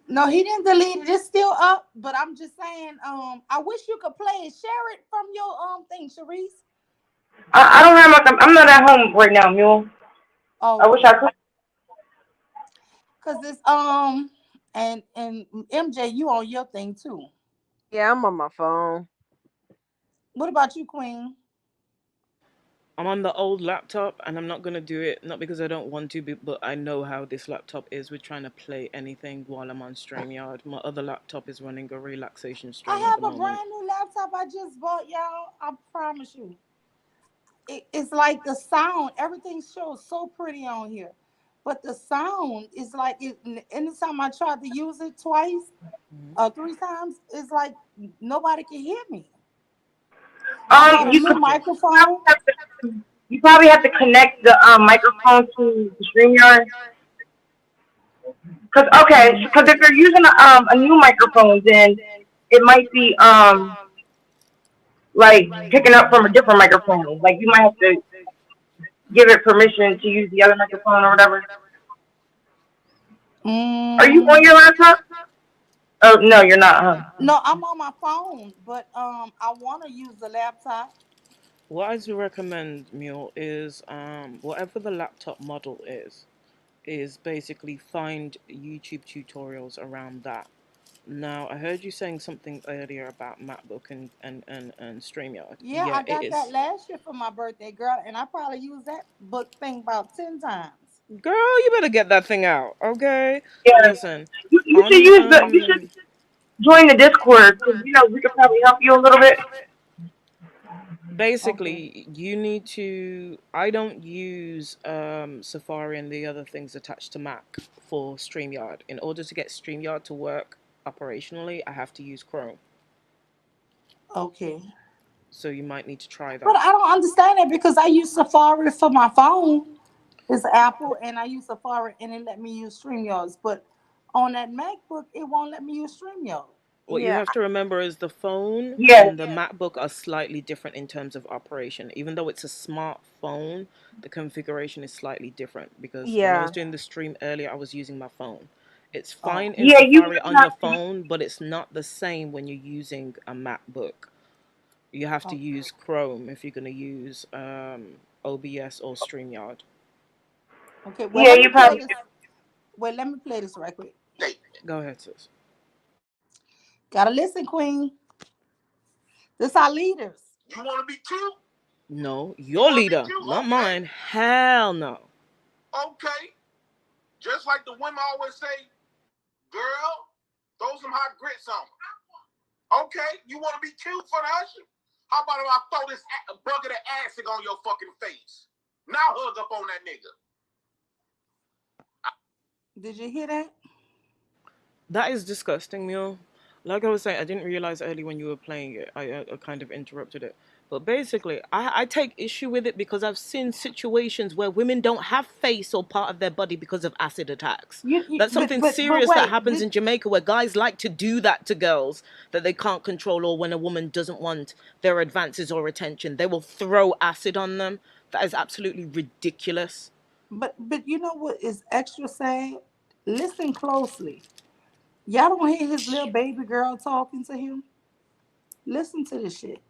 No, he didn't delete it. It's still up. But I'm just saying, I wish you could play it. Share it from your thing, Sharice. I don't have I'm not at home right now, Mule. Oh, I wish I could. Cause it's and MJ, you on your thing too. Yeah, I'm on my phone. What about you, Queen? I'm on the old laptop, and I'm not going to do it, not because I don't want to, but I know how this laptop is with trying to play anything while I'm on StreamYard. My other laptop is running a relaxation stream. I have a brand new laptop I just bought, y'all. I promise you. It's like the sound, everything shows so pretty on here. But the sound is like, anytime I tried to use it twice or 3 times, it's like nobody can hear me. Microphone. You probably have to connect the microphone to the StreamYard. Because if you're using a new microphone, then it might be like picking up from a different microphone. Like you might have to give it permission to use the other microphone or whatever. Are you on your laptop? Oh no, you're not, huh? No, I'm on my phone, but I want to use the laptop. What I recommend, Mule, is whatever the laptop model is basically find YouTube tutorials around that. Now, I heard you saying something earlier about MacBook and StreamYard. Yeah, Yeah, I it got that is. last year for my birthday, girl, and I probably used that book thing about 10 times. Girl, you better get that thing out, okay? Yeah, Listen, you should on use you should join the Discord because we could probably help you a little bit. Okay. basically you need to. I don't use Safari and the other things attached to Mac for StreamYard. In order to get StreamYard to work operationally, I have to use Chrome. Okay. So you might need to try But that. I don't understand it because I use Safari for my phone. It's Apple, and I use Safari, and it let me use StreamYards. But on that MacBook, it won't let me use StreamYard. What you Yeah, have to remember is the phone Yes. and the MacBook are slightly different in terms of operation. Even though it's a smartphone, the configuration is slightly different because when I was yeah, doing the stream earlier, I was using my phone. It's Oh, fine in Yeah, you Safari would on your have to. phone, but it's not the same when you're using a MacBook. You have to okay. use Chrome if you're going to use OBS or StreamYard. Okay. Well, Yeah, let me you play probably. this. Well, let me play this right quick. Hey, Go ahead, sis. Gotta listen, Queen. This our leaders. you want to be cute? No, You your want to be leader, cute? not Okay. mine. Hell no. Okay. Just like the women always say, girl, throw some hot grits on. Okay. You want to be cute for the usher? How about if I throw this bucket of acid on your fucking face? Now hug up on that nigga. Did you hear that? That is disgusting, Mule. Like I was saying, I didn't realize early when you were playing it. I kind of interrupted it. But basically, I take issue with it because I've seen situations where women don't have face or part of their body because of acid attacks. That's something But serious that wait. happens in Jamaica where guys like to do that to girls that they can't control, or when a woman doesn't want their advances or attention, they will throw acid on them. That is absolutely ridiculous. But you know what is extra sad? Listen closely. Y'all don't hear his little baby girl talking to him. Listen to this shit.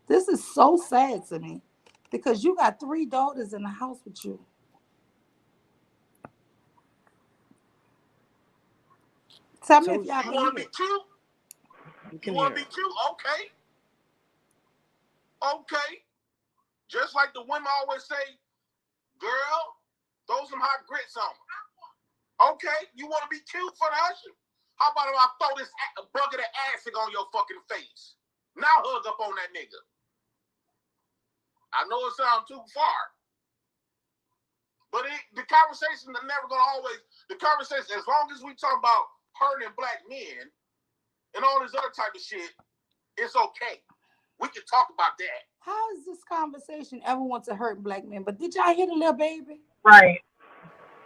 This is so sad to me because you got 3 daughters in the house with you. Tell me if So y'all You can want to hear be it. cute? you You can want hear to be it. cute? Okay. Okay. Just like the women always say, girl, throw some hot grits on. Okay. You want to be cute for the usher? How about if I throw this bucket of acid on your fucking face? Now hug up on that nigga. I know it sounds too far, but the conversation is never gonna always. The conversation, as long as we talk about hurting black men and all this other type of shit, it's okay. We can talk about that. How is this conversation ever want to hurt black men? But did y'all hear the little baby? Right.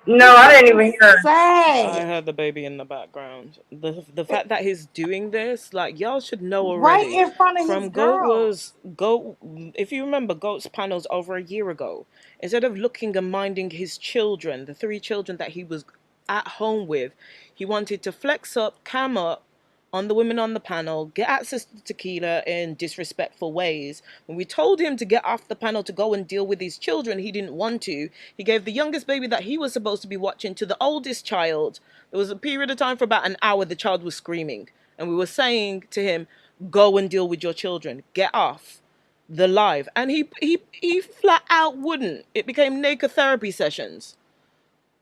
No, This I shit didn't even is hear. I sad. heard the baby in the background. The It, fact that he's doing this, like y'all should know right already. in front of his From Goat girls. was Goat. If you remember Goat's panels over a year ago, instead of looking and minding his children, the 3 children that he was at home with, he wanted to flex up, cam up on the women on the panel, get access to tequila in disrespectful ways. When we told him to get off the panel to go and deal with his children, he didn't want to. He gave the youngest baby that he was supposed to be watching to the oldest child. There was a period of time for about an hour the child was screaming. And we were saying to him, go and deal with your children. Get off the live. And he flat out wouldn't. It became naked therapy sessions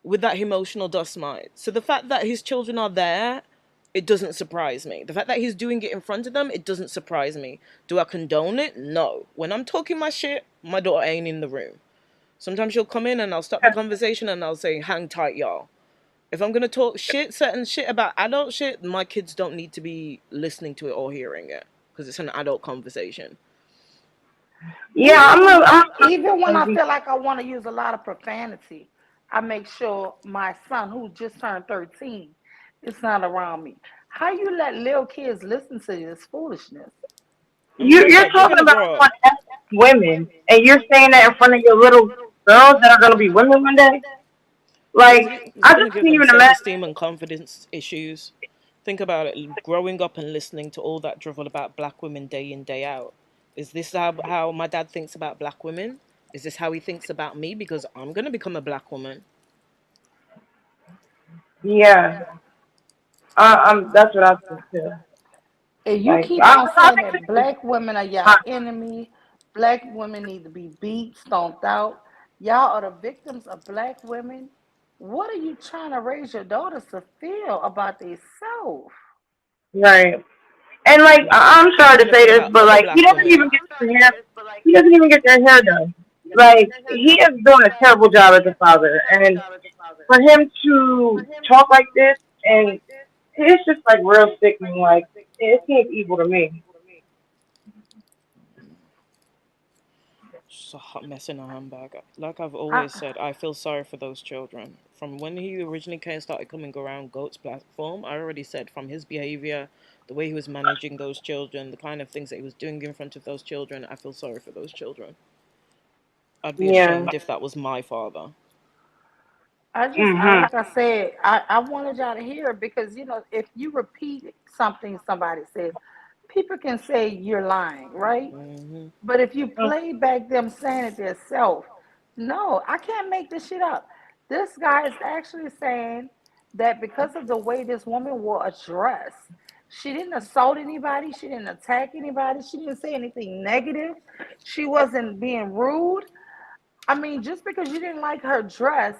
with that emotional dust mite. So the fact that his children are there, it doesn't surprise me. The fact that he's doing it in front of them, it doesn't surprise me. Do I condone it? No. When I'm talking my shit, my daughter ain't in the room. Sometimes she'll come in and I'll stop the conversation and I'll say, hang tight, y'all. If I'm gonna talk shit, certain shit about adult shit, my kids don't need to be listening to it or hearing it because it's an adult conversation. Yeah, Even when I feel like I want to use a lot of profanity, I make sure my son, who just turned 13, is not around me. How you let little kids listen to this foolishness? I mean, guess you're what? They're talking gonna about grow up. someone else's women, and you're saying that in front of your little girls that are gonna be women one day. Like, It's I gonna just give can't them even imagine. self-esteem and confidence issues. Think about it. Growing up and listening to all that drivel about black women day in, day out. Is this how my dad thinks about black women? Is this how he thinks about me? Because I'm gonna become a black woman. Yeah, That's what I think too. And you Like, keep I, on I saying think that this is black women are y'all hot. enemy, black women need to be beat, stomped out. Y'all are the victims of black women. What are you trying to raise your daughters to feel about themselves? Right. And like, I'm I'm sorry to trying to say feel this, about but other like, he black doesn't women. even get their hair. He doesn't even get their hair done. Like, he is doing a terrible job as a father, and for him to talk like this, and it's just like real sickening. Like, it seems evil to me. Just a hot mess in a handbag. Like I've I, always said, I feel sorry for those children. From when he originally started coming around Goat's platform, I already said from his behavior, the way he was managing those children, the kind of things that he was doing in front of those children, I feel sorry for those children. I'd be Yeah. ashamed if that was my father. Mhm. like I said, I wanted y'all to hear it because, if you repeat something somebody says, people can say you're lying, right? Hmm. But if you play back them saying it themselves, no, I can't make this shit up. This guy is actually saying that because of the way this woman wore a dress, she didn't assault anybody, she didn't attack anybody, she didn't say anything negative, she wasn't being rude. I mean, just because you didn't like her dress,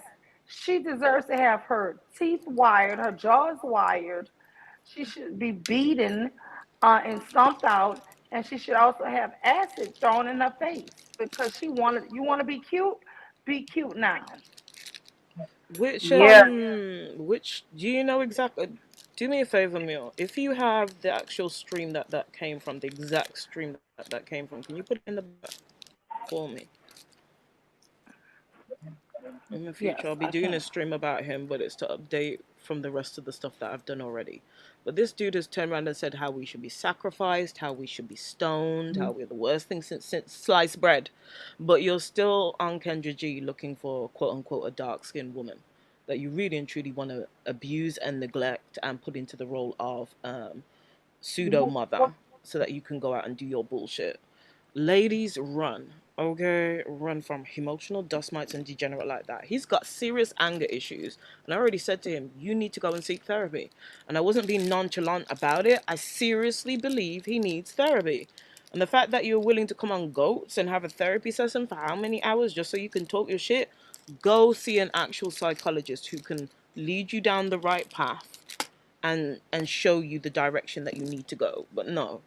she deserves to have her teeth wired, her jaws wired. She should be beaten and stomped out, and she should also have acid thrown in her face because she wanted. You want to be cute now. Yeah. Which do you know exactly? Do me a favor, Mio. If you have the actual stream that came from, the exact stream that came from, can you put it in the back for me? In the Yes, future, I'll be I doing a can. stream about him, but it's to update from the rest of the stuff that I've done already. But this dude has turned around and said how we should be sacrificed, how we should be stoned, how we're the worst thing since sliced bread. But you're still on Kendra G looking for quote unquote a dark skinned woman that you really and truly want to abuse and neglect and put into the role of pseudo mother so that you can go out and do your bullshit. Ladies, run. Okay, run from emotional dust mites and degenerate like that. He's got serious anger issues, and I already said to him, "You need to go and seek therapy." And I wasn't being nonchalant about it. I seriously believe he needs therapy. And the fact that you're willing to come on Goats and have a therapy session for how many hours just so you can talk your shit, go see an actual psychologist who can lead you down the right path and show you the direction that you need to go. But no,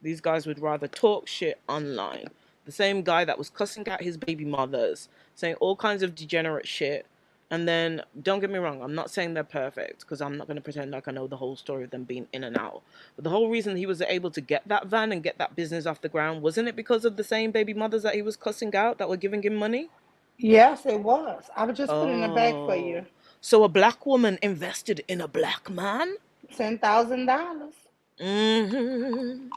these guys would rather talk shit online. The same guy that was cussing out his baby mothers, saying all kinds of degenerate shit. And then, don't get me wrong, I'm not saying they're perfect, because I'm not going to pretend like I know the whole story of them being in and out. But the whole reason he was able to get that van and get that business off the ground, wasn't it because of the same baby mothers that he was cussing out that were giving him money? Yes, it was. I was just putting it back for Oh. you. So a black woman invested in a black man? $10,000. Hmm.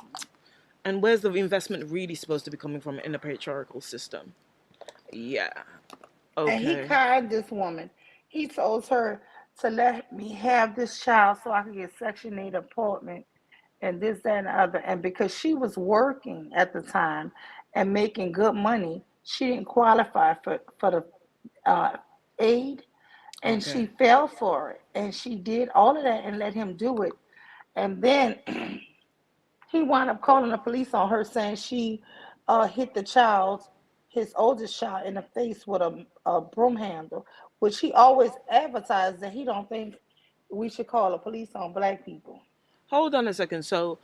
And where's the investment really supposed to be coming from in a patriarchal system? Yeah. And he Okay. conned this woman. He told her to let me have this child so I could get Section 8 apartment and this, that, and the other. And because she was working at the time and making good money, she didn't qualify for the uh, aid, and Okay. she fell for it. And she did all of that and let him do it. And then he wound up calling the police on her, saying she hit his oldest child, in the face with a broom handle, which he always advertised that he don't think we should call the police on black people. Hold on a second. So,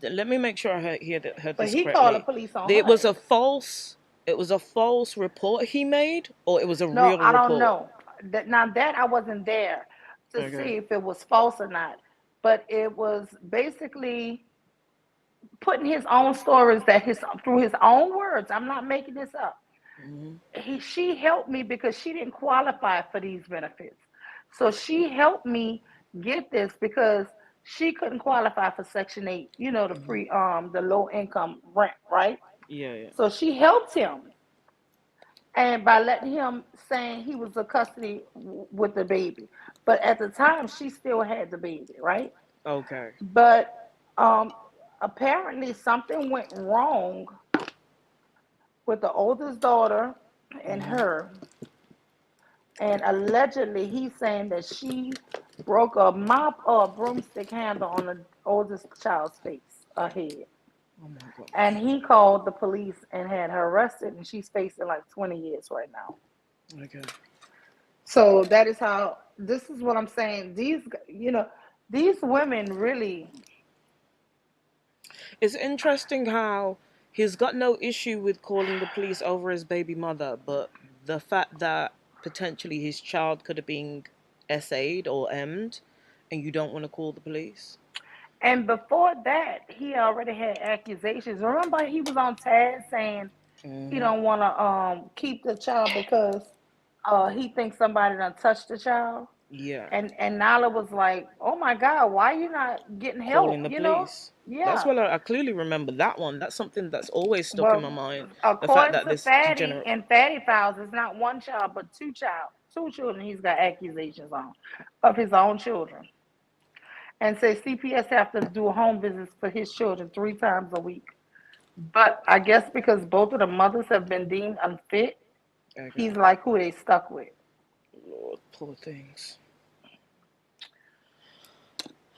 let me make sure I heard But this he called the correctly. police on It her was a ass. false. It was a false report he made, or it was a No, real I don't report. know. That I wasn't there to Okay. see if it was false or not. But it was basically putting his own stories that his through his own words. I'm not making this up. Hmm. She helped me because she didn't qualify for these benefits. So she helped me get this because she couldn't qualify for Section 8, the Hmm. free the low income rent, right? Yeah. Yeah. So she helped him, and by letting him saying he was a custody with the baby. But at the time she still had the baby, right? Okay. But um apparently something went wrong with the oldest daughter and Hmm. her, and allegedly he's saying that she broke a mop or a broomstick handle on the oldest child's face, her head. Oh my God. And he called the police and had her arrested, and she's facing like 20 years right now. Okay. So that is how. This is what I'm saying. These women really. It's interesting how he's got no issue with calling the police over his baby mother, but the fact that potentially his child could have been SA'd or M'd, and you don't want to call the police. And before that, he already had accusations. Remember, he was on Taz saying he don't want to keep the child because he thinks somebody done touched the child. Yeah. And Nala was like, "Oh my God, why you not getting help?" Calling the police. Yeah. That's what I clearly remember that one. That's something that's always stuck in my mind. The fact According that to this Fatty degenerate. and Fatty Files, it's not one child but two children he's got accusations on of his own children. And say CPS have to do home visits for his children 3 times a week. But I guess because both of the mothers have been deemed unfit, he's like who they stuck with. Lord, poor things.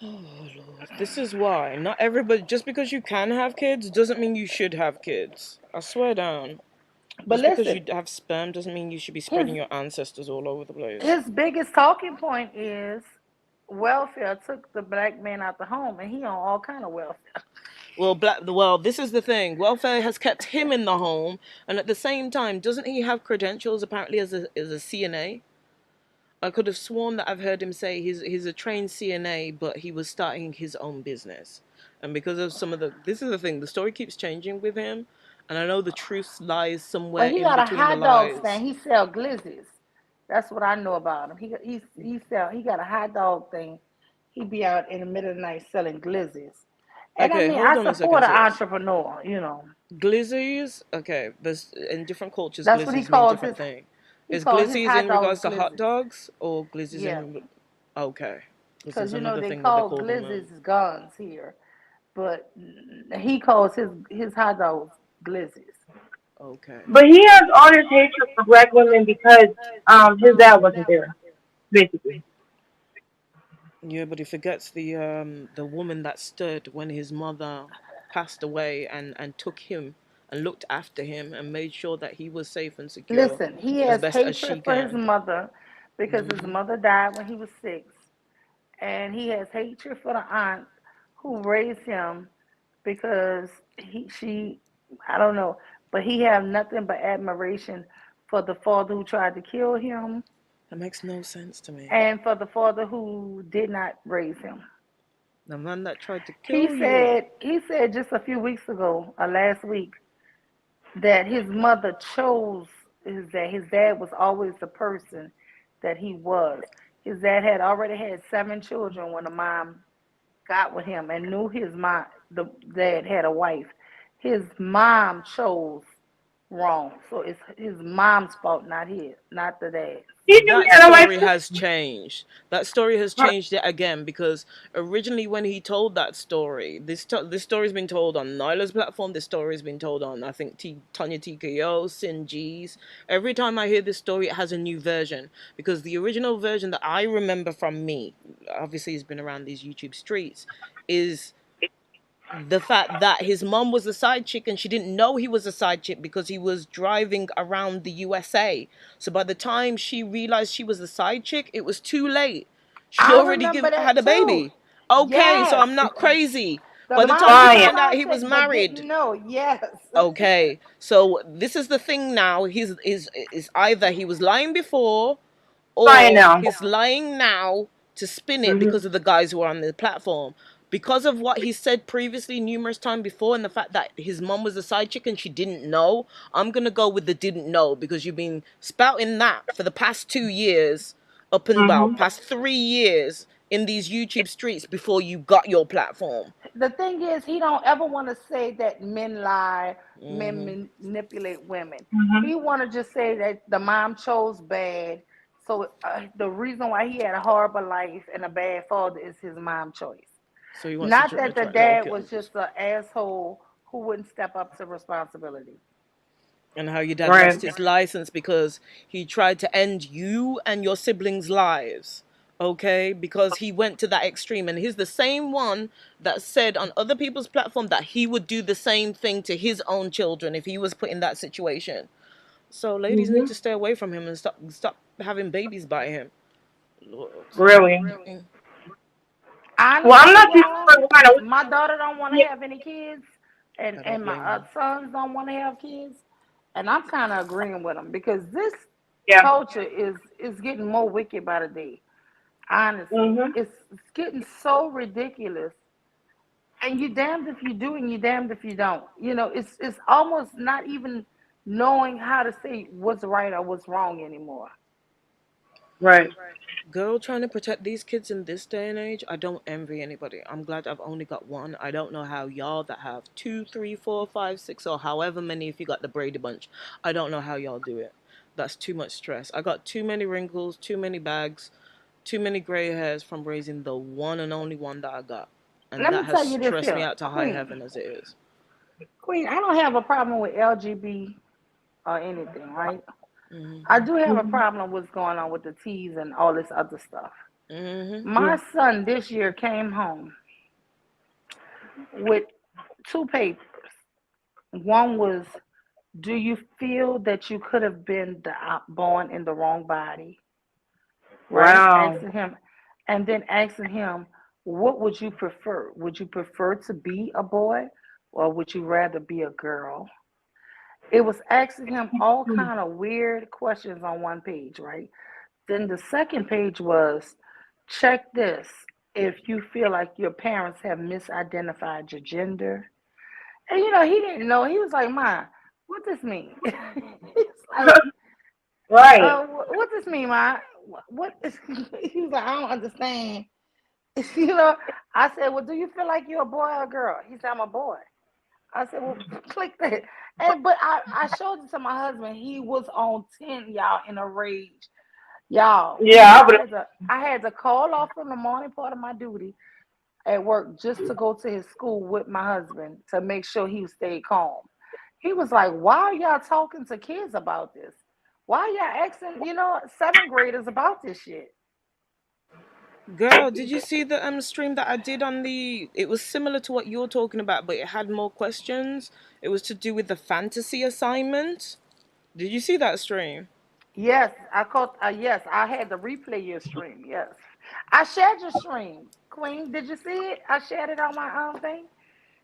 Oh Lord, this is why not everybody. Just because you can have kids doesn't mean you should have kids. I swear down. But just listen, because you have sperm doesn't mean you should be spreading your ancestors all over the place. His biggest talking point is welfare took the black man out the home, and he on all kind of welfare. Well, this is the thing. Welfare has kept him in the home, and at the same time, doesn't he have credentials apparently as a CNA? I could have sworn that I've heard him say he's a trained CNA, but he was starting his own business. And because of some of this is the thing, the story keeps changing with him, and I know the truth lies somewhere in between the lies. He got a hot dog stand. He sell glizzies. That's what I know about him. He got a hot dog thing. He be out in the middle of the night selling glizzies. And okay, I mean, hold on a second. I support an entrepreneur, Glizzies, okay, there's in different cultures. That's glizzies what he mean calls different his, thing. Is glizzies in regards to hot dogs or glizzies in? Okay. Because they call glizzies guns here, but he calls his hot dogs glizzies. Okay. But he has all this hatred for black women because his dad wasn't there, basically. Yeah, but he forgets the woman that stood when his mother passed away and took him and looked after him and made sure that he was safe and secure. Listen, he has hatred for his mother because his mother died when he was 6. And he has hatred for the aunt who raised him because I don't know, but he have nothing but admiration for the father who tried to kill him. That makes no sense to me. And for the father who did not raise him. The man that tried to kill He said just a few weeks ago, last week, that his mother chose that his dad was always the person that he was. His dad had already had 7 children when the mom got with him and knew the dad had a wife. His mom chose wrong. So it's his mom's fault, not his, not the dad's. That story has changed. That story has changed it again because originally when he told that story, this story's been told on Nyla's platform. This story's been told on, I think, Tanya TKO, Sin G's. Every time I hear this story, it has a new version because the original version that I remember from me, obviously he's been around these YouTube streets, is the fact that his mom was a side chick and she didn't know he was a side chick because he was driving around the USA. So by the time she realized she was a side chick, it was too late. She already had a baby. Okay, yes. So I'm not crazy. By the time he found out he was married. No, yes. Okay, so this is the thing now. He's either he was lying before or he's lying now to spin it because of the guys who are on the platform. Because of what he said previously numerous times before and the fact that his mom was a side chick and she didn't know, I'm going to go with the didn't know because you've been spouting that for the past 2 years, up and about, past 3 years in these YouTube streets before you got your platform. The thing is, he don't ever want to say that men lie, men manipulate women. He want to just say that the mom chose bad. So the reason why he had a horrible life and a bad father is his mom's choice. So he wants not that the dad was just an asshole who wouldn't step up to responsibility. And how your dad Right. lost his license because he tried to end you and your siblings' lives. Okay? Because he went to that extreme. And he's the same one that said on other people's platform that he would do the same thing to his own children if he was put in that situation. So ladies need to stay away from him and stop having babies by him. Lord. Really. Honestly, Well, I'm not too y'all, sure what kind of. my daughter don't want to Yeah. have any kids, I don't and my blame him. sons don't want to have kids, and I'm kind of agreeing with them because this Yeah. culture is getting more wicked by the day. Honestly, it's getting so ridiculous, and you damned if you do and you damned if you don't. You know, it's almost not even knowing how to say what's right or what's wrong anymore. Right. Girl, trying to protect these kids in this day and age, I don't envy anybody. I'm glad I've only got one. I don't know how y'all that have 2, 3, 4, 5, 6, or however many if you got the Brady Bunch. I don't know how y'all do it. That's too much stress. I got too many wrinkles, too many bags, too many gray hairs from raising the one and only one that I got. And Let that me tell has you this stressed me here, out to high heaven as it is. Queen, I don't have a problem with LGB or anything, right? Mm-hmm. I do have a problem with what's going on with the T's and all this other stuff. Mm-hmm. My son this year came home with 2 papers. One was, do you feel that you could have been born in the wrong body? Right? Wow. Asking him, and then asking him, what would you prefer? Would you prefer to be a boy or would you rather be a girl? It was asking him all kind of weird questions on one page, right? Then the second page was, check this. If you feel like your parents have misidentified your gender. And he didn't know. He was like, Ma, what this mean? He's like, Right. what this mean, Ma? What is he was like, I don't understand. I said, well, do you feel like you're a boy or a girl? He said, I'm a boy. I said, well, click that. But I showed it to my husband. He was on 10, y'all, in a rage. Y'all, Yeah, I would. I had to call off from the morning part of my duty at work just to go to his school with my husband to make sure he stayed calm. He was like, why are y'all talking to kids about this? Why are y'all asking, 7th graders about this shit? Girl, did you see the stream that I did on the? It was similar to what you're talking about, but it had more questions. It was to do with the fantasy assignment. Did you see that stream? Yes, I caught. Yes, I had to replay your stream. Yes, I shared your stream, Queen. Did you see it? I shared it on my own thing.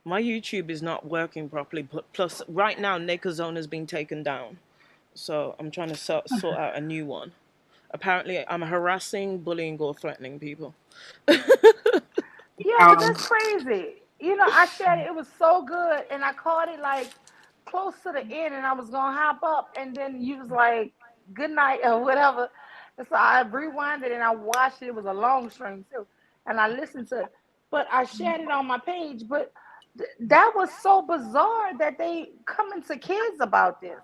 My YouTube is not working properly. Plus, right now, Naked Zone has been taken down, so I'm trying to sort out a new one. Apparently, I'm harassing, bullying, or threatening people. Yeah, but that's crazy. I shared it. It was so good, and I caught it like close to the end, and I was gonna hop up, and then you was like, "Good night" or whatever. And so I rewinded and I watched it. It was a long stream too, and I listened to it. But I shared it on my page. But that was so bizarre that they coming to kids about this.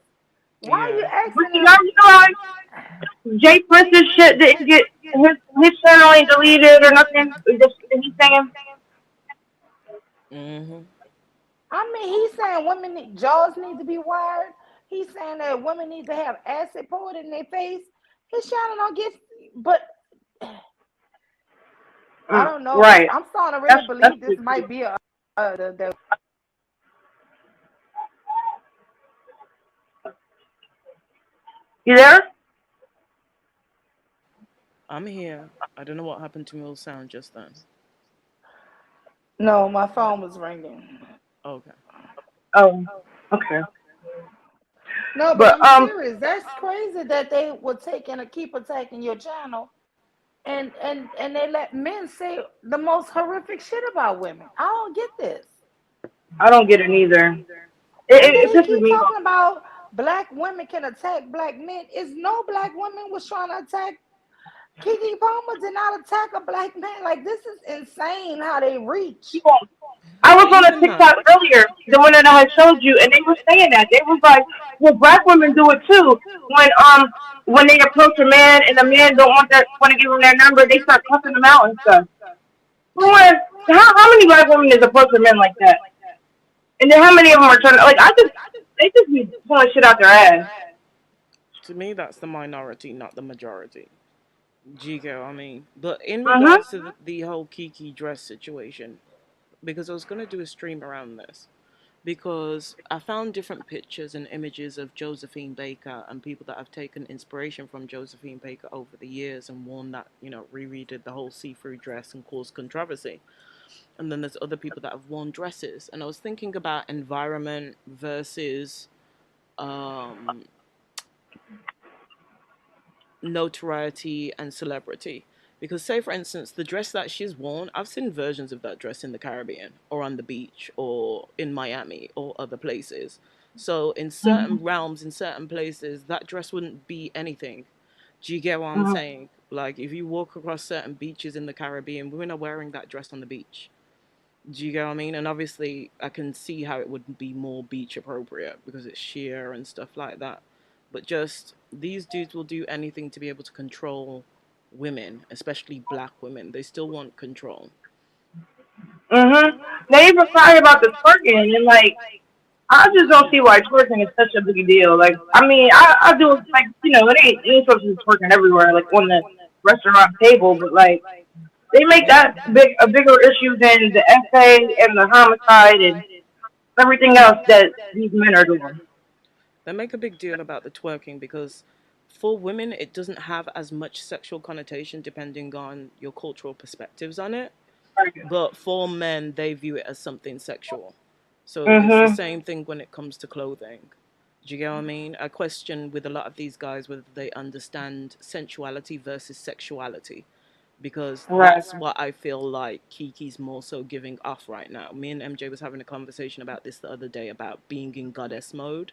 Why are you Yeah. asking You them? know, Jay Prince's shit didn't get his channel ain't deleted or nothing. He's saying. Mhm. I mean, he's saying jaws need to be wired. He's saying that women need to have acid poured in their face. His channel don't get, but I don't know. Right. I'm starting to really believe this might be the You there? I'm here. I don't know what happened to Mill's sound just then. No, my phone was ringing. Okay. Oh, okay. No, but I'm serious. That's crazy that they would take and keep attacking your channel, and they let men say the most horrific shit about women. I don't get this. I don't get it either. It pisses keep me off. talking about black women can attack black men. Is no black woman was trying to attack Keke Palmer did not attack a black man. Like, this is insane how they reach. I was on a TikTok earlier, the one that I had showed you, and they were saying that. They was like, well, black women do it too. When they approach a man and the man don't want to give them their number, they start cussing them out and stuff. How many black women is approaching men like that? And then how many of them are trying to, like, They just be pulling shit out their ass. To me, that's the minority, not the majority. Jigo, I mean. But in Mhm. regards to the whole Kiki dress situation, because I was going to do a stream around this, because I found different pictures and images of Josephine Baker and people that have taken inspiration from Josephine Baker over the years and worn that, reredid the whole see-through dress and caused controversy. And then there's other people that have worn dresses. And I was thinking about environment versus notoriety and celebrity. Because, say, for instance, the dress that she's worn, I've seen versions of that dress in the Caribbean or on the beach or in Miami or other places. So, in certain realms, in certain places, that dress wouldn't be anything. Do you get what I'm saying? Like, if you walk across certain beaches in the Caribbean, women are wearing that dress on the beach. Do you get what I mean? And obviously, I can see how it would be more beach appropriate because it's sheer and stuff like that. But just these dudes will do anything to be able to control women, especially black women. They still want control. They even cry about the twerking, and like, I just don't see why twerking is such a big deal. Like, I mean, I do like, it ain't supposed to be twerking everywhere, like on the restaurant table, but like, they make that a bigger issue than the essay and the homicide and everything else that these men are doing. They make a big deal about the twerking because for women, it doesn't have as much sexual connotation depending on your cultural perspectives on it. But for men, they view it as something sexual. So it's the same thing when it comes to clothing. Do you get what I mean? I question with a lot of these guys whether they understand sensuality versus sexuality. Because that's what I feel like Kiki's more so giving off right now. Me and MJ was having a conversation about this the other day about being in goddess mode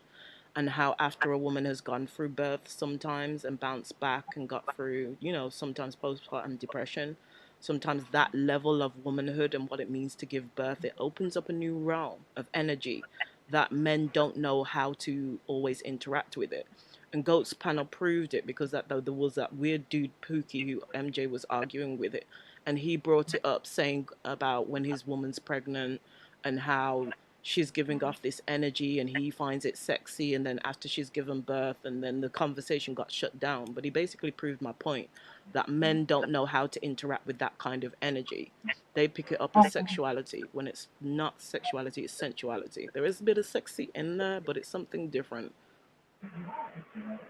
and how after a woman has gone through birth sometimes and bounced back and got through, sometimes postpartum depression, sometimes that level of womanhood and what it means to give birth, it opens up a new realm of energy that men don't know how to always interact with it. And Goat's panel proved it because there was that weird dude Pookie who MJ was arguing with it, and he brought it up saying about when his woman's pregnant and how she's giving off this energy and he finds it sexy, and then after she's given birth, and then the conversation got shut down. But he basically proved my point that men don't know how to interact with that kind of energy. They pick it up as sexuality when it's not sexuality, it's sensuality. There is a bit of sexy in there, but it's something different.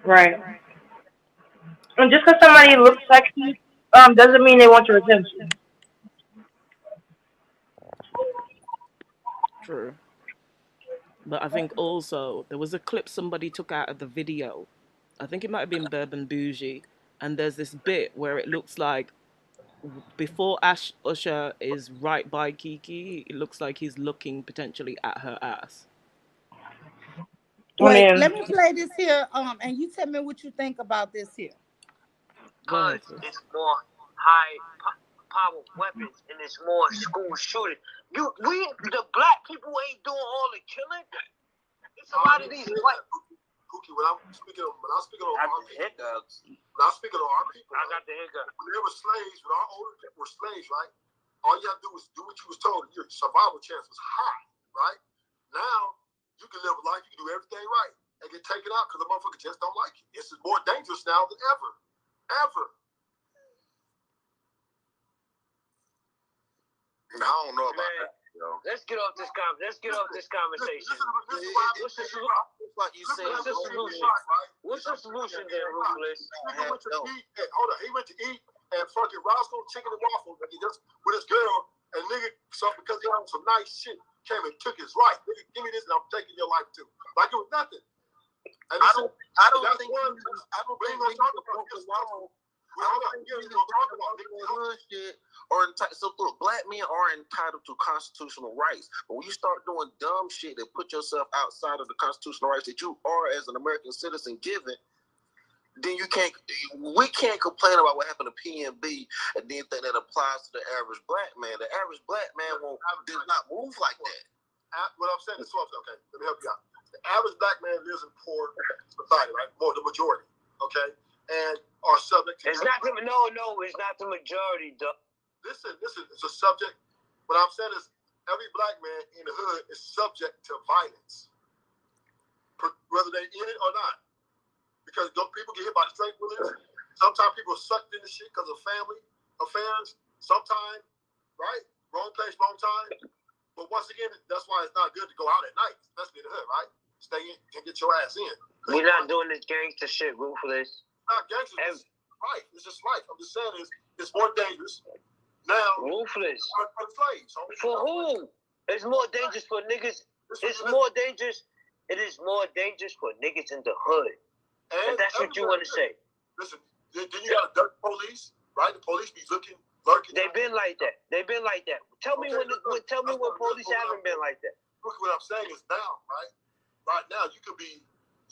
Right. And just because somebody looks sexy, doesn't mean they want your attention. True. But I think also there was a clip somebody took out of the video. I think it might have been Bourbon Bougie. And there's this bit where it looks like before Usher is right by Kiki, it looks like he's looking potentially at her ass. Wait, let me play this here, and you tell me what you think about this here. Because it's more high power weapons and it's more school shooting. The black people ain't doing all the killing. It's a lot of these white. Pookie, when I'm speaking on our people, I got the hiccup. When they were slaves, when our older people were slaves, right? All you have to do was do what you was told. Your survival chance was high, right? Now you can live a life, you can do everything right, and get taken out because the motherfucker just don't like you. It's more dangerous now than ever. I don't know about that. Let's get off this conversation. What's the solution? Like you said, what's the solution? What's the solution there, Ruthless? Hold on, he went to eat and fucking Roscoe chicken and waffles just with his girl, and nigga, so because he had some nice shit, came and took his right. Nigga, give me this and I'm taking your life too. Like it was nothing. And I don't think we can talk about this. Shit or so look, black men are entitled to constitutional rights, but when you start doing dumb shit that put yourself outside of the constitutional rights that you are as an American citizen given, then we can't complain about what happened to PNB and then think that applies to the average black man. The average black man does not move like that. What I'm saying is, okay, let me help you out. The average black man lives in poor society, right? More the majority, okay, and are subject to. It's not the majority, though. Listen, it's a subject. What I'm saying is every black man in the hood is subject to violence. whether they in it or not. Because people get hit by straight bullets. Sometimes people are sucked into shit because of family affairs. Sometimes, right? Wrong place, wrong time. But once again, that's why it's not good to go out at night, especially in the hood, right? Stay in and get your ass in. We're not doing this gangster shit, ruthless. Not gangster, it's life. It's just life. I'm just saying it's more dangerous. Now, ruthless. For the slaves. For who? It's more dangerous for niggas. It's more dangerous. It is more dangerous for niggas in the hood. And that's what you want to say. Listen, then you got a dirt police, right? The police be lurking. They've been like that. Tell me when police haven't been like that. Look, what I'm saying is now, right? Right now, you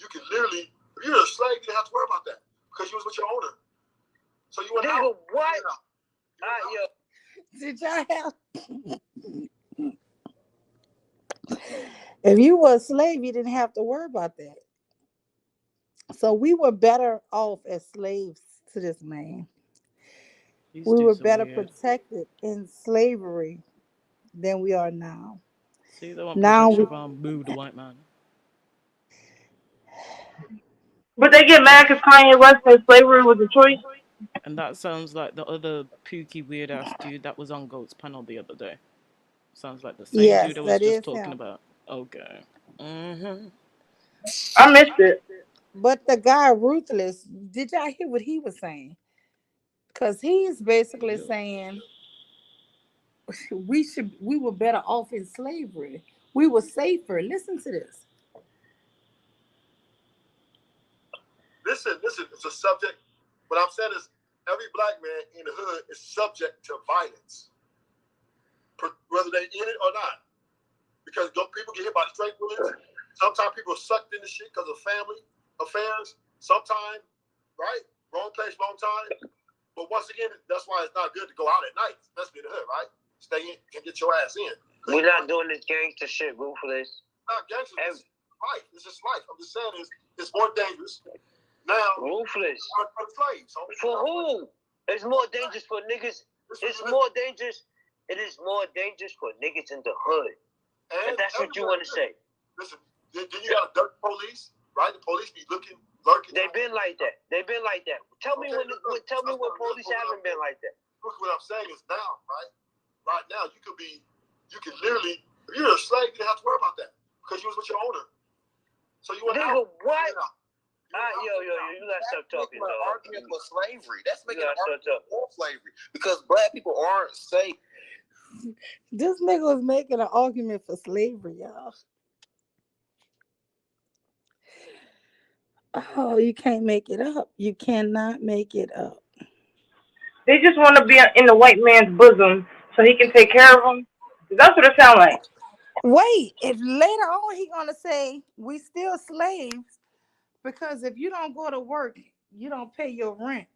can literally, if you're a slave, you don't have to worry about that because you was with your owner. So you went Nigga, out. what? Yo. Did y'all have? If you were a slave, you didn't have to worry about that. So we were better off as slaves to this man. We were better protected in slavery than we are now. See, they want Now protection from boo the white man. But they get mad because Kanye West said slavery was a choice. And that sounds like the other pooky weird ass dude that was on Goat's panel the other day. Sounds like the same dude I was just talking about. Okay. Mm-hmm. I missed it. But the guy Ruthless, did y'all hear what he was saying? Because he's basically saying we were better off in slavery. We were safer. Listen to this. Listen, it's a subject. What I'm saying is every black man in the hood is subject to violence, whether they in it or not. Because people get hit by straight bullets. Sometimes people are sucked into shit because of family affairs. Sometimes, right? Wrong place, wrong time. But once again, that's why it's not good to go out at night, especially in the hood, right? Stay in and get your ass in. We're not doing this gangster shit, ruthless. Not gangster. It's life. It's just life. I'm just saying it's more dangerous. Now, ruthless. For the slaves. For who? It's more dangerous for niggas. It's more dangerous. It is more dangerous for niggas in the hood. And that's what you want to say. Listen, then you got a dirt police, right? The police be lurking. They've been like that. Tell me when police haven't been like that. Look, what I'm saying is now, right? Right now, you can literally, if you're a slave, you don't have to worry about that because you was with your owner. So you went out. What? Yo, you gotta stop talking. That's an argument for slavery. That's making an argument for slavery because black people aren't safe. This nigga was making an argument for slavery, y'all. Oh, you can't make it up. You cannot make it up. They just want to be in the white man's bosom so he can take care of them. That's what it sounds like. Wait, if later on he gonna say we still slaves because if you don't go to work, you don't pay your rent,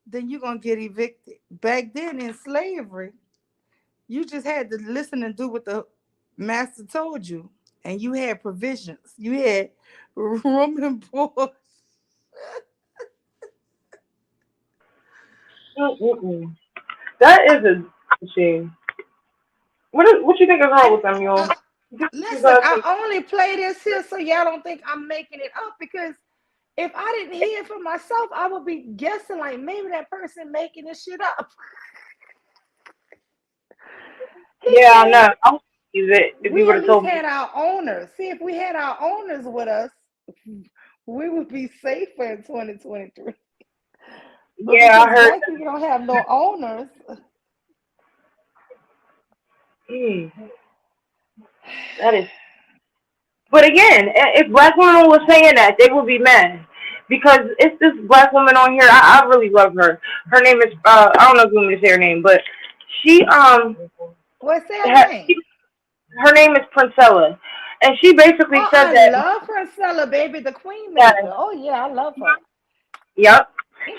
then you're gonna get evicted. Back then in slavery, you just had to listen and do what the master told you, and you had provisions. You had room and board. That is a shame. What you think is wrong with them, y'all? Listen, I only play this here so y'all don't think I'm making it up because if I didn't hear it for myself, I would be guessing like maybe that person making this shit up. Yeah, I know. If we would have told had our owners. See, if we had our owners with us, we would be safer in 2023. Yeah, I heard. We don't have no owners. That is. But again, if black women were saying that, they would be mad because it's this black woman on here. I really love her. Her name is I don't know if you want me to say her name, but she What's that name? Her name is Princella, and she basically said that. I love Princella, baby, the queen maker. Oh yeah, I love her. Yep.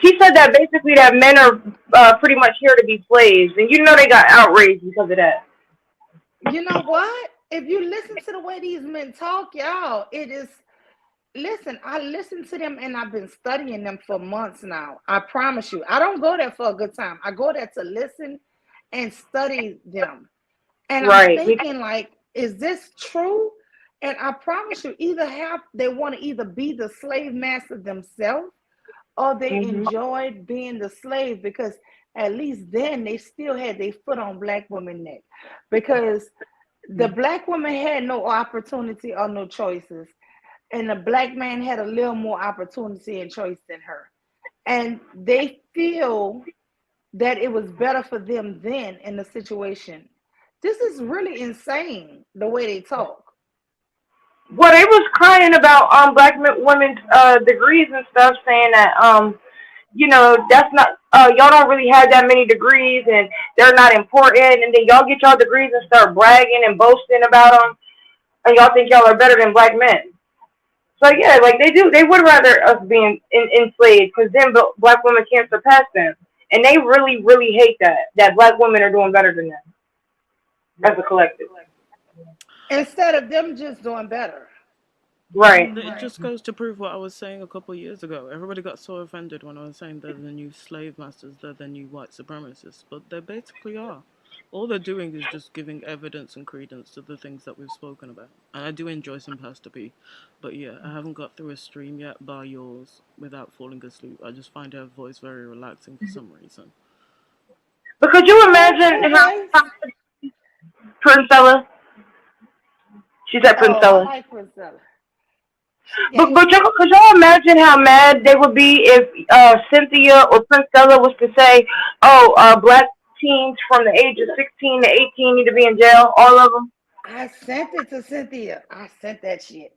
She said that basically that men are pretty much here to be slaves, and you know they got outraged because of that. You know what? If you listen to the way these men talk, y'all, it is. Listen, I listen to them, and I've been studying them for months now. I promise you, I don't go there for a good time. I go there to listen and study them. And I'm thinking, like, is this true? And I promise you, they want to either be the slave master themselves or they enjoyed being the slave because at least then they still had their foot on black women's neck. Because the black woman had no opportunity or no choices. And the black man had a little more opportunity and choice than her. And they feel that it was better for them then in the situation. This is really insane the way they talk. Well, they was crying about women's degrees and stuff, saying that that's not y'all don't really have that many degrees and they're not important, and then y'all get y'all degrees and start bragging and boasting about them, and y'all think y'all are better than black men. So yeah, like they would rather us being enslaved because then black women can't surpass them, and they really really hate that black women are doing better than them as a collective. Instead of them just doing better. Right. It just goes to prove what I was saying a couple of years ago. Everybody got so offended when I was saying they're the new slave masters, they're the new white supremacists, but they basically are. All they're doing is just giving evidence and credence to the things that we've spoken about. And I do enjoy some Pastor P, but yeah, I haven't got through a stream yet by yours without falling asleep. I just find her voice very relaxing for some reason. But could you imagine how Princella? She's at Princella. I like Princella. But could y'all imagine how mad they would be if Cynthia or Princella was to say, black teens from the age of 16 to 18 need to be in jail, all of them? I sent it to Cynthia. I sent that shit.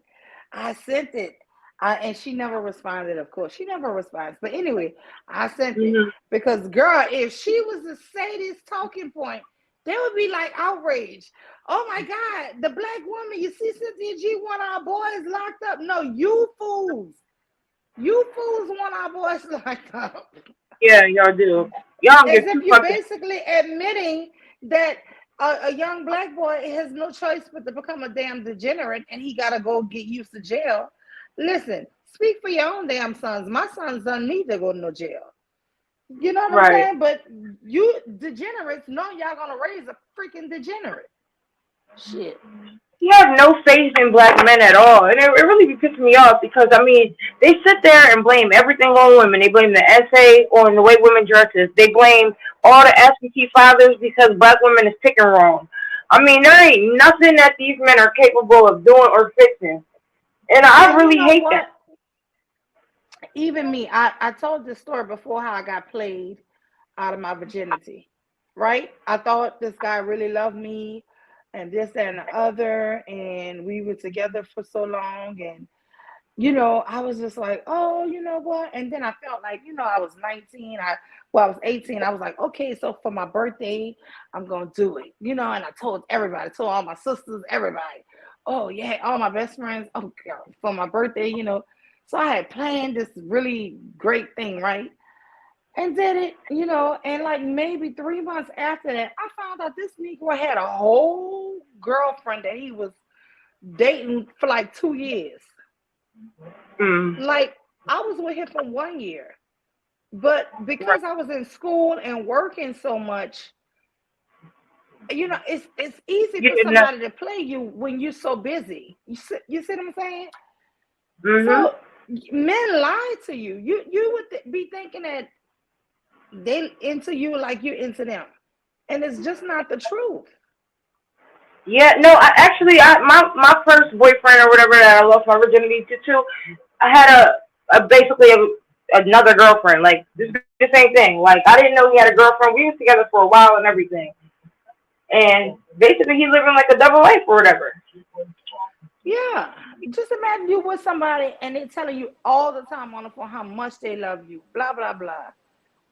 I sent it. And she never responded, of course. She never responds. But anyway, I sent it. Because, girl, if she was to say this talking point, they would be like outraged. Oh my God, the black woman, you see Cynthia G want our boys locked up. No, you fools. You fools want our boys locked up. Yeah, y'all do. Y'all as if you're basically admitting that a young black boy has no choice but to become a damn degenerate and he gotta go get used to jail. Listen, speak for your own damn sons. My sons don't need to go to no jail. You know what I'm saying? But you degenerates know y'all gonna raise a freaking degenerate. Shit. You have no faith in black men at all. And it really be pissing me off because, I mean, they sit there and blame everything on women. They blame the essay on the way women dresses. They blame all the absentee fathers because black women is picking wrong. I mean, there ain't nothing that these men are capable of doing or fixing. And I really hate that. Even me, I told this story before how I got played out of my virginity, right? I thought this guy really loved me and this, that, and the other, and we were together for so long, and, I was just like, oh, you know what? And then I felt like, I was 19, I was 18, I was like, okay, so for my birthday, I'm going to do it, and I told everybody, told all my sisters, everybody, oh, yeah, all my best friends, oh, God, for my birthday, So I had planned this really great thing, right? And did it, and like maybe 3 months after that, I found out this Negro had a whole girlfriend that he was dating for like 2 years. Like, I was with him for 1 year. But because I was in school and working so much, it's easy for somebody to play you when you're so busy. You see what I'm saying? So men lie to you. You would be thinking that they into you like you're into them, and it's just not the truth. Yeah, no. My first boyfriend or whatever that I lost my virginity to, I had basically another girlfriend. Like the same thing. Like I didn't know he had a girlfriend. We was together for a while and everything, and basically he's living like a double life or whatever. Yeah, just imagine you with somebody and they telling you all the time on the phone how much they love you, blah, blah, blah.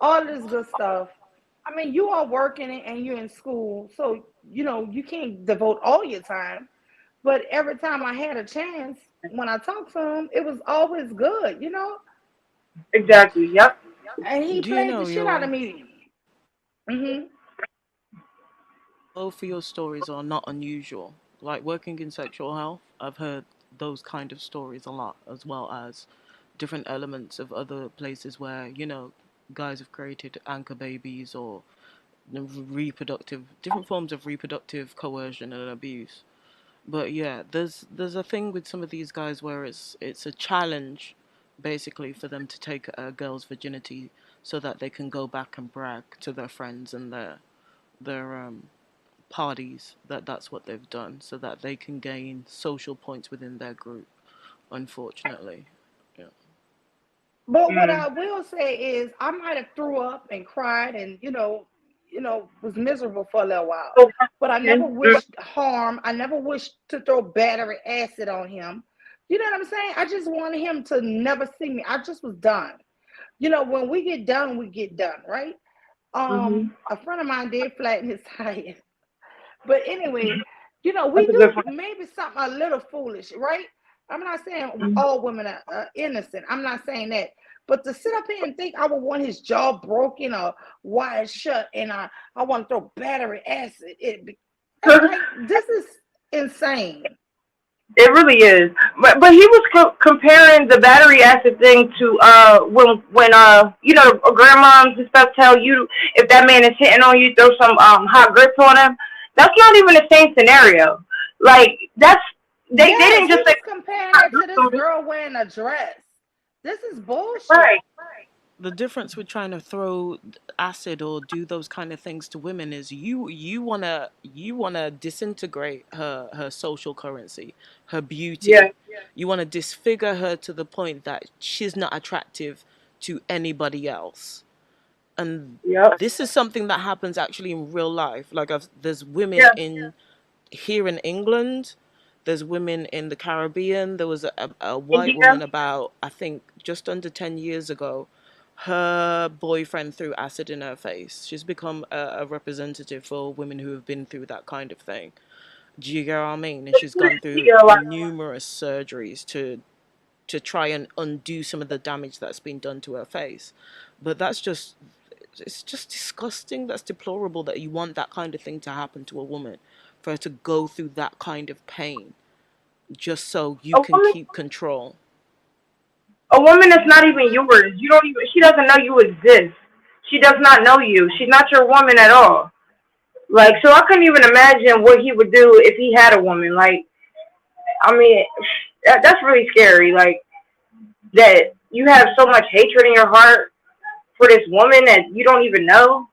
All this good stuff. I mean, you are working and you're in school, so, you can't devote all your time. But every time I had a chance, when I talked to him, it was always good, Exactly, yep. And he played the shit out of me. Both of your stories are not unusual. Like working in sexual health, I've heard those kind of stories a lot, as well as different elements of other places where, guys have created anchor babies or different forms of reproductive coercion and abuse. But yeah, there's a thing with some of these guys where it's a challenge, basically, for them to take a girl's virginity so that they can go back and brag to their friends and their parties that that's what they've done, so that they can gain social points within their group. Unfortunately, yeah. But what I will say is, I might have threw up and cried, and was miserable for a little while. But I never wished harm. I never wished to throw battery acid on him. You know what I'm saying? I just wanted him to never see me. I just was done. When we get done, we get done, right? A friend of mine did flatten his tire. But anyway, we do maybe something a little foolish, right? I'm not saying all women are innocent. I'm not saying that. But to sit up here and think I would want his jaw broken or wired shut, and I want to throw battery acid, this is insane. It really is. But he was comparing the battery acid thing to when grandmoms and stuff tell you if that man is hitting on you, throw some hot grits on him. That's not even the same scenario. Like they didn't just compare that to this girl wearing a dress. This is bullshit. Right. The difference with trying to throw acid or do those kind of things to women is you wanna disintegrate her social currency, her beauty. Yeah. You wanna disfigure her to the point that she's not attractive to anybody else. And this is something that happens actually in real life. Like there's women here in England. There's women in the Caribbean. There was a white woman about, I think, just under 10 years ago. Her boyfriend threw acid in her face. She's become a representative for women who have been through that kind of thing. Do you get what I mean? And she's gone through numerous surgeries to try and undo some of the damage that's been done to her face. But it's just disgusting. That's deplorable that you want that kind of thing to happen to a woman, for her to go through that kind of pain just so you can keep control. A woman is not even yours. She doesn't know you exist. She does not know you. She's not your woman at all. Like, so I couldn't even imagine what he would do if he had a woman. Like, I mean, that's really scary. Like, that you have so much hatred in your heart for this woman that you don't even know.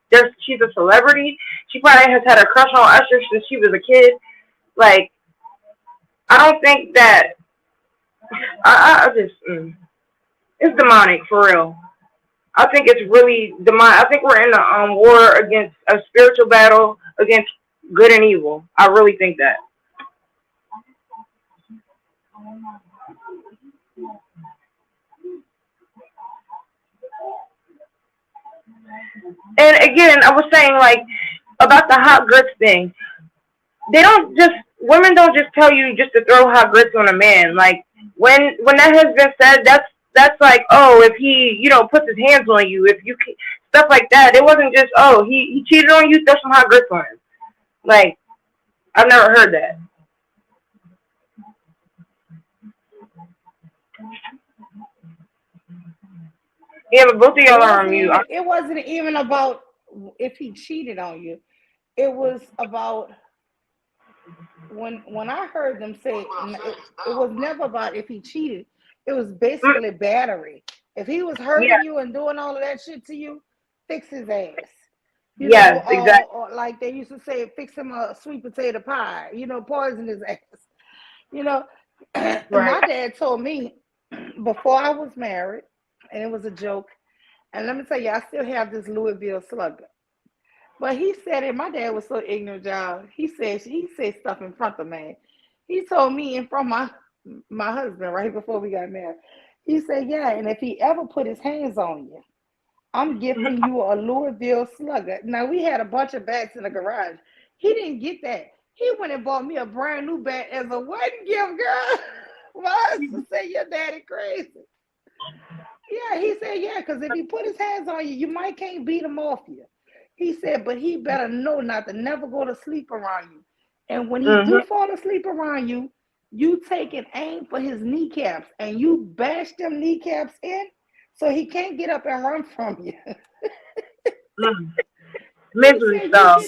She's a celebrity. She probably has had a crush on Usher since she was a kid. Like, I don't think that. It's demonic for real. I think it's really demonic. I think we're in a war against a spiritual battle against good and evil. I really think that. And again, I was saying, like, about the hot grits thing. Women don't just tell you just to throw hot grits on a man. Like, when that has been said, that's like, oh, if he, puts his hands on you, if you, stuff like that. It wasn't just, oh, he cheated on you, throw some hot grits on him. Like, I've never heard that. Yeah, but both of y'all are on mute. It wasn't even about if he cheated on you. It was about when I heard them say it was never about if he cheated. It was basically battery. If he was hurting you and doing all of that shit to you, fix his ass. Yes, exactly. Or like they used to say, fix him a sweet potato pie. Poison his ass. Right. My dad told me before I was married, and it was a joke. And let me tell you, I still have this Louisville Slugger. But he said it. My dad was so ignorant, y'all. He said stuff in front of me. He told me in front of my husband right before we got married. He said, yeah, and if he ever put his hands on you, I'm gifting you a Louisville Slugger. Now, we had a bunch of bats in the garage. He didn't get that. He went and bought me a brand new bat as a wedding gift, girl. My husband said, your daddy crazy. Yeah, he said, yeah, because if he put his hands on you, you might can't beat him off you. He said, but he better know not to never go to sleep around you. And when he do fall asleep around you, you take an aim for his kneecaps and you bash them kneecaps in so he can't get up and run from you. Mentally stuff.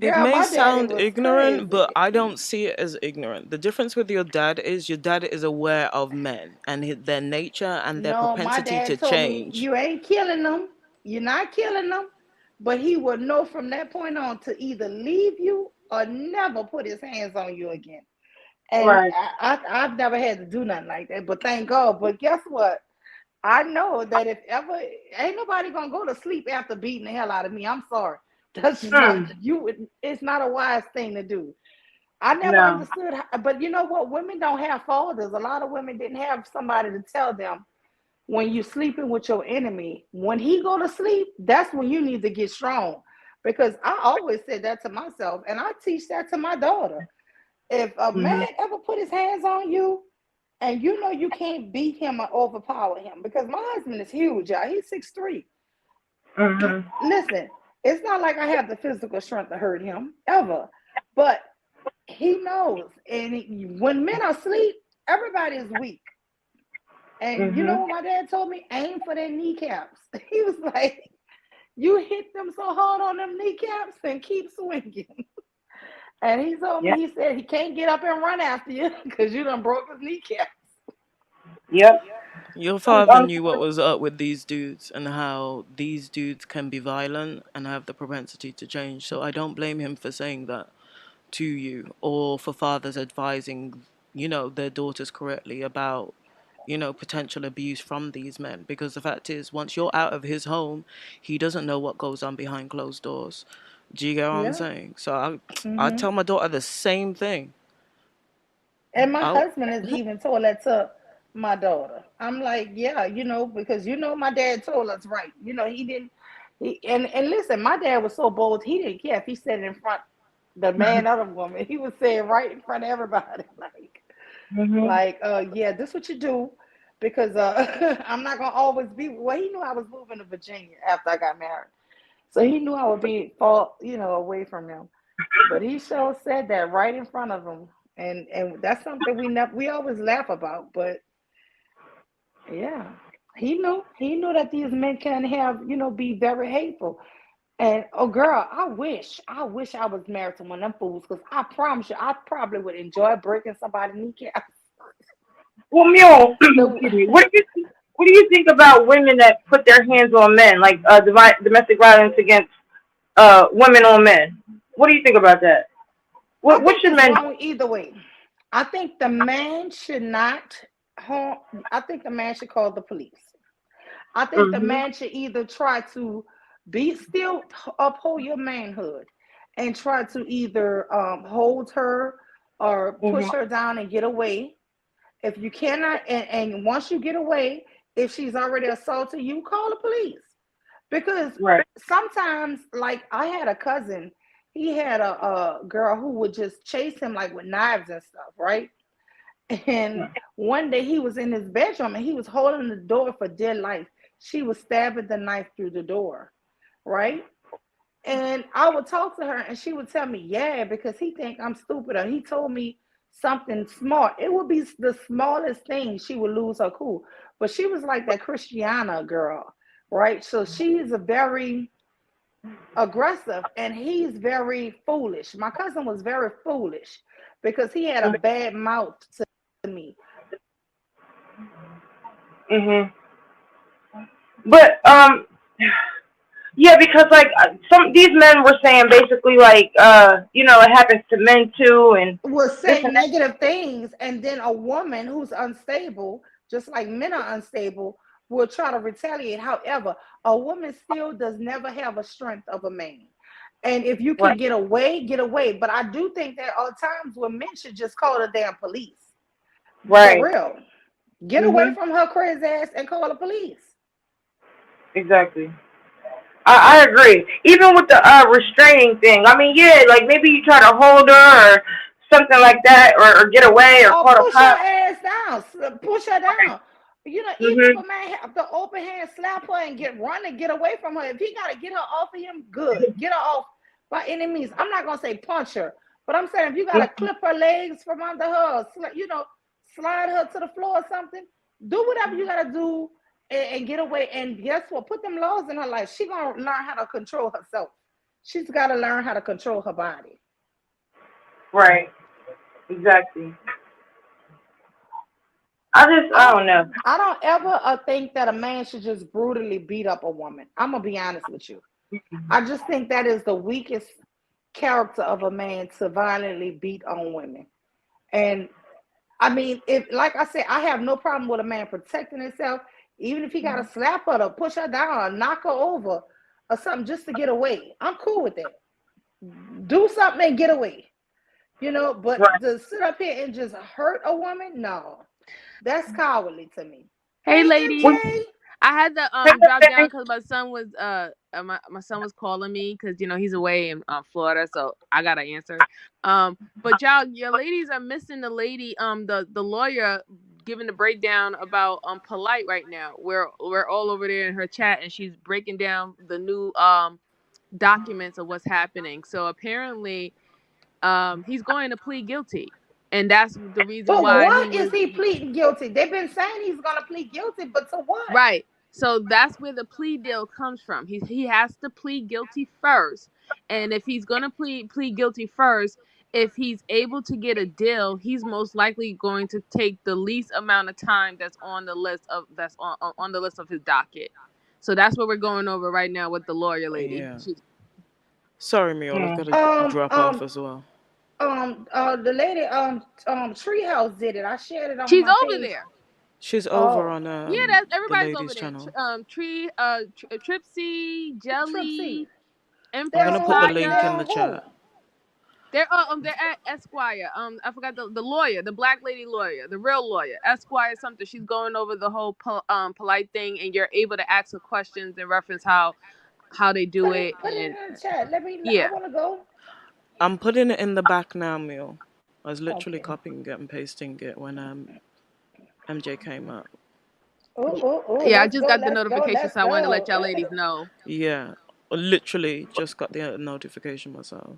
It Girl, may my daddy sound was ignorant, but crazy. I don't see it as ignorant. The difference with your dad is aware of men and their nature and their No, my propensity to dad told me change. you ain't killing them. You're not killing them. But he would know from that point on to either leave you or never put his hands on you again. And Right. I've never had to do nothing like that. But thank God. But guess what? I know that if ever ain't nobody gonna go to sleep after beating the hell out of me. I'm sorry. That's just not Hmm. it's not a wise thing to do. I never No. understood but you know what? Women don't have fathers. A lot of women didn't have somebody to tell them when you're sleeping with your enemy, when he go to sleep, that's when you need to get strong. Because I always said that to myself, and I teach that to my daughter. If a man Hmm. ever put his hands on you, and you know you can't beat him or overpower him, because my husband is huge, y'all. He's 6'3". Hmm. Listen, it's not like I have the physical strength to hurt him ever, but he knows. And when men are asleep, everybody is weak. And you Hmm. know what my dad told me? Aim for their kneecaps. He was like, you hit them so hard on them kneecaps and keep swinging. And he told Yep. me, he said he can't get up and run after you because you done broke his kneecaps. Yep. Your Um, father knew what was up with these dudes and how these dudes can be violent and have the propensity to change. So I don't blame him for saying that to you or for fathers advising, their daughters correctly about, potential abuse from these men. Because the fact is, once you're out of his home, he doesn't know what goes on behind closed doors. Do you get what I'm Yeah. saying? So I Hmm. tell my daughter the same thing. And my I, husband has even told that to my daughter. I'm like, yeah, because my dad told us right. He didn't. And listen, my dad was so bold. He didn't care if he said it in front the man or the woman. He was saying right in front of everybody, hmm. yeah, this what you do, because I'm not gonna always be. Well, he knew I was moving to Virginia after I got married, so he knew I would be away from him. But he sure said that right in front of him, and that's something we always laugh about. But yeah, he knew that these men can have be very hateful. And oh, girl, I wish I was married to one of them fools, because I promise you, I probably would enjoy breaking somebody's kneecap. Well, Mule, The excuse me. What do you think about women that put their hands on men, like domestic violence against women on men? What do you think about that? I What think should it's men do? wrong either way. I think the man should not harm. I think the man should call the police. I think the Hmm. man should either try to still uphold your manhood and try to either hold her or Hmm. push her down and get away. If you cannot, and once you get away, if she's already assaulted you, call the police. Because Right. sometimes, like I had a cousin, he had a girl who would just chase him like with knives and stuff, right? And one day he was in his bedroom and he was holding the door for dear life. She was stabbing the knife through the door, right? And I would talk to her and she would tell me, yeah, because he think I'm stupid, or he told me something smart. It would be the smallest thing, she would lose her cool. But she was like that Christiana girl, right? So she's a very aggressive and he's very foolish. My cousin was very foolish because he had a bad mouth to me. Hmm. But yeah, because like some these men were saying basically like it happens to men too, and Will this say and that. negative things, and then a woman who's unstable, just like men are unstable, will try to retaliate. However, a woman still does never have a strength of a man. And if you Right. can get away, get away. But I do think there are times when men should just call the damn police. For Right. real. Get away Hmm. from her crazy ass and call the police. Exactly. I agree. Even with the restraining thing. I mean, yeah, like maybe you try to hold her or something like that, or get away or Or call the push her cops. ass down, push her down. Even if Hmm. a man have the open hand, slap her and run and get away from her. If he gotta get her off of him, good. Get her off by any means. I'm not gonna say punch her, but I'm saying if you gotta clip her legs from under her, slide her to the floor or something, do whatever you gotta do and get away. And guess what? Put them laws in her life. She gonna learn how to control herself. She's got to learn how to control her body. Right. Exactly. I don't know. I don't ever think that a man should just brutally beat up a woman. I'm going to be honest with you. I just think that is the weakest character of a man, to violently beat on women. And I mean, if, like I said, I have no problem with a man protecting himself, even if he got to slap her or push her down or knock her over or something just to get away. I'm cool with that. Do something and get away. You know, but to sit up here and just hurt a woman, no. That's cowardly to me. Hey, ladies. MJ. I had to drop down because my son was my son was calling me because he's away in Florida, so I gotta answer. But your ladies are missing the lady the lawyer giving the breakdown about Polite right now. We're all over there in her chat, and she's breaking down the new documents of what's happening. So apparently he's going to plead guilty. And that's the reason why. What is he pleading guilty? They've been saying he's gonna plead guilty, but to what? Right. So that's where the plea deal comes from. He has to plead guilty first, and if he's gonna plead guilty first, if he's able to get a deal, he's most likely going to take the least amount of time that's on the list of on the list of his docket. So that's what we're going over right now with the lawyer lady. Yeah. Sorry, Mule, I've got to drop off as well. The lady Treehouse did it. I shared it on She's my over page. there. She's over on that's everybody's over there. channel. Tripsy, Jelly, I'm gonna put the link in the chat. They're at Esquire. I forgot the lawyer, the black lady lawyer, the real lawyer, Esquire something. She's going over the whole Polite thing, and you're able to ask her questions and reference how they do it. Put it in the chat. I want to go. I'm putting it in the back now, Mule. I was literally copying it and pasting it when MJ came up. Yeah, I just got the notification, so I wanted to let y'all ladies know. Yeah, literally just got the notification myself.